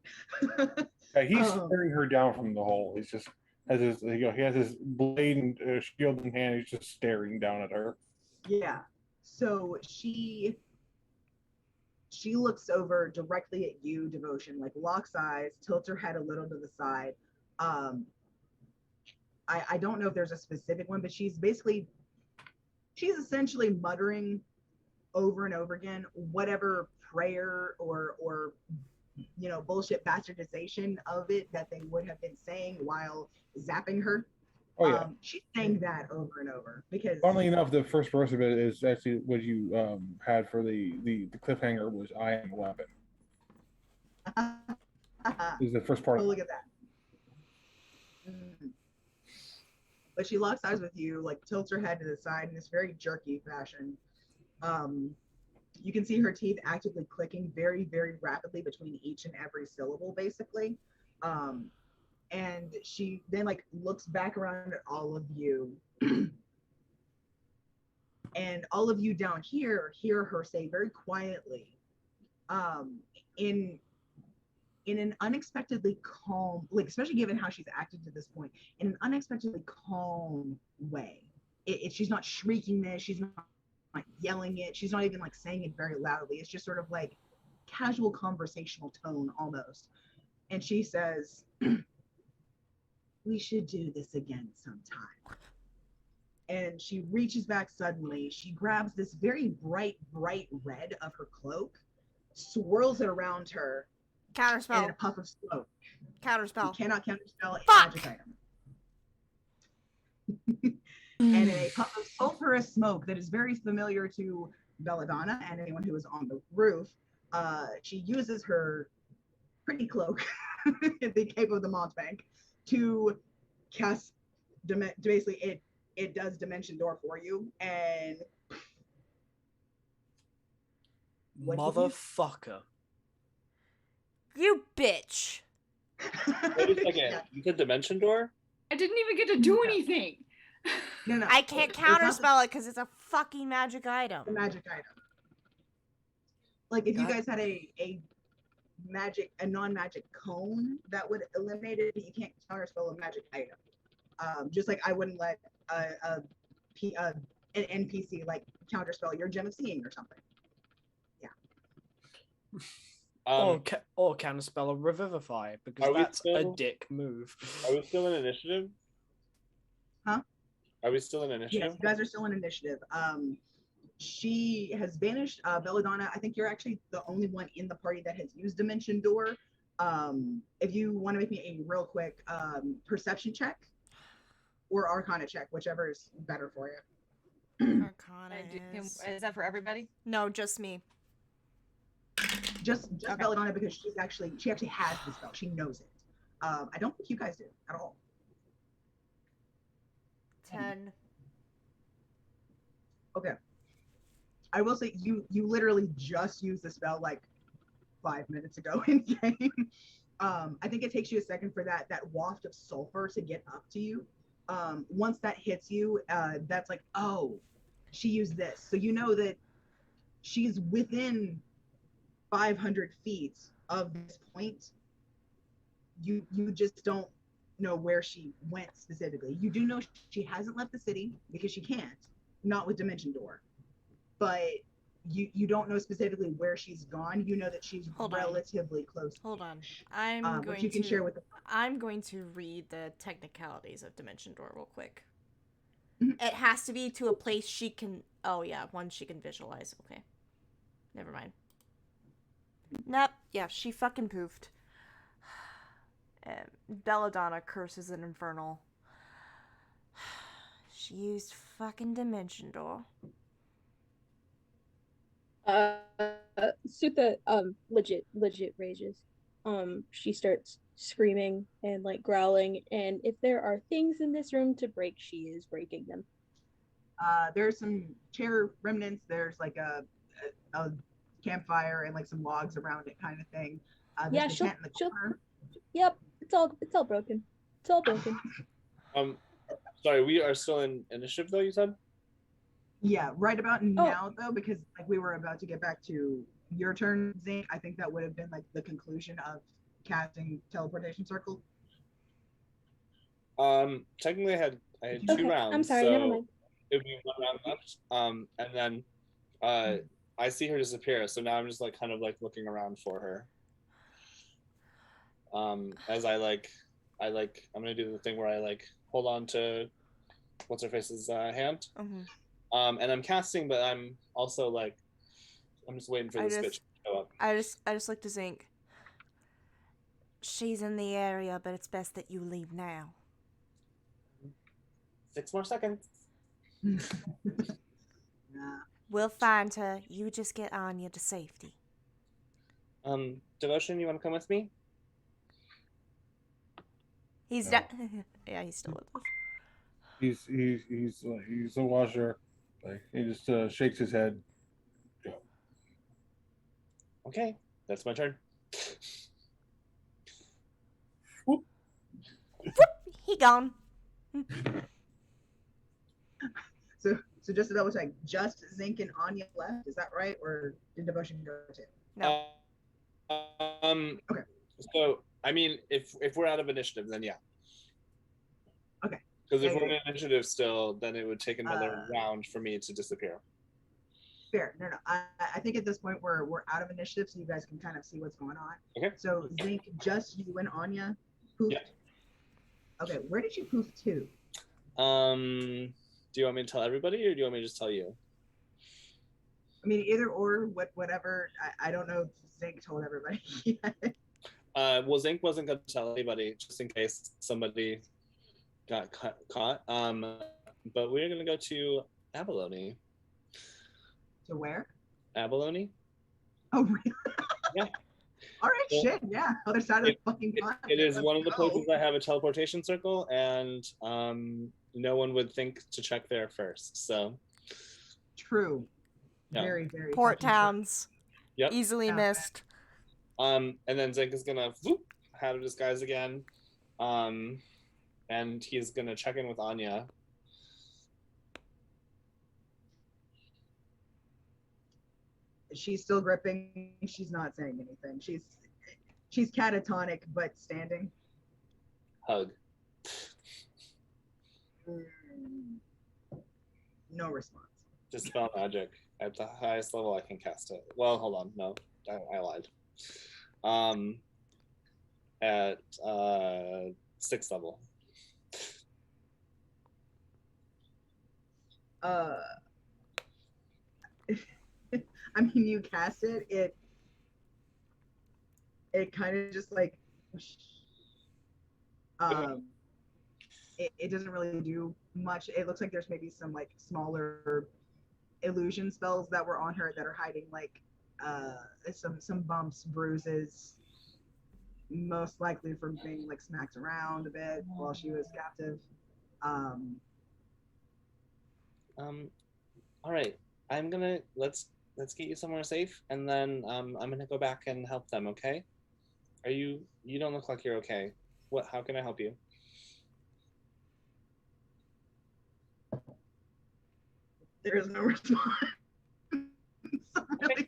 He's staring her down from the hole. He's just he has his blade and shield in hand. He's just staring down at her. Yeah. So she looks over directly at you, Devotion, like locks eyes, tilts her head a little to the side. I don't know if there's a specific one, but she's essentially muttering over and over again whatever prayer or bullshit bastardization of it that they would have been saying while zapping her. Oh yeah. She's saying that over and over because. Funnily enough, the first verse of it is actually what you had for the cliffhanger was "I am a weapon." Is the first part. Oh, look at that. But she locks eyes with you, like tilts her head to the side in this very jerky fashion. You can see her teeth actively clicking very, very rapidly between each and every syllable, basically. And she then like looks back around at all of you. And all of you down here hear her say very quietly, in an unexpectedly calm, like especially given how she's acted to this point, in an unexpectedly calm way. She's not shrieking this, she's not yelling it, she's not even like saying it very loudly. It's just sort of like casual conversational tone almost. And she says, we should do this again sometime. And she reaches back suddenly. She grabs this very bright red of her cloak, swirls it around her, and in a Counterspell. puff of smoke. Counterspell. You cannot counterspell a Fuck! magic item. And in a puff of sulfurous smoke that is very familiar to Belladonna and anyone who is on the roof, she uses her pretty cloak, the Cape of the Mountebank, to cast, basically it does Dimension Door for you, and Motherfucker. You bitch. Wait a second. You said Dimension Door? I didn't even get to do anything. No. I can't counterspell it because it's a fucking magic item. A magic item. Like if you guys had a non-magic cone, that would eliminate it, but you can't counterspell a magic item. Just like I wouldn't let an NPC like counterspell your gem of seeing or something. Yeah. Or counterspell a revivify, because that's a dick move. Are we still in initiative? Huh? Are we still in initiative? Yes, you guys are still in initiative. She has banished Belladonna. I think you're actually the only one in the party that has used Dimension Door. If you want to make me a real quick perception check or Arcana check, whichever is better for you. Arcana is that for everybody? No, just me. Just okay. Belladonna, because she actually has the spell. She knows it. I don't think you guys do at all. 10. Okay. I will say you literally just used the spell like 5 minutes ago in game. I think it takes you a second for that waft of sulfur to get up to you. Once that hits you, that's like, oh, she used this. So you know that she's within 500 feet of this point. You just don't know where she went specifically. You do know she hasn't left the city because she can't, not with Dimension Door. But you don't know specifically where she's gone. You know that she's relatively close. Hold on. I'm going to read the technicalities of Dimension Door real quick. It has to be to a place she can. Oh yeah, one she can visualize. Okay, never mind. Nope. Yeah, she fucking poofed. Belladonna curses an Infernal. She used fucking Dimension Door. Sutha legit rages. She starts screaming and like growling, and if there are things in this room to break, she is breaking them. There's some chair remnants. There's like a campfire and like some logs around it, kind of thing. Yeah, she'll. Yep, it's all broken. It's all broken. Sorry, we are still in initiative though. You said. Yeah, right about now though, because like we were about to get back to your turn, Zane. I think that would have been like the conclusion of casting teleportation circle. Technically, I had okay. 2 rounds. I'm sorry, so never mind. It would be 1 round left. And then I see her disappear. So now I'm just like kind of like looking around for her. As I'm gonna do the thing where I like hold on to what's her face's hand. Mm-hmm. And I'm casting, but I'm also like I'm just waiting for this bitch to show up. I just like to think. She's in the area, but it's best that you leave now. 6 more seconds. We'll find her. You just get Anya to safety. Devotion, you want to come with me? He's yeah, he's still with us. He's a washer. Like he just shakes his head. Go. Okay, that's my turn. Whoop. He gone. So just to double check, just Zink and Anya left, is that right? Or did Devotion go too? No. Okay. So I mean, if we're out of initiative, then yeah. Okay. Because if we're in initiative still, then it would take another round for me to disappear. Fair. No. I think at this point we're out of initiative, so you guys can kind of see what's going on. Okay. So Zink, just you and Anya. Who? Yeah. Okay, where did you poof to? Do you want me to tell everybody, or do you want me to just tell you? I mean, either or, whatever. I don't know if Zink told everybody yet. Well, Zink wasn't going to tell anybody, just in case somebody got caught. But we're going to go to Abalone. To where? Abalone? Oh, really? Yeah. All right, Well, shit, yeah. Other side of the fucking It continent. is Let's one of the go. places that have a teleportation circle, and no one would think to check there first. So True. Yeah. Very, very. Port fucking true. towns. Yep. Easily Yeah. missed. And then Zink is gonna have a disguise again, and he's gonna check in with Anya. She's still gripping. She's not saying anything. She's catatonic but standing. Hug. No response. Dispel magic at the highest level I can cast it. Well, hold on, no, I lied. At 6th level. I mean, you cast it. It kind of just like, it doesn't really do much. It looks like there's maybe some like smaller illusion spells that were on her that are hiding like some bumps, bruises, most likely from being like smacked around a bit while she was captive. All right, let's get you somewhere safe, and then I'm gonna go back and help them. Okay? You don't look like you're okay. How can I help you? There is no response. Okay.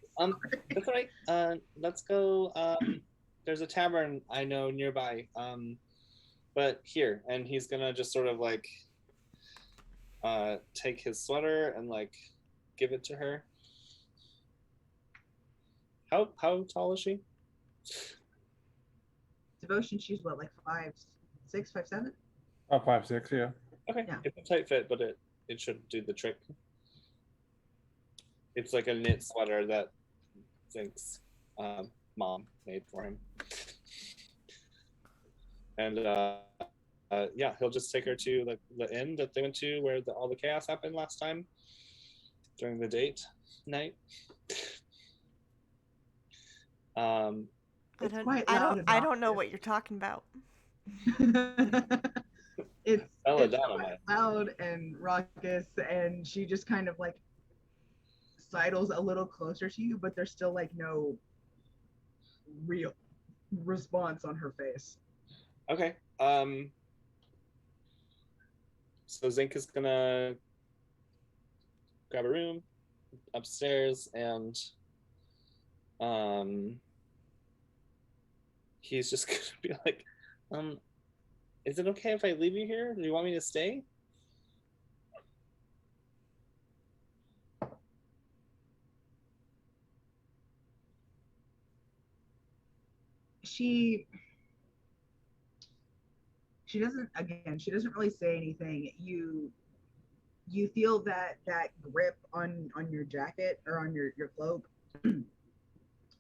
That's all right. Let's go. There's a tavern I know nearby. But here, and he's gonna just sort of like take his sweater and like give it to her. How tall is she? Devotion, she's what, like 5'6", 5'7"? 5'6", yeah. Okay. Yeah. It's a tight fit, but it should do the trick. It's like a knit sweater that Zink's mom made for him. And yeah, he'll just take her to the inn that they went to where all the chaos happened last time during the date night. It's quite loud. I don't know what you're talking about. It's Belladonna, quite loud and raucous, and she just kind of like sidles a little closer to you, but there's still like no real response on her face. Okay. So Zink is gonna grab a room upstairs, and he's just gonna be like, is it okay if I leave you here? Do you want me to stay? She doesn't really say anything. You feel that grip on your jacket or on your cloak.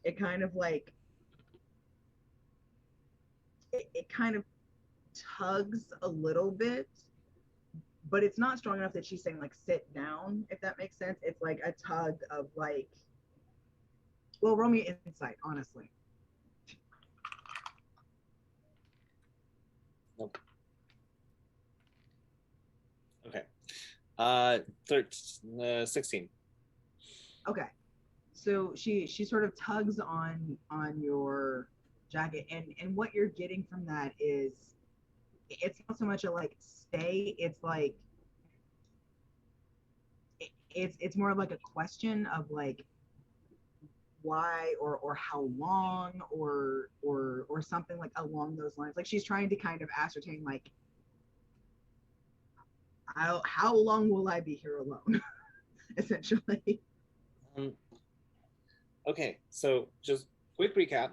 It kind of like it kind of tugs a little bit, but it's not strong enough that she's saying like sit down, if that makes sense. It's like a tug of like, well, roll me insight, honestly. Nope. Okay. 16. Okay. So she sort of tugs on your jacket, and what you're getting from that is it's not so much a like stay, it's like it's more of like a question of like why or how long or something like along those lines. Like she's trying to kind of ascertain like how long will I be here alone, essentially. Okay, so just quick recap.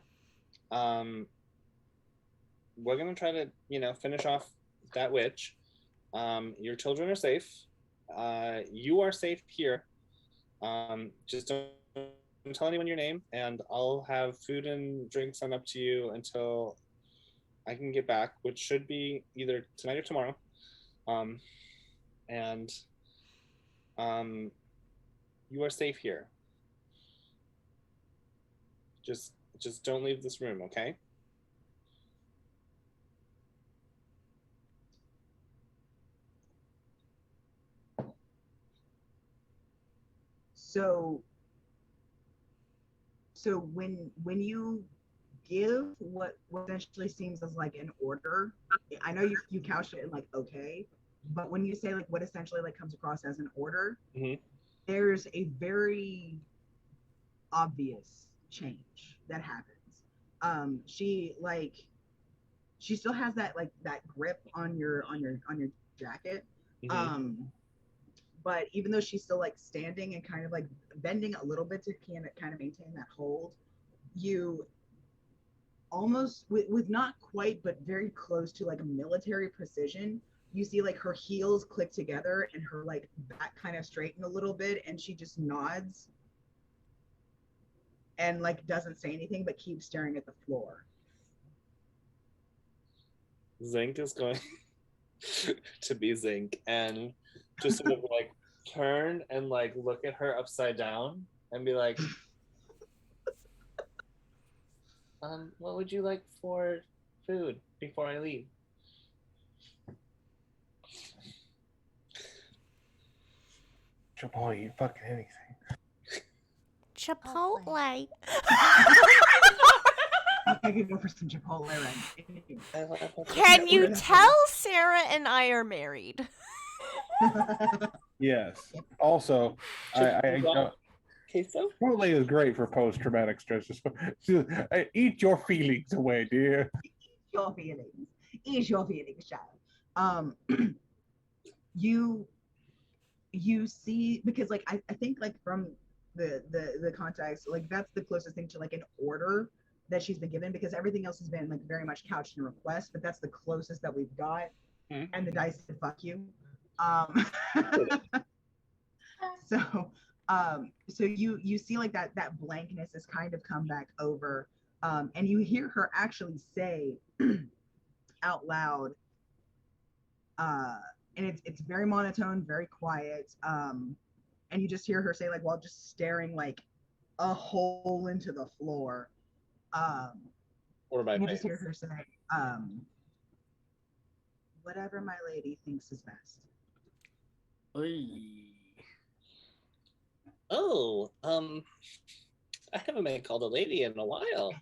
We're gonna try to finish off that witch. Your children are safe. You are safe here. Just don't tell anyone your name, and I'll have food and drinks sent up to you until I can get back, which should be either tonight or tomorrow. And you are safe here. Just don't leave this room, okay? So when you give what essentially seems as like an order, I know you couched it in like okay, but when you say like what essentially like comes across as an order, there's a very obvious change that happens. She still has that like that grip on your jacket. But even though she's still like standing and kind of like bending a little bit to kind of maintain that hold, you almost with not quite but very close to like a military precision, you see like her heels click together and her like back kind of straighten a little bit, and she just nods and like doesn't say anything but keeps staring at the floor. Zinc is going to be Zinc and just sort of like turn and like look at her upside down and be like, what would you like for food before I leave? Chipotle, eat fucking anything. Chipotle. I could go for some Chipotle right. Can you tell Sarah and I are married? Yes. Also, queso? Chipotle is great for post-traumatic stress. Eat your feelings away, dear. Your feelings. Eat your feelings, child. You see, because like I think like from the context, like that's the closest thing to like an order that she's been given, because everything else has been like very much couched in request, but that's the closest that we've got. And the dice said fuck you. So you see like that blankness has kind of come back over, and you hear her actually say out loud, and it's very monotone, very quiet, and you just hear her say, like, while just staring like a hole into the floor, or my you face. just hear her say, whatever my lady thinks is best. Oh, I haven't been called a lady in a while.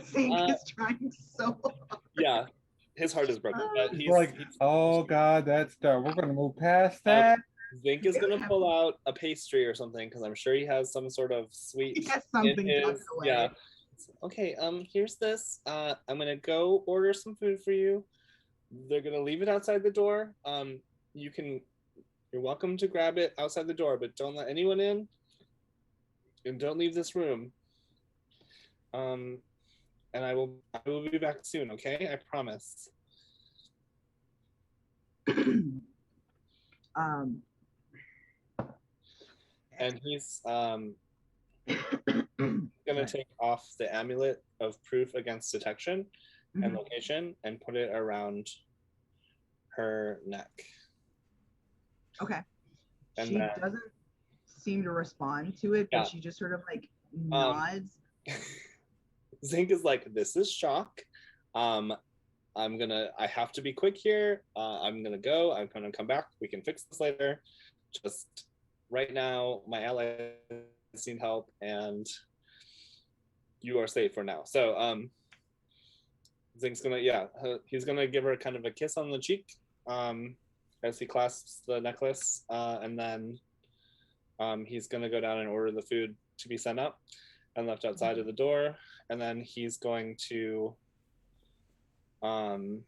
Zink is trying so hard. Yeah, his heart is broken. But He's like, oh god, that's done. We're gonna move past that. Zink is gonna pull out a pastry or something, because I'm sure he has some sort of sweet. He has something tucked away. Yeah. Okay. Here's this. I'm gonna go order some food for you. They're gonna leave it outside the door. You're welcome to grab it outside the door, but don't let anyone in, and don't leave this room. And I will be back soon. Okay, I promise. And he's gonna take off the amulet of proof against detection and location and put it around her neck. Okay. And she doesn't seem to respond to it, but she just sort of like nods. Zink is like, this is shock. I have to be quick here. I'm gonna go. I'm gonna come back. We can fix this later. Just right now, my allies need help, and you are safe for now. So, Zink's gonna, he's gonna give her kind of a kiss on the cheek, as he clasps the necklace, and then he's gonna go down and order the food to be sent up and left outside of the door, and then he's going to I'm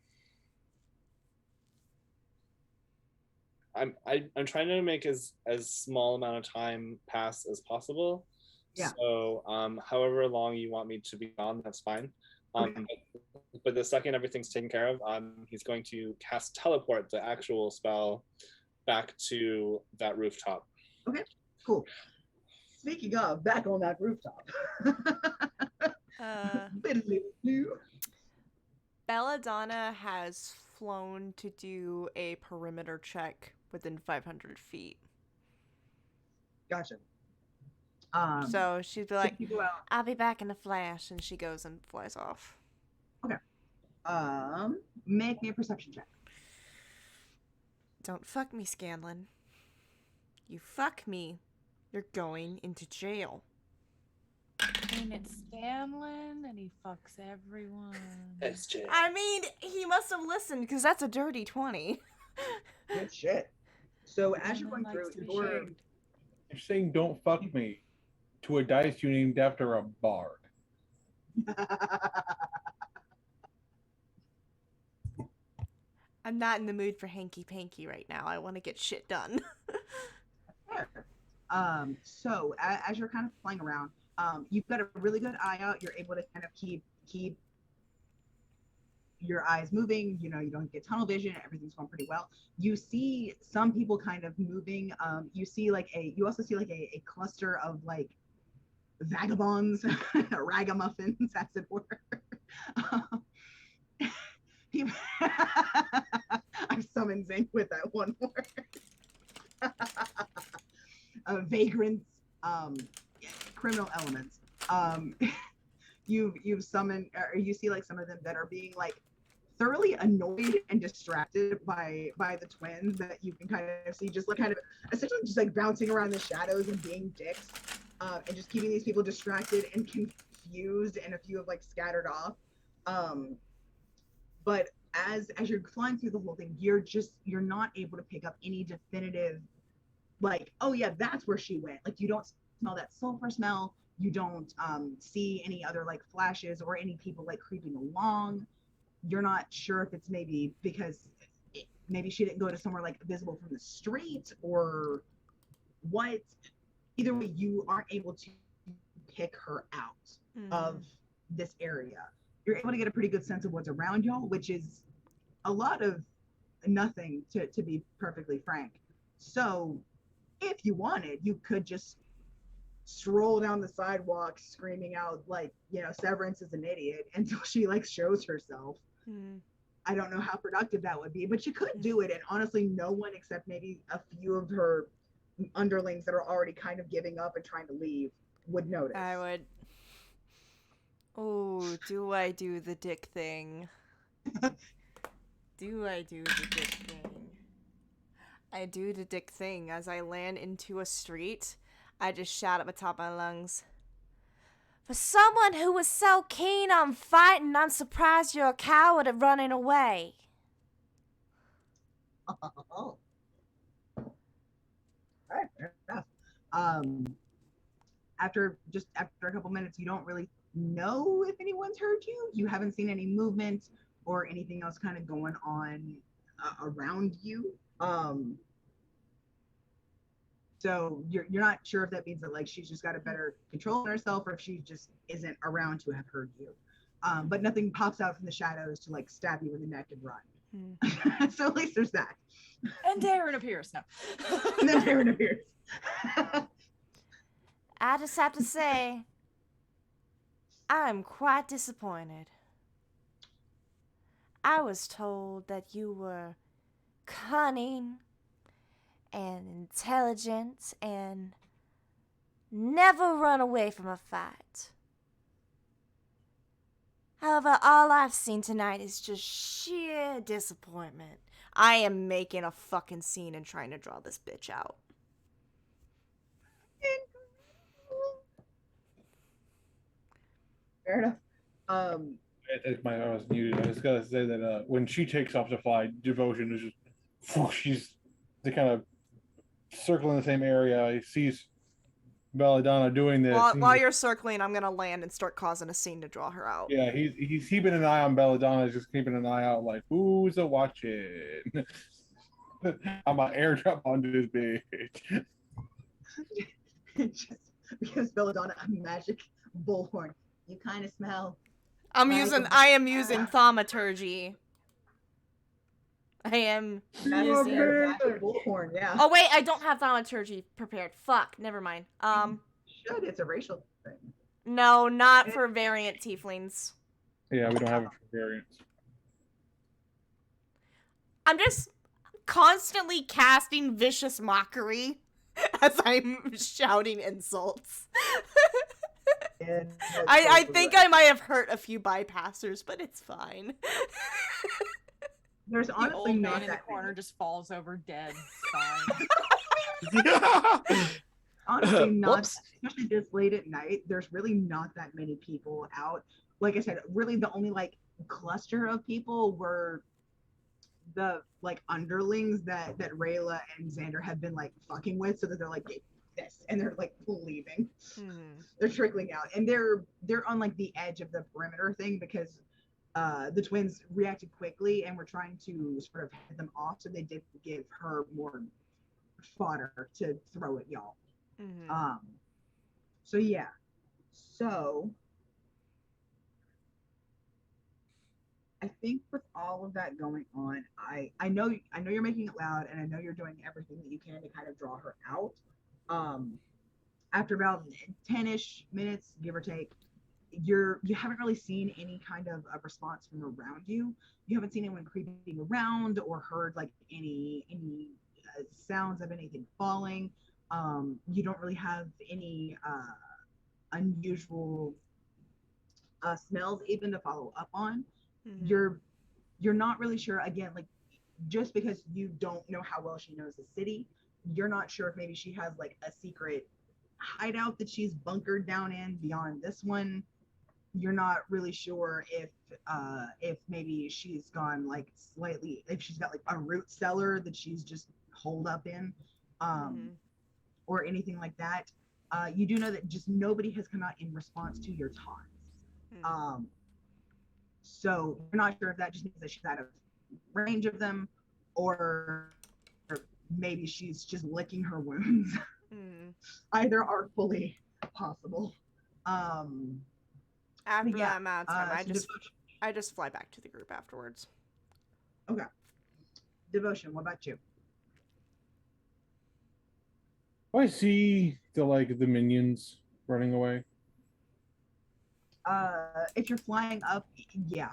trying to make as small amount of time pass as possible. Yeah. So however long you want me to be gone, that's fine. But the second everything's taken care of, he's going to cast teleport, the actual spell, back to that rooftop. Okay, cool. Speaking of, back on that rooftop. Belladonna has flown to do a perimeter check within 500 feet. Gotcha. So she'd be like, I'll be back in a flash, and she goes and flies off. Okay. Make me a perception check. Don't fuck me, Scanlan. You fuck me, you're going into jail. I mean, it's Scanlan, and he fucks everyone. It's jail. I mean, he must have listened, because that's a dirty 20. Good shit. So as you're going through, you're saying don't fuck me to a dice you named after a bard. I'm not in the mood for hanky-panky right now. I want to get shit done. So as you're kind of flying around, you've got a really good eye out. You're able to kind of keep your eyes moving. You know, you don't get tunnel vision. Everything's going pretty well. You see some people kind of moving. You also see like a cluster of like vagabonds, ragamuffins, as it were. I'm summoning with that one word. Vagrants, criminal elements. You've summoned, or you see like some of them that are being like thoroughly annoyed and distracted by the twins, that you can kind of see just like kind of essentially just like bouncing around the shadows and being dicks, and just keeping these people distracted and confused, and a few have like scattered off. But as you're flying through the whole thing, you're not able to pick up any definitive, like, oh yeah, that's where she went. Like, you don't smell that sulfur smell. You don't see any other like flashes or any people like creeping along. You're not sure if it's maybe because maybe she didn't go to somewhere like visible from the street or what. Either way, you aren't able to pick her out of this area. You're able to get a pretty good sense of what's around y'all, which is a lot of nothing, to be perfectly frank. So if you wanted, you could just stroll down the sidewalk screaming out like, you know, Severance is an idiot until she like shows herself. I don't know how productive that would be, but you could do it, and honestly no one except maybe a few of her underlings that are already kind of giving up and trying to leave would notice. I would. Oh, do I do the dick thing? Do I do the dick thing? I do the dick thing. As I land into a street, I just shout at the top of my lungs. For someone who was so keen on fighting, I'm surprised you're a coward at running away. Oh. All right, fair enough. After a couple minutes, you don't really know if anyone's heard you. You haven't seen any movement or anything else kind of going on around you. So you're not sure if that means that like she's just got a better control on herself, or if she just isn't around to have heard you. But nothing pops out from the shadows to like stab you in the neck and run. So at least there's that. And Darren appears. No. And then Darren appears. I just have to say, I'm quite disappointed. I was told that you were cunning and intelligent and never run away from a fight. However, all I've seen tonight is just sheer disappointment. I am making a fucking scene and trying to draw this bitch out. Fair enough. I was muted. I was gonna say that when she takes off to fly, Devotion is just whoosh, she's the kind of circling the same area. He sees Belladonna doing this. While you're circling, I'm gonna land and start causing a scene to draw her out. Yeah, he's keeping an eye on Belladonna. Just keeping an eye out, like, who's a watching? I'm gonna airdrop onto this bitch. Just because Belladonna, a magic bullhorn. You kind of smell I am Yeah. using thaumaturgy. I am That's using. magic bullhorn, yeah. Oh wait, I don't have thaumaturgy prepared. Fuck, never mind. You should. It's a racial thing. No, not for variant tieflings. Yeah, we don't have it for variants. I'm just constantly casting vicious mockery as I'm shouting insults. Yeah, I think I might have hurt a few bypassers, but it's fine. There's The honestly old not man in the that corner many. just falls over dead. Fine. Honestly, not Whoops. especially this late at night. There's really not that many people out. Like I said, really the only like cluster of people were the like underlings that Rayla and Xander have been like fucking with, so that they're like this, and they're like leaving. They're trickling out, and they're on like the edge of the perimeter thing because the twins reacted quickly and were trying to sort of head them off, so they did give her more fodder to throw at y'all. So yeah, so I think with all of that going on, I know you're making it loud, and I know you're doing everything that you can to kind of draw her out. After about 10-ish minutes, give or take, you haven't really seen any kind of a response from around you. You haven't seen anyone creeping around or heard like any sounds of anything falling. You don't really have any unusual smells even to follow up on. You're not really sure, again, like just because you don't know how well she knows the city, you're not sure if maybe she has like a secret hideout that she's bunkered down in beyond this one. You're not really sure if maybe she's gone like slightly, if she's got like a root cellar that she's just holed up in, or anything like that. You do know that just nobody has come out in response to your taunts. So you're not sure if that just means that she's out of range of them, or maybe she's just licking her wounds. Either are fully possible. After that amount of time, I just fly back to the group afterwards. Okay. Devotion, what about you? I see the minions running away. If you're flying up, yeah.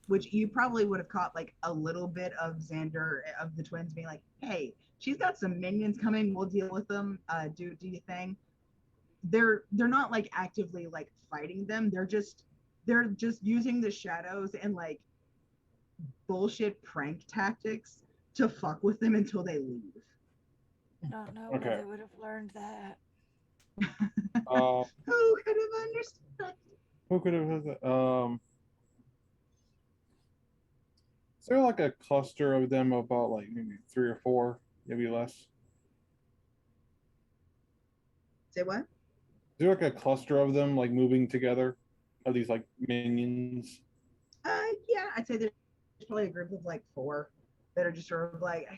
Which you probably would have caught like a little bit of Xander of the twins being like, "Hey, she's got some minions coming. We'll deal with them. Do your thing." They're not like actively like fighting them. They're just using the shadows and like bullshit prank tactics to fuck with them until they leave. I don't know Okay. where they would have learned that. Who could have understood? Who could have had that? Is there like a cluster of them, about like maybe 3 or 4, maybe less? Say what? Is there like a cluster of them like moving together, of these like minions? Yeah, I'd say there's probably a group of like 4 that are just sort of like,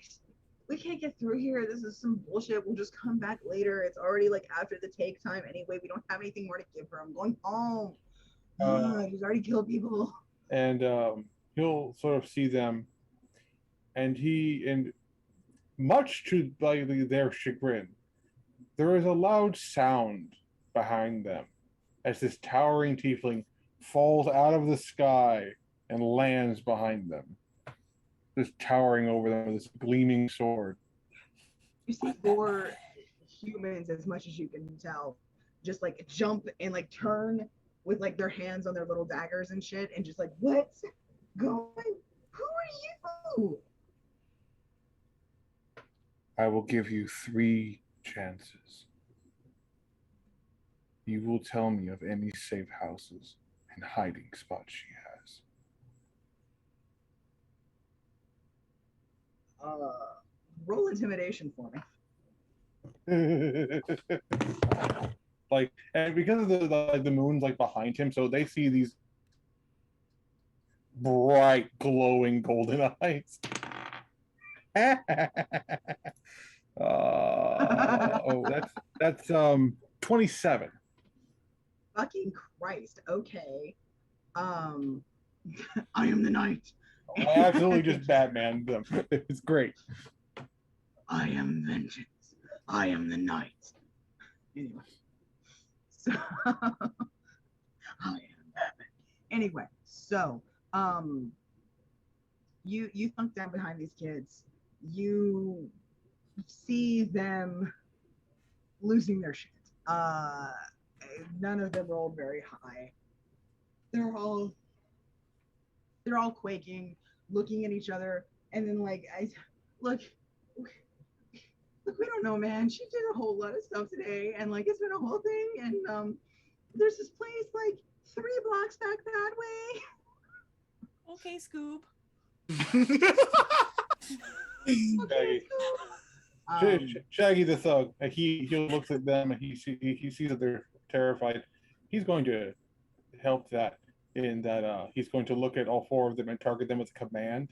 we can't get through here. This is some bullshit. We'll just come back later. It's already like after the take time anyway. We don't have anything more to give her. I'm going home. She's already killed people. And he'll sort of see them, and much to like their chagrin, there is a loud sound behind them as this towering tiefling falls out of the sky and lands behind them, just towering over them with this gleaming sword. You see 4 humans, as much as you can tell, just like jump and like turn with like their hands on their little daggers and shit, and just like, what's going? Who are you? I will give you 3 chances. You will tell me of any safe houses and hiding spots she has. Roll intimidation for me. Like, and because of the moon's like behind him, so they see these bright, glowing golden eyes. That's 27. Fucking Christ. Okay. I am the knight. I absolutely just Batman them. It's great. I am vengeance. I am the knight. Anyway, so I am Batman. Anyway, so you thunk down behind these kids. You see them losing their shit. None of them rolled very high. They're all quaking, looking at each other, and then like look, we don't know, man. She did a whole lot of stuff today, and like it's been a whole thing. And there's this place like 3 blocks back that way. Okay, Scoob. Shaggy the thug. He looks at them and he sees that they're terrified. He's going to help that in that he's going to look at all 4 of them and target them with a command.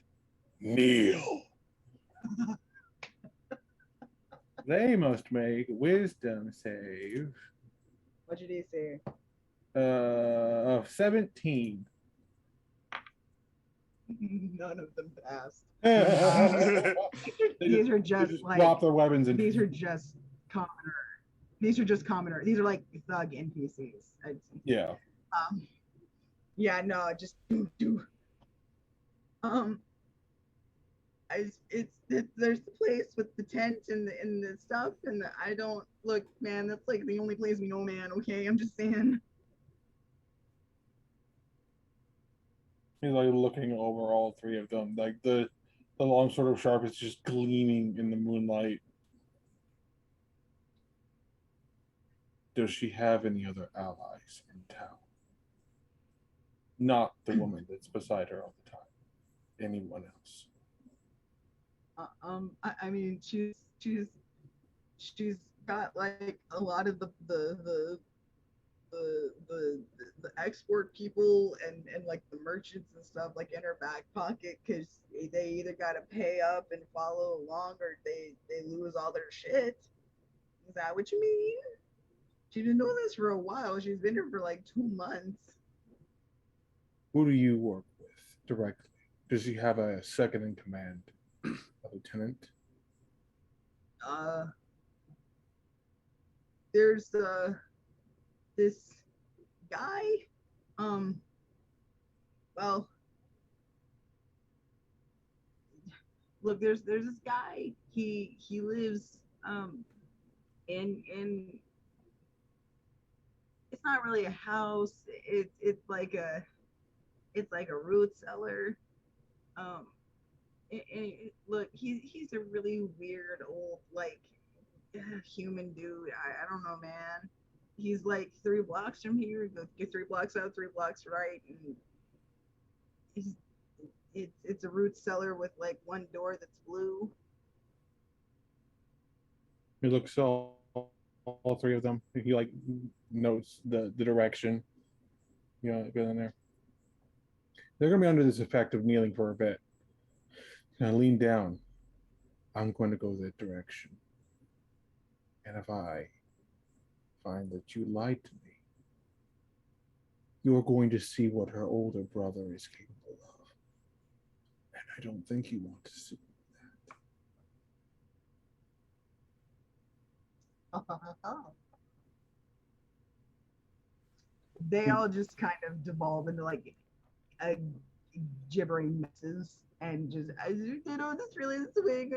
Kneel. They must make wisdom save. What did he say? Of 17. None of them passed. They These are just like drop their weapons and these are just commoner. These are just commoner. These are like thug NPCs. yeah. Yeah, no, just do. There's the place with the tent and the stuff, and I don't look, man. That's like the only place we know, man. Okay, I'm just saying. He's like looking over all 3 of them. Like the long sword of sharp is just gleaming in the moonlight. Does she have any other allies in town? Not the woman that's beside her all the time. Anyone else? I mean, she's got like a lot of the export people and like the merchants and stuff like in her back pocket, because they either gotta pay up and follow along or they lose all their shit. Is that what you mean? She's been doing this for a while. She's been here for like 2 months. Who do you work with directly? Does she have a second in command, a lieutenant? There's this guy. Well, look, there's this guy. He lives in it's not really a house. It's like a root cellar. Look, he's a really weird old like human dude. I don't know, man. He's like 3 blocks from here. Get 3 blocks out, 3 blocks right, and it's a root cellar with like 1 door that's blue. He looks at all 3 of them. He like notes the direction. You know, go in there. They're gonna be under this effect of kneeling for a bit. Now lean down. I'm going to go that direction. And if I find that you lied to me, you're going to see what her older brother is capable of. And I don't think you want to see that. They all just kind of devolve into like a gibbering messes and just, this really is the way.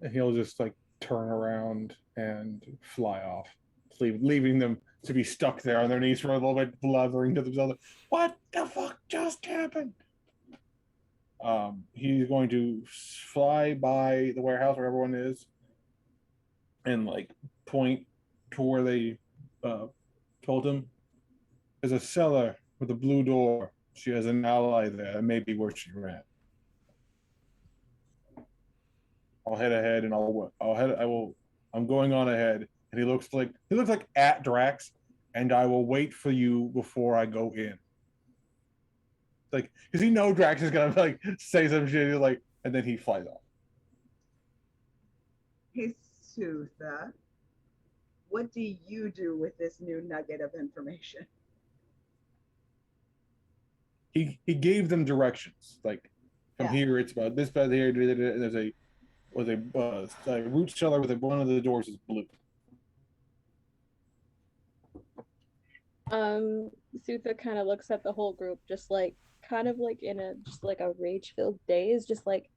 And he'll just like turn around and fly off, leaving them to be stuck there on their knees for a little bit, blubbering to themselves. What the fuck just happened? He's going to fly by the warehouse where everyone is and like point to where they told him. There's a cellar with a blue door. She has an ally there. That may be where she ran. I'll head ahead and I'm going on ahead. And he looks like at Drax, and I will wait for you before I go in. Like, because he knows Drax is gonna like say some shit, like, and then he flies off. Hey, Sutha, what do you do with this new nugget of information? He gave them directions. Like from Yeah. here, it's about this bed here. And there's a root cellar with one of the doors is blue. Sutha kind of looks at the whole group, just like kind of like in a just like a rage-filled daze, just like.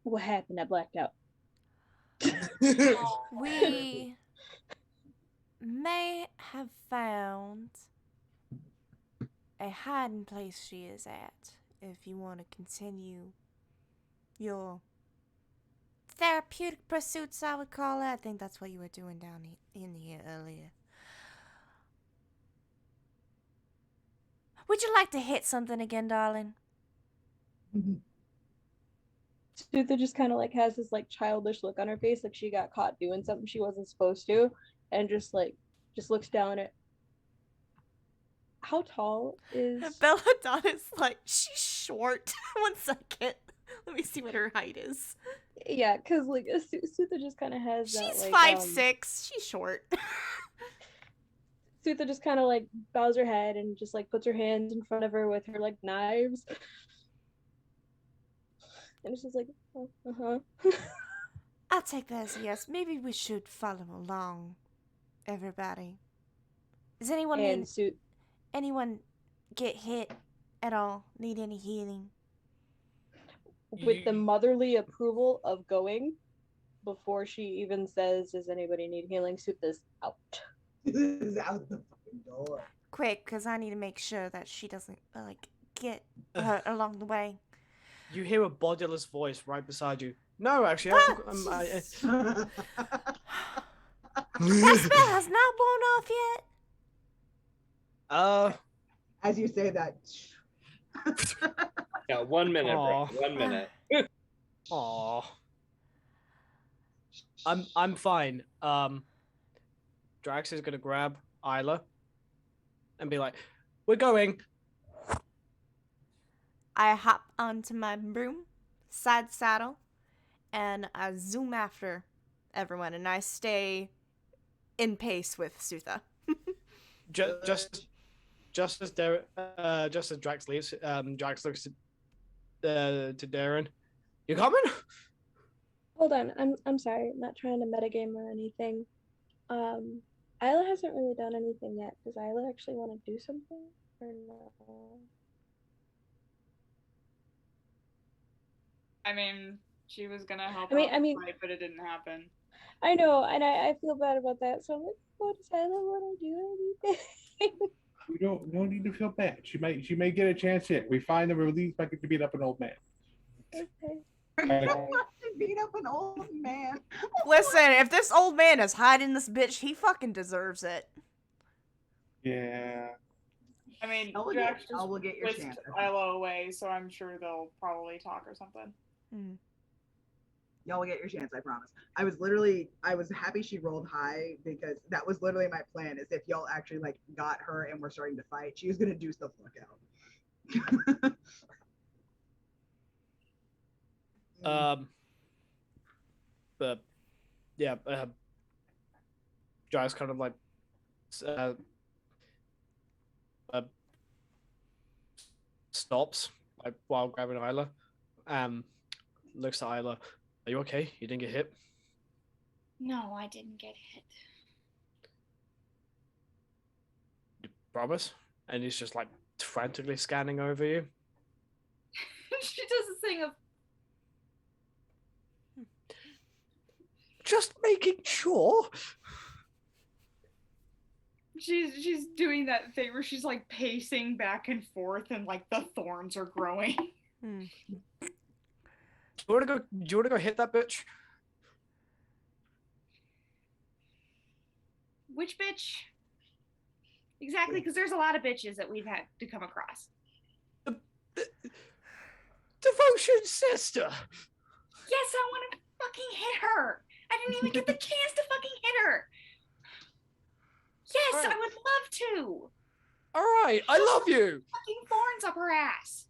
What happened? I blacked out. We may have found a hiding place she is at. If you want to continue your therapeutic pursuits, I would call it. I think that's what you were doing down in here earlier. Would you like to hit something again, darling? Sutha just kind of like has this like childish look on her face, like she got caught doing something she wasn't supposed to, and just looks down at. How tall is Belladonna's like, she's short. 1 second. Let me see what her height is. Yeah, because like Sutha just kind of has that. She's like, 5'6". She's short. Sutha just kind of like bows her head and just like puts her hands in front of her with her like knives. And it's just like, oh, uh-huh. I'll take that as a yes. Maybe we should follow along, everybody. Does anyone anyone get hit at all? Need any healing? With the motherly approval of going, before she even says, does anybody need healing, Sutha's out. Is out the fucking door. Quick, because I need to make sure that she doesn't, get hurt along the way. You hear a bodiless voice right beside you. No, actually, That spell has not worn off yet. As you say that. Yeah, 1 minute, bro. 1 minute. Aw. I'm fine. Drax is gonna grab Isla and be like, "We're going." I hop onto my broom, side saddle, and I zoom after everyone, and I stay in pace with Sutha. Just as Drax leaves, Drax looks to Darren. You coming? Hold on, I'm sorry, I'm not trying to metagame or anything. Isla hasn't really done anything yet. Does Isla actually want to do something or no? I mean, she was gonna help I out mean, fight, but it didn't happen. I know, and I feel bad about that. So I'm like, oh, does Isla want to do anything? We don't need to feel bad. She may get a chance here. We find the release by getting to beat up an old man. Okay. You don't have to beat up an old man. Listen, if this old man is hiding this bitch, he fucking deserves it. Yeah. I mean, I will get your whisked chance. Isla away, so I'm sure they'll probably talk or something. Y'all will get your chance, I promise. I was happy she rolled high because that was literally my plan, is if y'all actually like got her and were starting to fight, she was gonna deuce the fuck out. But yeah, Jai's kind of like stops like while grabbing Isla. Looks at Isla. Are you okay? You didn't get hit? No, I didn't get hit. You promise? And he's just like frantically scanning over you. She does the thing of just making sure. She's doing that thing where she's like pacing back and forth and like the thorns are growing. Do you wanna go hit that bitch? Which bitch? Exactly, because there's a lot of bitches that we've had to come across. Devotion's sister. Yes, I want to fucking hit her. I didn't even get the chance to fucking hit her. Yes, Right. I would love to. All right, I love you. Fucking thorns up her ass.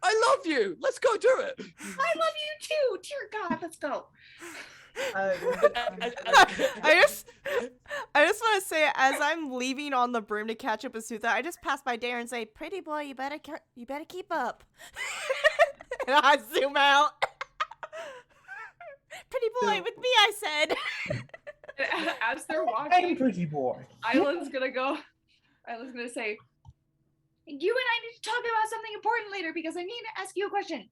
I love you. Let's go do it. I love you too. Dear God, let's go. I just want to say, as I'm leaving on the broom to catch up with Sutha, I just pass by Dare and say, "Pretty boy, you better keep up." And I zoom out. Pretty boy, with me, I said. As they're Hey, walking, pretty boy. Island's gonna say, "You and I need to talk about something important later because I need to ask you a question."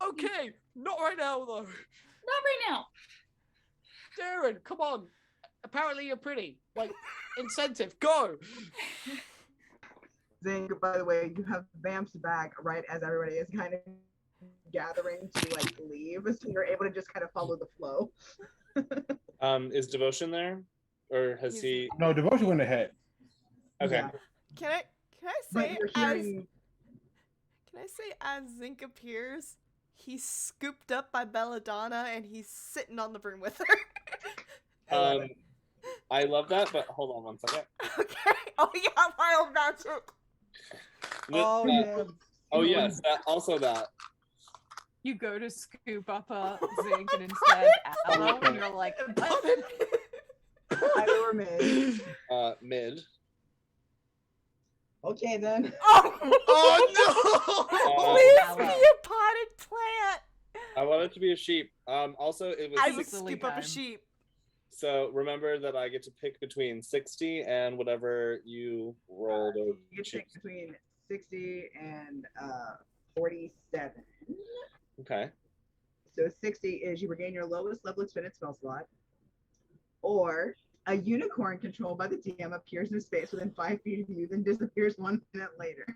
Okay, not right now though. Not right now. Darren, come on. Apparently you're pretty. Like, incentive, go. Zing, by the way, you have Vamps back right as everybody is kind of gathering to like leave, so you're able to just kind of follow the flow. Is Devotion there, or has he? No, Devotion went ahead. Okay. Yeah. Can I But say you're hearing as Zink appears, he's scooped up by Belladonna and he's sitting on the broom with her. I love that, but hold on one second. Okay. Oh yeah, wild magic. Oh, yeah. Oh yes, also that. You go to scoop up a Zinc and instead Aloe, and you're like, either or mid. Mid. Okay then. Oh no! Please be a potted plant. I want it to be a sheep. Also, it was. I would scoop up a sheep. So remember that I get to pick between 60 and whatever you rolled. You get to pick between 60 and 47. Okay. So 60 is you regain your lowest level expended spell slot, or a unicorn controlled by the DM appears in space within 5 feet of you, then disappears 1 minute later.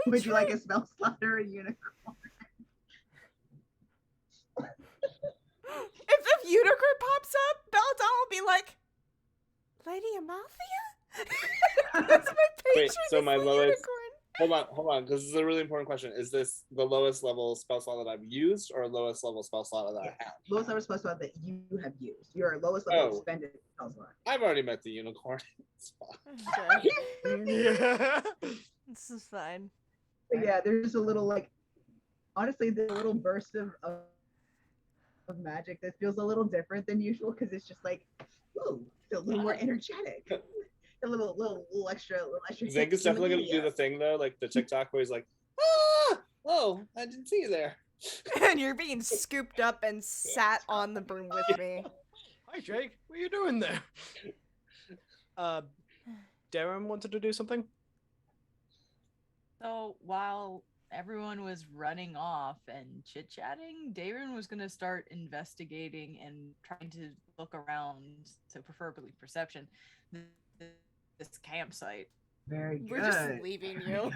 Would you like a spell slot or a unicorn? If a unicorn pops up, Belladonna will be like, Lady Amalthea? That's my patron. Wait, so my lowest. Unicorn. Hold on, because this is a really important question. Is this the lowest level spell slot that I've used, or lowest level spell slot that I have? Lowest level spell slot that you have used. Your lowest level expended spell slot. I've already met the unicorn. It's fine. Yeah. This is fine. But yeah, there's a little like, honestly, there's a little burst of magic that feels a little different than usual because it's just like, ooh, feel a little more energetic. A little extra. Zink is definitely gonna do the thing though, like the TikTok where he's like, oh, I didn't see you there. And you're being scooped up and sat on the broom with me. Hi Jake, what are you doing there? Darren wanted to do something. So while everyone was running off and chit-chatting, Darren was going to start investigating and trying to look around, so preferably perception, this campsite. Very good. We're just leaving you.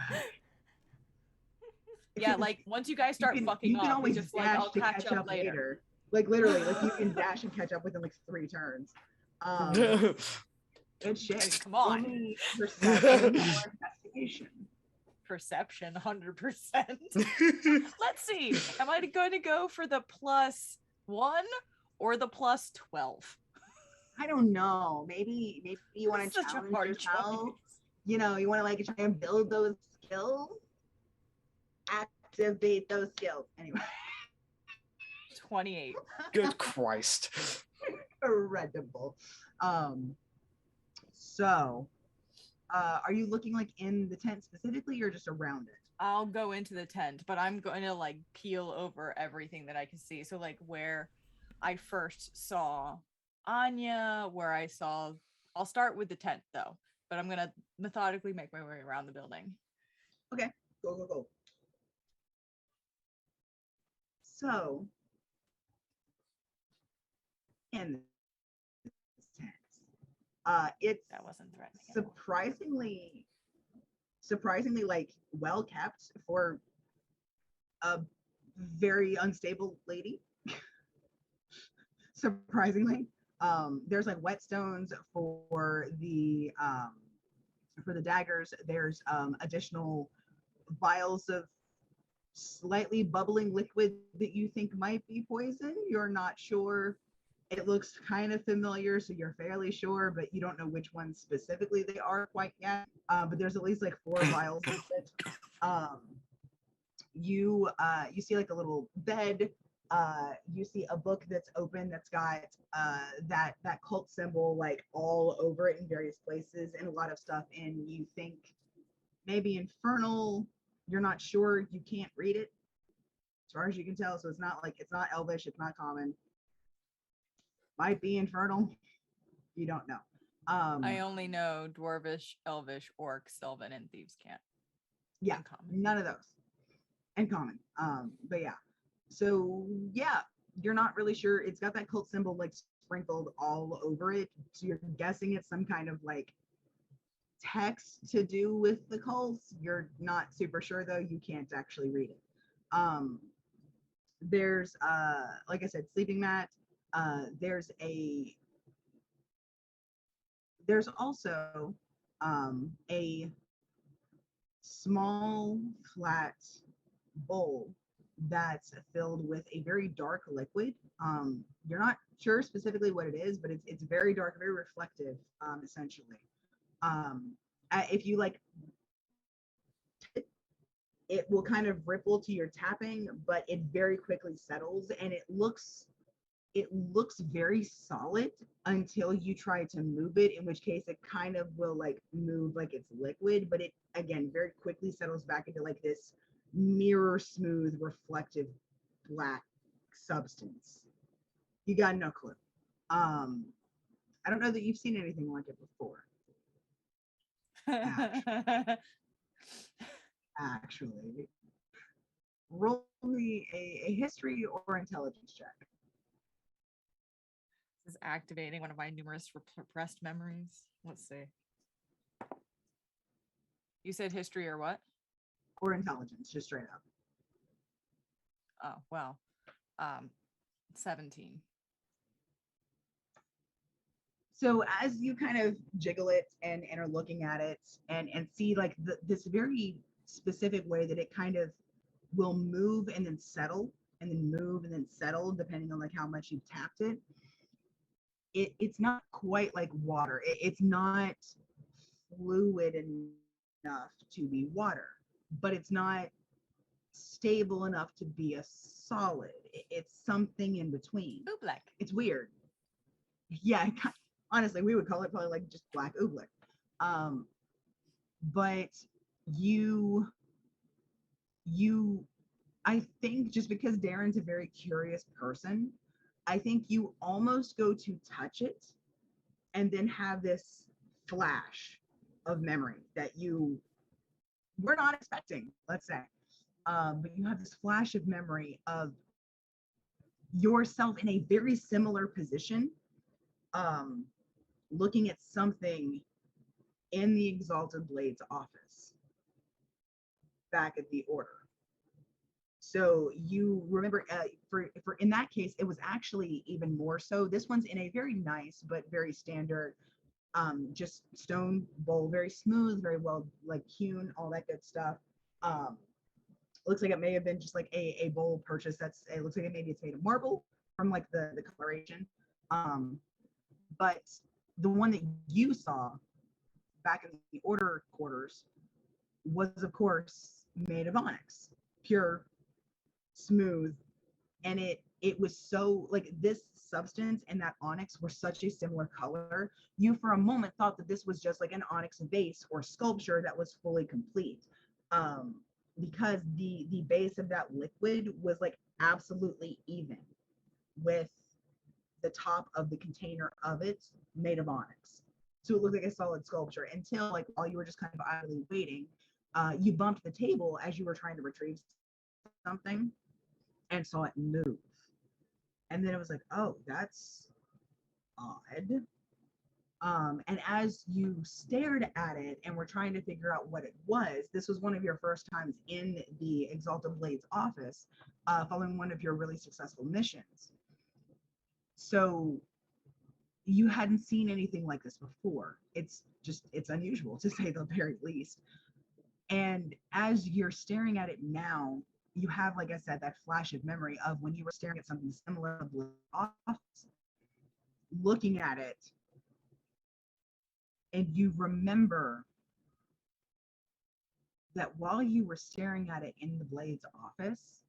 Yeah, like once you guys start fucking you can up, always just like dash I'll to catch up later. Like literally, like you can dash and catch up within like 3 turns. Good shit. Come on. Only perception or investigation. Perception, 100%. Let's see. Am I going to go for the +1 or the +12? I don't know. Maybe you want to challenge yourself. You know, you want to like try and build those skills. Activate those skills. Anyway. 28. Good Christ. Incredible. So are you looking like in the tent specifically or just around it? I'll go into the tent, but I'm going to like peel over everything that I can see. So like where I first saw Anya, I'll start with the tent though, but I'm going to methodically make my way around the building. Okay, go. So, in this tent, it's that wasn't threatening. Surprisingly like well kept for a very unstable lady. Surprisingly, there's like whetstones for the daggers. There's additional vials of slightly bubbling liquid that you think might be poison. You're not sure It looks kind of familiar, so you're fairly sure, but you don't know which ones specifically they are quite yet. But there's at least like 4 vials of it. You see like a little bed. You see a book that's open that's got that cult symbol like all over it in various places and a lot of stuff. And you think maybe Infernal. You're not sure. You can't read it as far as you can tell. So it's not Elvish. It's not common. Might be Infernal. You don't know. I only know Dwarvish, Elvish, Orc, Sylvan, and Thieves' Cant. Yeah, none of those. And common. But yeah. So yeah, you're not really sure. It's got that cult symbol like sprinkled all over it. So you're guessing it's some kind of like text to do with the cults. You're not super sure though. You can't actually read it. There's like I said, sleeping mat. There's also a small flat bowl that's filled with a very dark liquid. You're not sure specifically what it is, but it's very dark, very reflective, essentially. If you like, it will kind of ripple to your tapping, but it very quickly settles, and it looks very solid until you try to move it, in which case it kind of will like move like it's liquid, but it again very quickly settles back into like this mirror smooth reflective black substance. You got no clue. I don't know that you've seen anything like it before. Actually, roll me a history or intelligence check. This is activating one of my numerous repressed memories. Let's see. You said history or what? Or intelligence, just straight up. Oh, well. 17. So as you kind of jiggle it and are looking at it and see like this very specific way that it kind of will move and then settle and then move and then settle depending on like how much you've tapped it. It's not quite like water. It's not fluid enough to be water, but it's not stable enough to be a solid. It's something in between. Oobleck. It's weird. Yeah, honestly, we would call it probably like just black oobleck. But you, I think just because Darren's a very curious person, I think you almost go to touch it and then have this flash of memory that you were not expecting, let's say. But you have this flash of memory of yourself in a very similar position, looking at something in the Exalted Blades office back at the Order. So you remember, for in that case, it was actually even more so. This one's in a very nice but very standard, just stone bowl, very smooth, very well like hewn, all that good stuff. Looks like it may have been just like a bowl purchase. It looks like maybe it's made of marble from like the coloration. But the one that you saw back in the Order quarters was of course made of onyx, pure, smooth, and it was so like this substance and that onyx were such a similar color. You for a moment thought that this was just like an onyx vase or sculpture that was fully complete, because the base of that liquid was like absolutely even with the top of the container of it made of onyx. So it looked like a solid sculpture until like while you were just kind of idly waiting, you bumped the table as you were trying to retrieve something and saw it move. And then it was like, oh, that's odd. And as you stared at it and were trying to figure out what it was, this was one of your first times in the Exalted Blades office, following one of your really successful missions. So you hadn't seen anything like this before. It's unusual to say the very least. And as you're staring at it now, you have, like I said, that flash of memory of when you were staring at something similar in the office. looking at it, and you remember that while you were staring at it in the blade's office,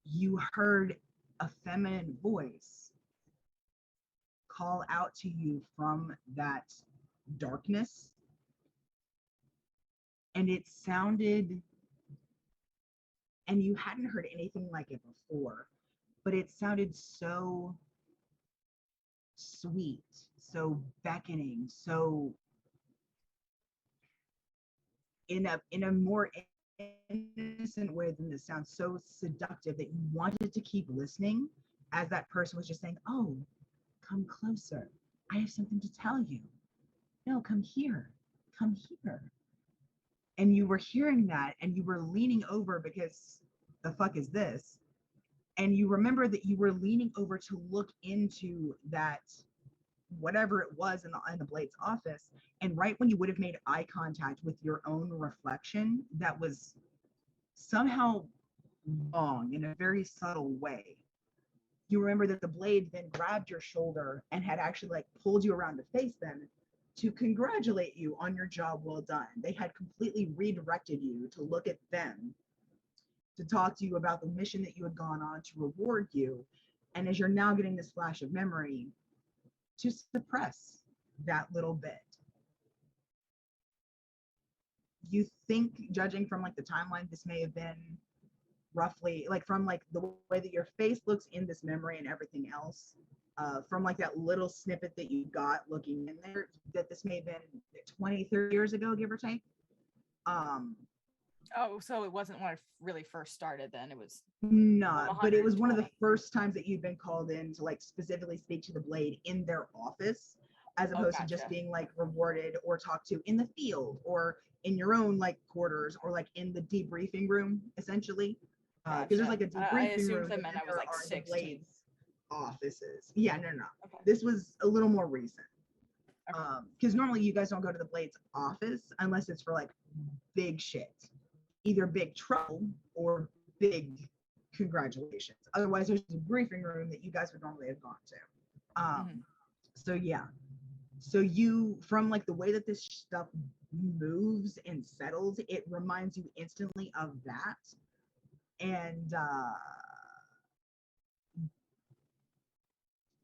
you heard a feminine voice call out to you from that darkness. And it sounded, and you hadn't heard anything like it before, but it sounded so sweet, so beckoning, so in a more innocent way than this, sounds so seductive that you wanted to keep listening as that person was just saying, oh, come closer, I have something to tell you, no, come here, come here. And you were hearing that, and you were leaning over because the fuck is this? And you remember that you were leaning over to look into that, whatever it was in the Blade's office. And right when you would have made eye contact with your own reflection, that was somehow wrong in a very subtle way. You remember that the Blade then grabbed your shoulder and had actually like pulled you around the face then to congratulate you on your job well done. They had completely redirected you to look at them, to talk to you about the mission that you had gone on, to reward you. And as you're now getting this flash of memory, to suppress that little bit. You think, judging from like the timeline, this may have been roughly like from like the way that your face looks in this memory and everything else, from like that little snippet that you got looking in there, that this may have been 20, 30 years ago, give or take. Oh, so it wasn't when I really first started then. It was no, but it was one of the first times that you'd been called in to like specifically speak to the Blade in their office, as opposed to just being like rewarded or talked to in the field or in your own like quarters or like in the debriefing room, essentially. Because there's like a debriefing room, that meant I was like are 16. the Blade's offices. Yeah, no. Okay. This was a little more recent. Because normally you guys don't go to the Blade's office unless it's for like big shit, either big trouble or big congratulations. Otherwise, there's a briefing room that you guys would normally have gone to. So yeah, so you, from like the way that this stuff moves and settles, it reminds you instantly of that. And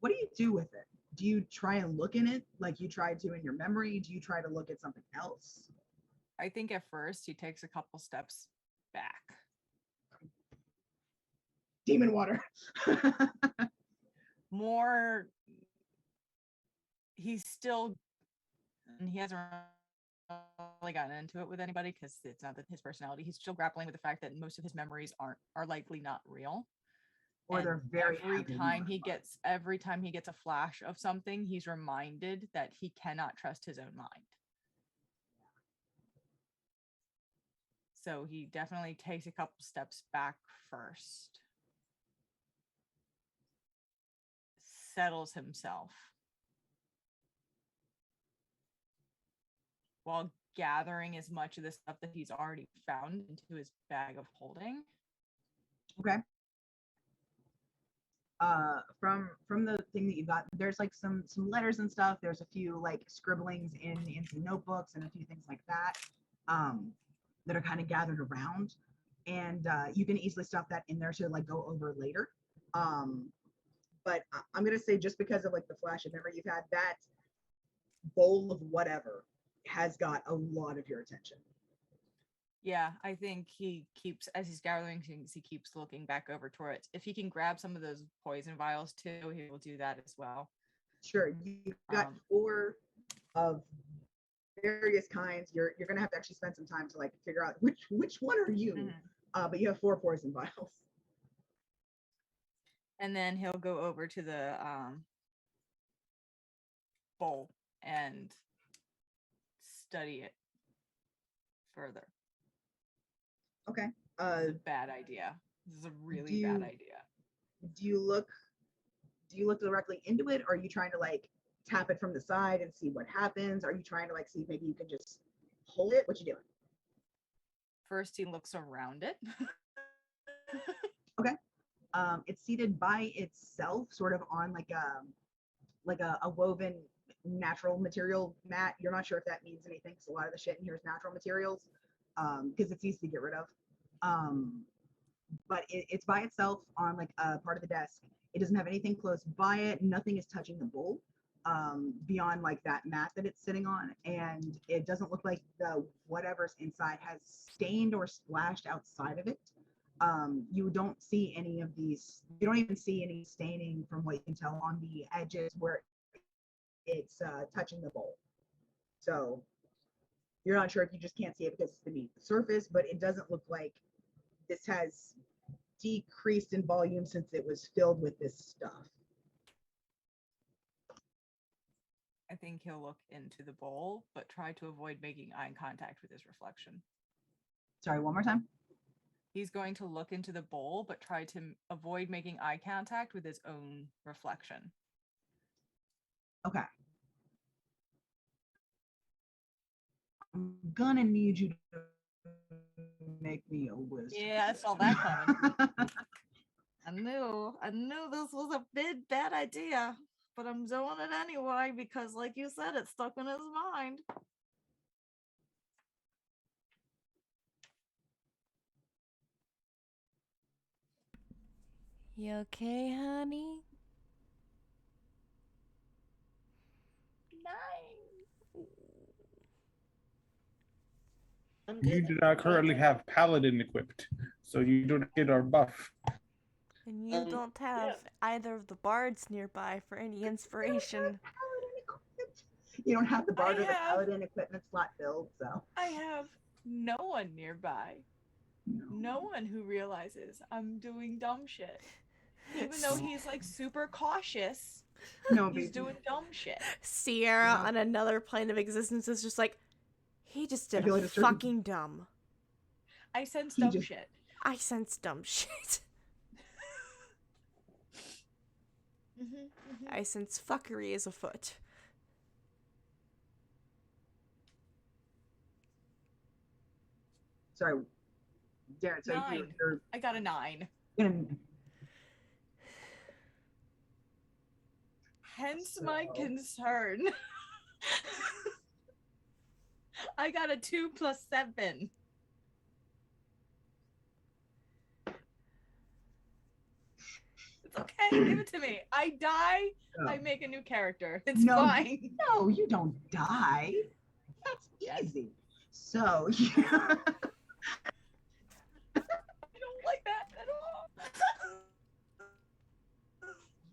what do you do with it? Do you try and look in it like you tried to in your memory? Do you try to look at something else? I think at first he takes a couple steps back. Demon water. More, he's still, and he hasn't really gotten into it with anybody because it's not his personality. He's still grappling with the fact that most of his memories are likely not real. Or and they're very every time he gets a flash of something, he's reminded that he cannot trust his own mind. So he definitely takes a couple steps back first, settles himself while gathering as much of the stuff that he's already found into his bag of holding. Okay. From the thing that you got, there's like some letters and stuff. There's a few like scribblings in some notebooks and a few things like that, that are kind of gathered around, and you can easily stuff that in there to like go over later. But I'm gonna say, just because of like the flash of memory you've had, that bowl of whatever has got a lot of your attention. Yeah, I think he keeps, as he's gathering things, he keeps looking back over towards. If he can grab some of those poison vials too, he will do that as well. Sure, you've got 4 of various kinds. You're gonna have to actually spend some time to like figure out which one are you. But you have 4 poison vials. And then he'll go over to the bowl and study it further. Okay. This is a bad idea. This is a really bad idea. Do you look directly into it, or are you trying to like tap it from the side and see what happens? Are you trying to like see if maybe you can just hold it? What you doing? First, he looks around it. Okay. It's seated by itself, sort of on like like a woven natural material mat. You're not sure if that means anything because a lot of the shit in here is natural materials, because it's easy to get rid of. But it's by itself on like a part of the desk. It doesn't have anything close by it. Nothing is touching the bowl beyond like that mat that it's sitting on, and it doesn't look like the whatever's inside has stained or splashed outside of it. You don't see any of these. You don't even see any staining from what you can tell on the edges where it's touching the bowl. So you're not sure if you just can't see it because it's beneath the surface, but it doesn't look like this has decreased in volume since it was filled with this stuff. I think he'll look into the bowl, but try to avoid making eye contact with his reflection. Sorry, one more time. He's going to look into the bowl, but try to avoid making eye contact with his own reflection. Okay. I'm gonna need you to make me a wisdom. Yeah, I saw that coming. I knew this was a bad idea, but I'm doing it anyway because, like you said, it's stuck in his mind. You okay, honey? 9. You do not currently have paladin equipped, so you don't get our buff. And you don't have either of the bards nearby for any inspiration. You don't have the bard or the have- paladin equipment slot filled, so. I have no one nearby. No one who realizes I'm doing dumb shit. Even though he's like super cautious, No, he's baby. doing dumb shit. Sierra on another plane of existence is just like, he just did I feel a like a certain- fucking dumb. I sense He dumb just- shit. I sense dumb shit. I sense fuckery is afoot. Sorry, Darren. So 9. you're I got a 9. gonna. Hence my concern. I got a 2 + 7. It's okay. Give it to me. I die. I make a new character. It's No, fine. No, you don't die. That's easy. So I don't like that at all.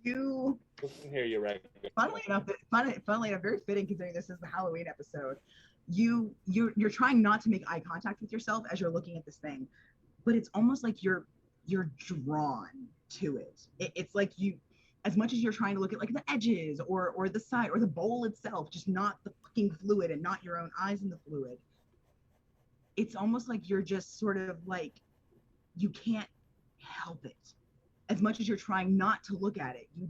you. We can hear you right. Funnily enough, very fitting considering this is the Halloween episode. You're trying not to make eye contact with yourself as you're looking at this thing, but it's almost like you're drawn to it. It's like you, as much as you're trying to look at like the edges or the side or the bowl itself, just not the fucking fluid and not your own eyes in the fluid. It's almost like you're just sort of like, you can't help it. As much as you're trying not to look at it, you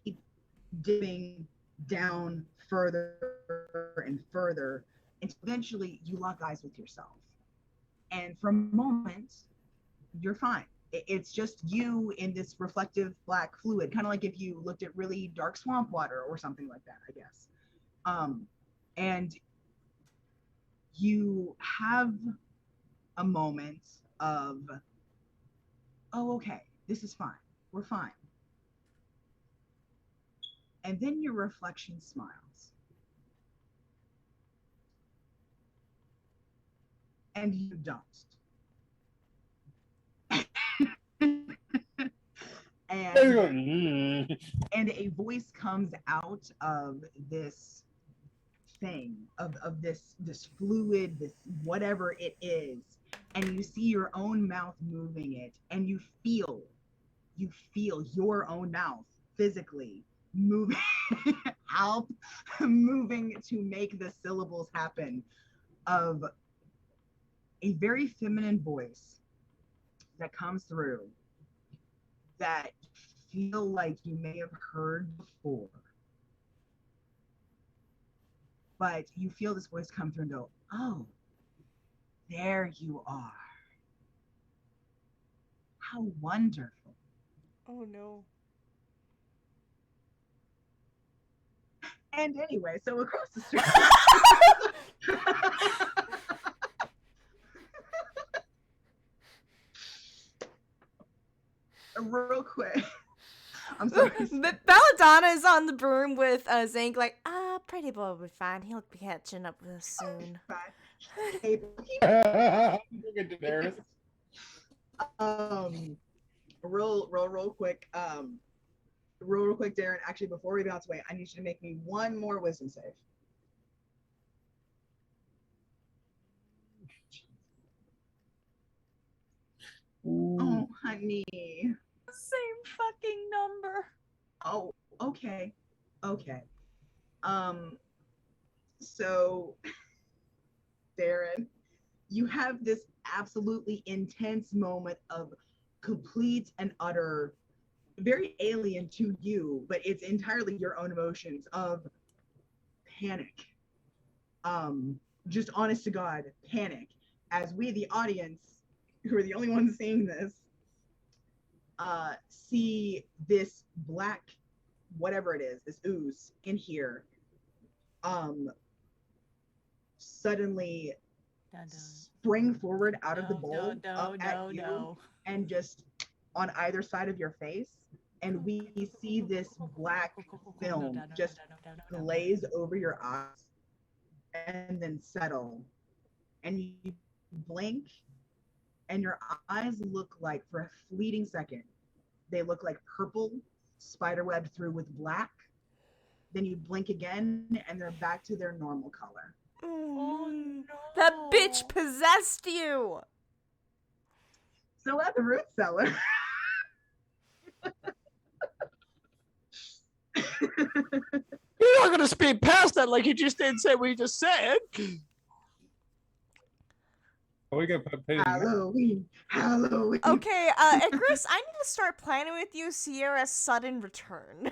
keep dipping down further and further until eventually you lock eyes with yourself. And for a moment, you're fine. It's just you in this reflective black fluid, kind of like if you looked at really dark swamp water or something like that, I guess. And you have a moment of, oh, okay, this is fine. We're fine. And then your reflection smiles. And you don't. and a voice comes out of this thing, of this fluid, this whatever it is, and you see your own mouth moving it, and you feel your own mouth physically moving out, moving to make the syllables happen, of a very feminine voice that comes through that you feel like you may have heard before. But you feel this voice come through and go, oh, there you are. How wonderful. Oh no. And anyway, so across the street. Real quick. I'm sorry. Belladonna is on the broom with Zank, like, pretty boy will be fine. He'll be catching up with us soon. Look at Daenerys. Real quick. Real quick, Darren. Actually, before we bounce away, I need you to make me one more wisdom save. Ooh. Oh, honey. Same fucking number. Oh, okay. So Darren, you have this absolutely intense moment of complete and utter, very alien to you, but it's entirely your own emotions of panic. Just honest to God, panic. As we, the audience, who are the only ones seeing this, see this black, whatever it is, this ooze in here, suddenly spring forward out of the bowl up at you and just on either side of your face, and we see this black film just glaze over your eyes and then settle, and you blink and your eyes look like, for a fleeting second, they look like purple spiderwebbed through with black. Then you blink again and they're back to their normal color. Oh no. That bitch possessed you. So at the root cellar. You're not gonna speed past that like you just didn't say what you just said. We got Halloween. Okay, Icarus, I need to start planning with you Sierra's sudden return.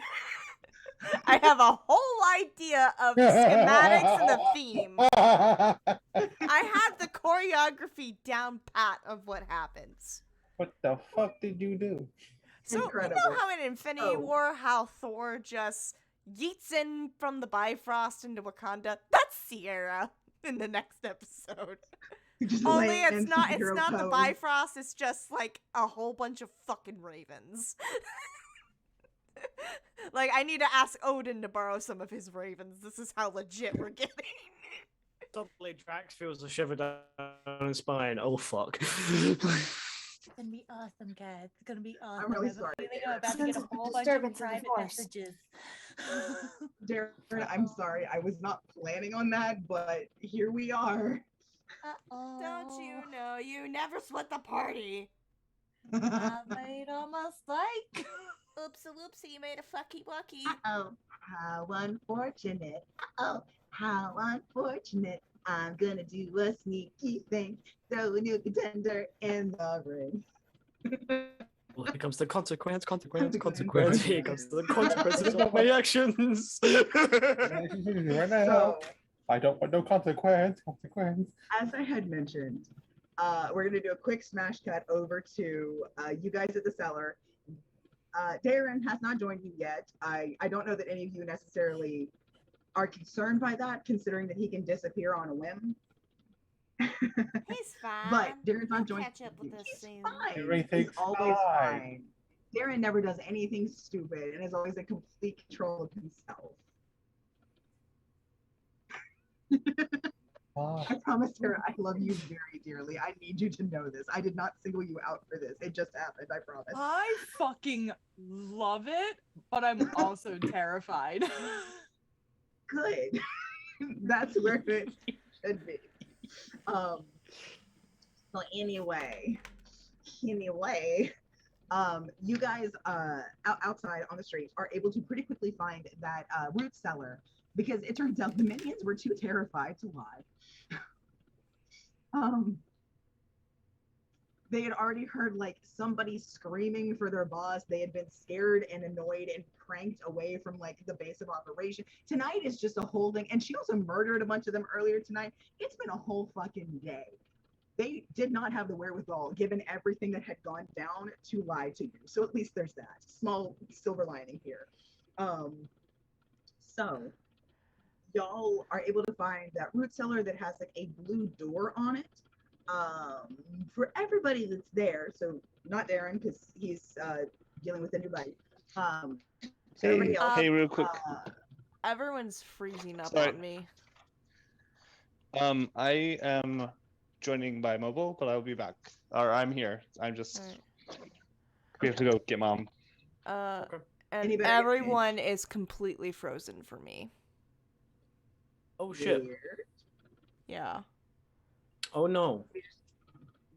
I have a whole idea of the schematics and the theme. I have the choreography down pat of what happens. What the fuck did you do? So, Incredible. you know how in Infinity War, how Thor just yeets in from the Bifrost into Wakanda? That's Sierra in the next episode. Only it's not the Bifrost, it's just like a whole bunch of fucking ravens. Like, I need to ask Odin to borrow some of his ravens. This is how legit we're getting. Suddenly Drax feels a shiver down his spine. Oh fuck. It's gonna be awesome, guys. It's gonna be awesome. I'm really I have a sorry. feeling I'm about to get a whole bunch of Disturbance in the private force. messages. Darren, I'm sorry. I was not planning on that, but here we are. Uh-oh. Don't you know you never split the party? I made a mistake. Oopsie whoopsie, you made a fucky wucky. Uh-oh, how unfortunate. Uh-oh, how unfortunate. I'm gonna do a sneaky thing. Throw a new contender in the ring. Well, here comes the consequence. Here comes the consequences of my actions. Right now. So, I don't want no consequence. as I had mentioned, we're gonna do a quick smash cut over to you guys at the cellar. Darren has not joined you yet. I don't know that any of you necessarily are concerned by that, considering that he can disappear on a whim. He's fine. But Darren's not He'll joining catch up with you. us He's soon. fine. Everything's He's always fine. fine. Darren never does anything stupid and is always in complete control of himself. I promise, Darren, I love you very dearly. I need you to know this. I did not single you out for this. It just happened, I promise. I fucking love it, but I'm also terrified. Good. That's where it should be. So anyway, you guys outside on the street are able to pretty quickly find that root cellar, because it turns out the minions were too terrified to lie. They had already heard like somebody screaming for their boss. They had been scared and annoyed and pranked away from like the base of operation. Tonight is just a whole thing. And she also murdered a bunch of them earlier tonight. It's been a whole fucking day. They did not have the wherewithal, given everything that had gone down, to lie to you. So at least there's that small silver lining here. So y'all are able to find that root cellar that has like a blue door on it. For everybody that's there, so not Darren because he's dealing with a new bite. Everybody else. Hey, real quick. Everyone's freezing up Sorry. on me. I am joining by mobile, but I'll be back. Or I'm here. I'm just. We have to go get mom. And Anybody get everyone is completely frozen for me. Oh shit. Weird. Yeah. Oh no.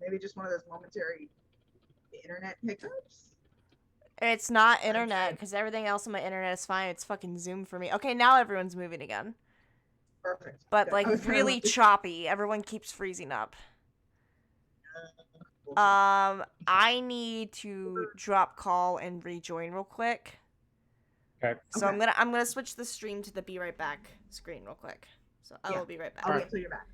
Maybe just one of those momentary internet hiccups. It's not internet because everything else on my internet is fine. It's fucking Zoom for me. Okay, now everyone's moving again. Perfect. But Good. like I was kinda really like this- choppy. Everyone keeps freezing up. bullshit. I need to drop call and rejoin real quick. Okay. So Okay. I'm gonna switch the stream to the be right back screen real quick. So I Yeah. will be right back. I'll wait until you're back.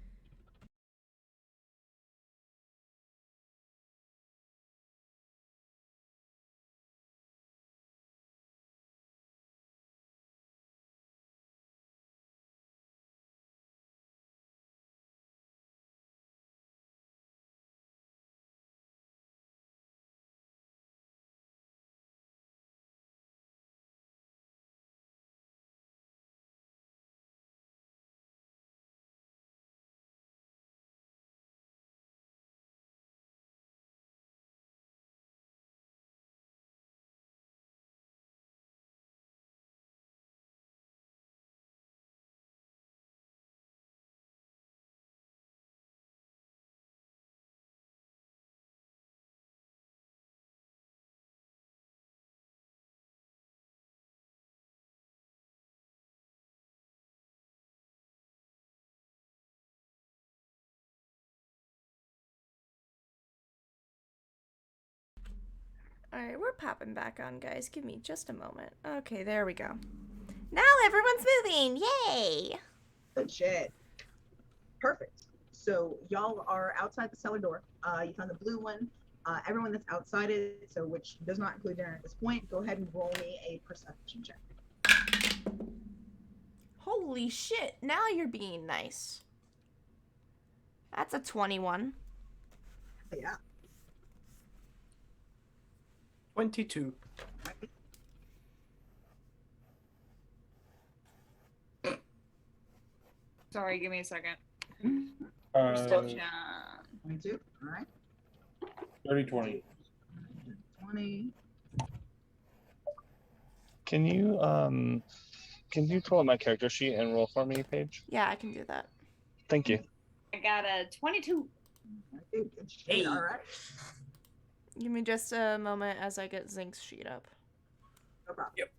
Alright, we're popping back on, guys. Give me just a moment. Okay, there we go. Now everyone's moving! Yay! Good shit. Perfect. So y'all are outside the cellar door. You found the blue one. Everyone that's outside it, so which does not include Darren at this point, go ahead and roll me a perception check. Holy shit, now you're being nice. That's a 21. Yeah. 22. Sorry, give me a second. 22. All right. 30-20. 20. Can you pull up my character sheet and roll for me, Paige? Yeah, I can do that. Thank you. I got a 22. Good shit. All right. Give me just a moment as I get Zink's sheet up. No problem. Yep.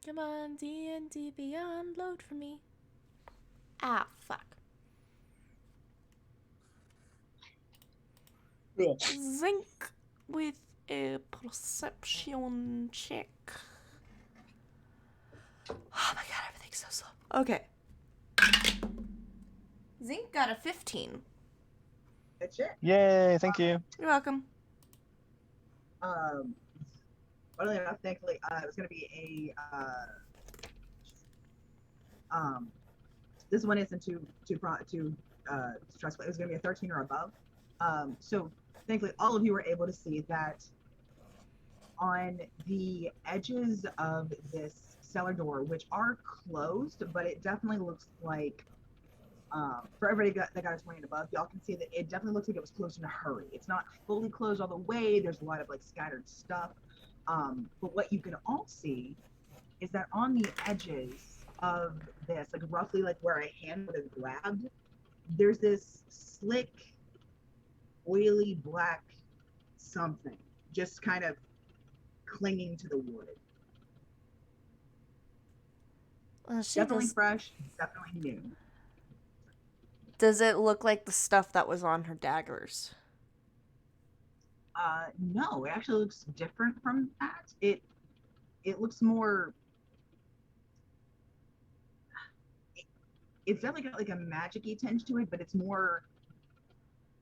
Come on, D&D Beyond, load for me. Ah, fuck. Zink with a perception check. Oh my god, everything's so slow. Okay. Zink got a 15. Good shit. Yay! Thank you. You're welcome. Funnily enough, thankfully, it was going to be a this one isn't too stressful. It was going to be a 13 or above. So thankfully, all of you were able to see that on the edges of this cellar door, which are closed, but it definitely looks like for everybody that got a 20 and above, y'all can see that it definitely looks like it was closed in a hurry. It's not fully closed all the way. There's a lot of like scattered stuff. But what you can all see is that on the edges of this, like roughly like where a hand would have grabbed, there's this slick, oily black something just kind of clinging to the wood. Well, Definitely fresh, definitely new. Does it look like the stuff that was on her daggers? No, it actually looks different from that. It looks more. It's definitely got like a magic-y tinge to it, but it's more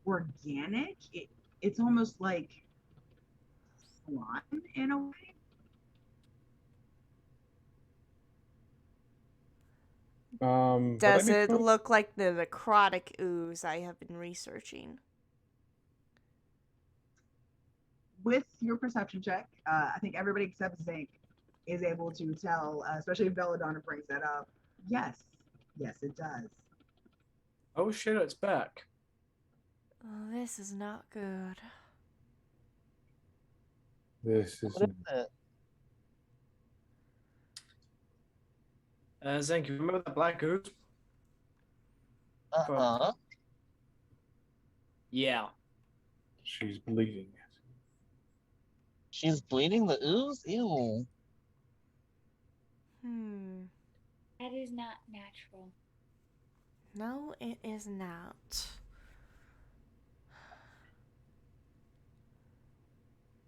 organic. it's almost like slime in a way. Would I Does be it familiar- look like the necrotic ooze I have been researching? With your perception check, I think everybody except Zinc is able to tell, especially if Belladonna brings that up. Yes, yes, it does. Oh shit, it's back. Oh, this is not good. This is What is it? Zank, you remember that black ooze? Uh-huh. Yeah. she's bleeding. She's bleeding the ooze? Ew. That is not natural. No, it is not.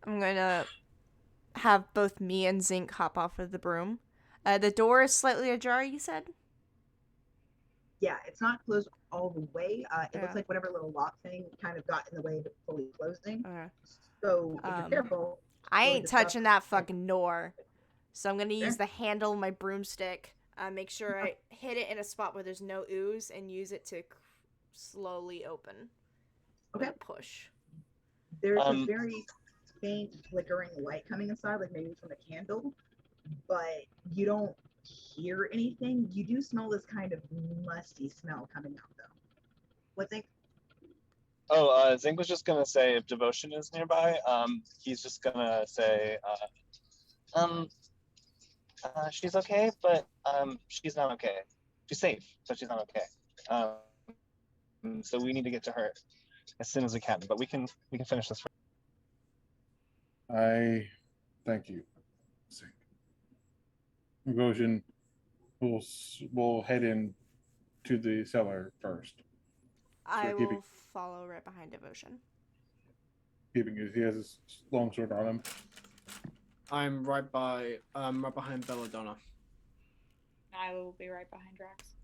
I'm gonna have both me and Zinc hop off of the broom. The door is slightly ajar, you said? Yeah, it's not closed all the way. It Yeah. looks like whatever little lock thing kind of got in the way of it fully closing. Okay. So if you're careful, I go ain't with the touching that fucking door. So I'm gonna use Sure. the handle of my broomstick. Make sure I hit it in a spot where there's no ooze and use it to slowly open. Okay. With a push. There's a very faint flickering light coming inside, like maybe from a candle, but you don't hear anything. You do smell this kind of musty smell coming out, though. What think? Oh, Zink was just gonna say if Devotion is nearby, he's just gonna say, she's okay, but she's not okay. She's safe, but she's not okay. So we need to get to her as soon as we can. But we can finish this. I thank you. Erosion will head in to the cellar first. I keeping- will follow right behind Devotion. Keeping his, he has his long sword on him. I'm right behind Belladonna. I will be right behind Drax.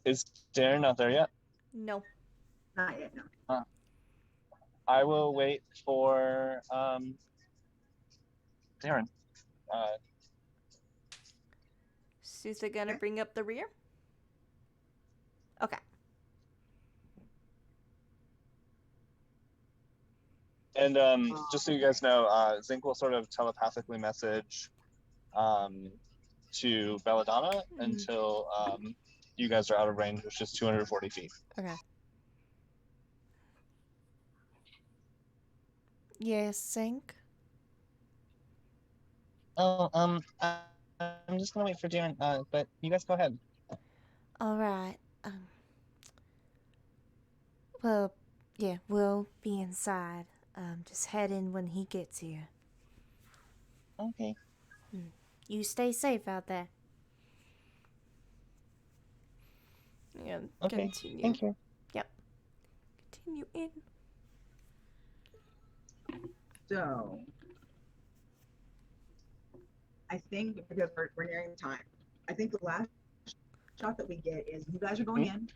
Is Darren not there yet? No. Not yet, no. I will wait for Darren. Sutha gonna bring up the rear? Okay. And just so you guys know, Zink will sort of telepathically message to Belladonna until you guys are out of range, which is 240 feet. Okay. Yes, Zinc? Oh, I'm just gonna wait for Darren, but you guys go ahead. All right. Well, yeah, we'll be inside. Just head in when he gets here. Okay. You stay safe out there. Yeah, Okay, continue. thank you. Yep. Continue in. So, I think because we're nearing time, I think the last shot that we get is you guys are going in.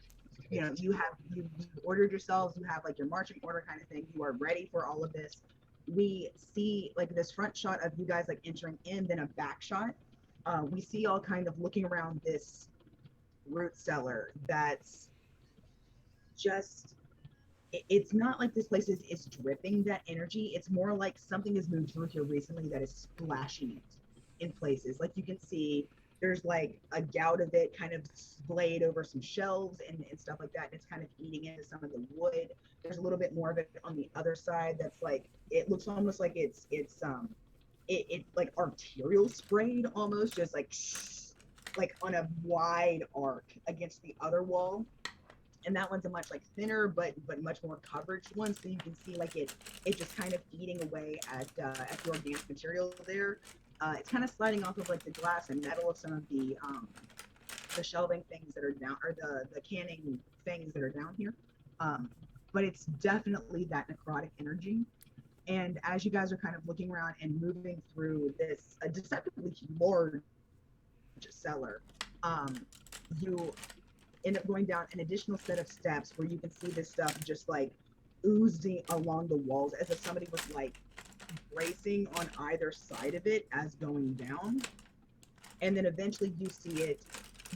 You know, you've ordered yourselves. You have like your marching order kind of thing. You are ready for all of this. We see like this front shot of you guys like entering in, then a back shot. We see all kind of looking around this root cellar that's just it's not like this place is dripping that energy. It's more like something has moved through here recently that is splashing it in places. Like you can see there's like a gout of it kind of splayed over some shelves and stuff like that. And it's kind of eating into some of the wood. There's a little bit more of it on the other side that's like, it looks almost like it's like arterial sprayed almost, just like on a wide arc against the other wall. And that one's a much like thinner but much more coverage one, so you can see like it just kind of eating away at the organic material there. It's kind of sliding off of like the glass and metal of some of the shelving things that are down, or the canning things that are down here. But it's definitely that necrotic energy. And as you guys are kind of looking around and moving through this deceptively large cellar, you end up going down an additional set of steps where you can see this stuff just like oozing along the walls as if somebody was like bracing on either side of it as going down. And then eventually you see it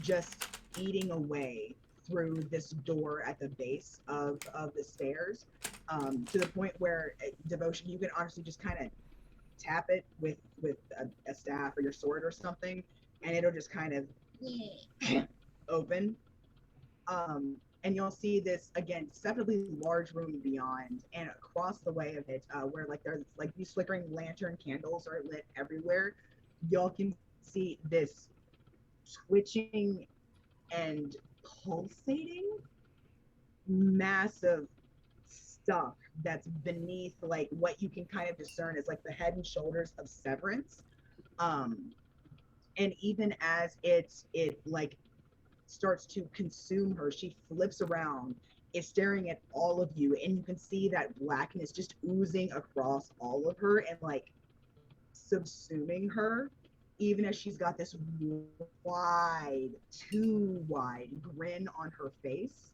just eating away through this door at the base of the stairs, to the point where Devotion, you can honestly just kind of tap it with a staff or your sword or something, and it'll just kind of open. And you'll see this again deceptively large room beyond, and across the way of it, where like there's like these flickering lantern candles are lit everywhere. Y'all can see this twitching and pulsating massive stuff that's beneath like what you can kind of discern as like the head and shoulders of Severance. And even as it like starts to consume her, she flips around, is staring at all of you, and you can see that blackness just oozing across all of her and like subsuming her, even as she's got this wide, too wide grin on her face.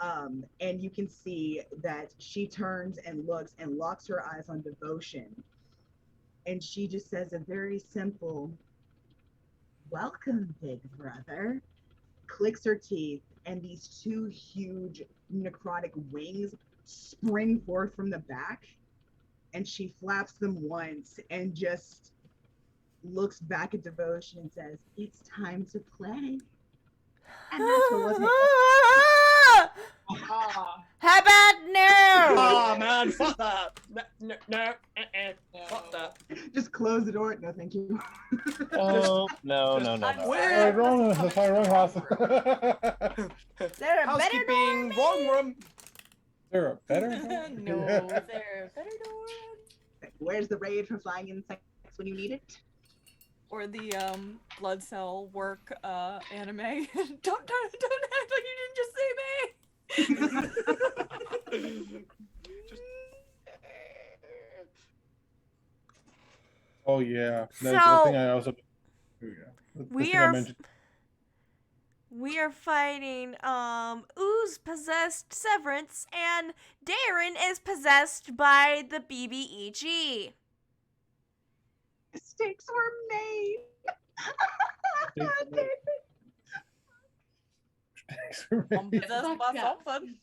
And you can see that she turns and looks and locks her eyes on Devotion. And she just says a very simple, "Welcome, big brother." Clicks her teeth, and these two huge necrotic wings spring forth from the back. And she flaps them once and just looks back at Devotion and says, "It's time to play." And that's what was How about now? Oh man, fuck that. No, fuck that. Just close the door. No, thank you. Oh, no. Where? Wrong. That's my wrong house. There a better Housekeeping, door? wrong room. There a better? No, there a better door? Where's the raid for flying insects when you need it? Or the blood cell work anime. don't act like you didn't just say me. Oh yeah. That's the So, thing I also. Oh, yeah. The thing I mentioned. We are fighting Ooze possessed Severance, and Darren is possessed by the BBEG. Mistakes were made. I'm possessed by something.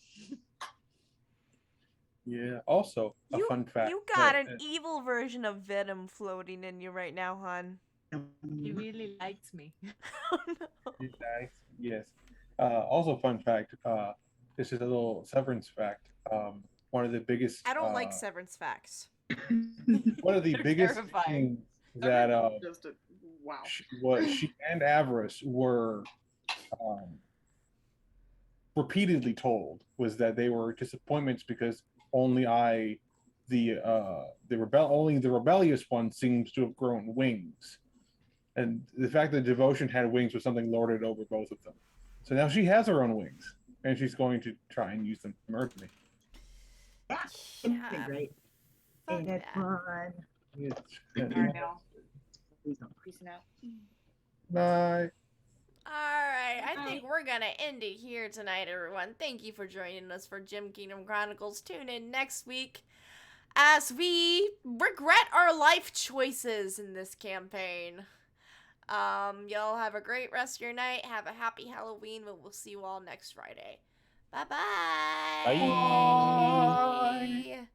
Yeah. Also, a fun fact. You got that- an evil version of Venom floating in you right now, hon. He really likes me. Nice. Yes. Also, fun fact. This is a little Severance fact. One of the biggest. I don't like Severance facts. One of the biggest terrifying. things that Wow. she and Avarice were repeatedly told was that they were disappointments because only the rebellious one seems to have grown wings. And the fact that Devotion had wings was something lorded over both of them. So now she has her own wings, and she's going to try and use them to murder me. Yeah. Great. Ain't it fun? Yes. Alright, now. Please don't. Peace out. Bye. Alright, I think we're gonna end it here tonight, everyone. Thank you for joining us for Gem Kingdom Chronicles. Tune in next week as we regret our life choices in this campaign. Y'all have a great rest of your night. Have a happy Halloween. We'll see you all next Friday. Bye-bye. Bye. Bye.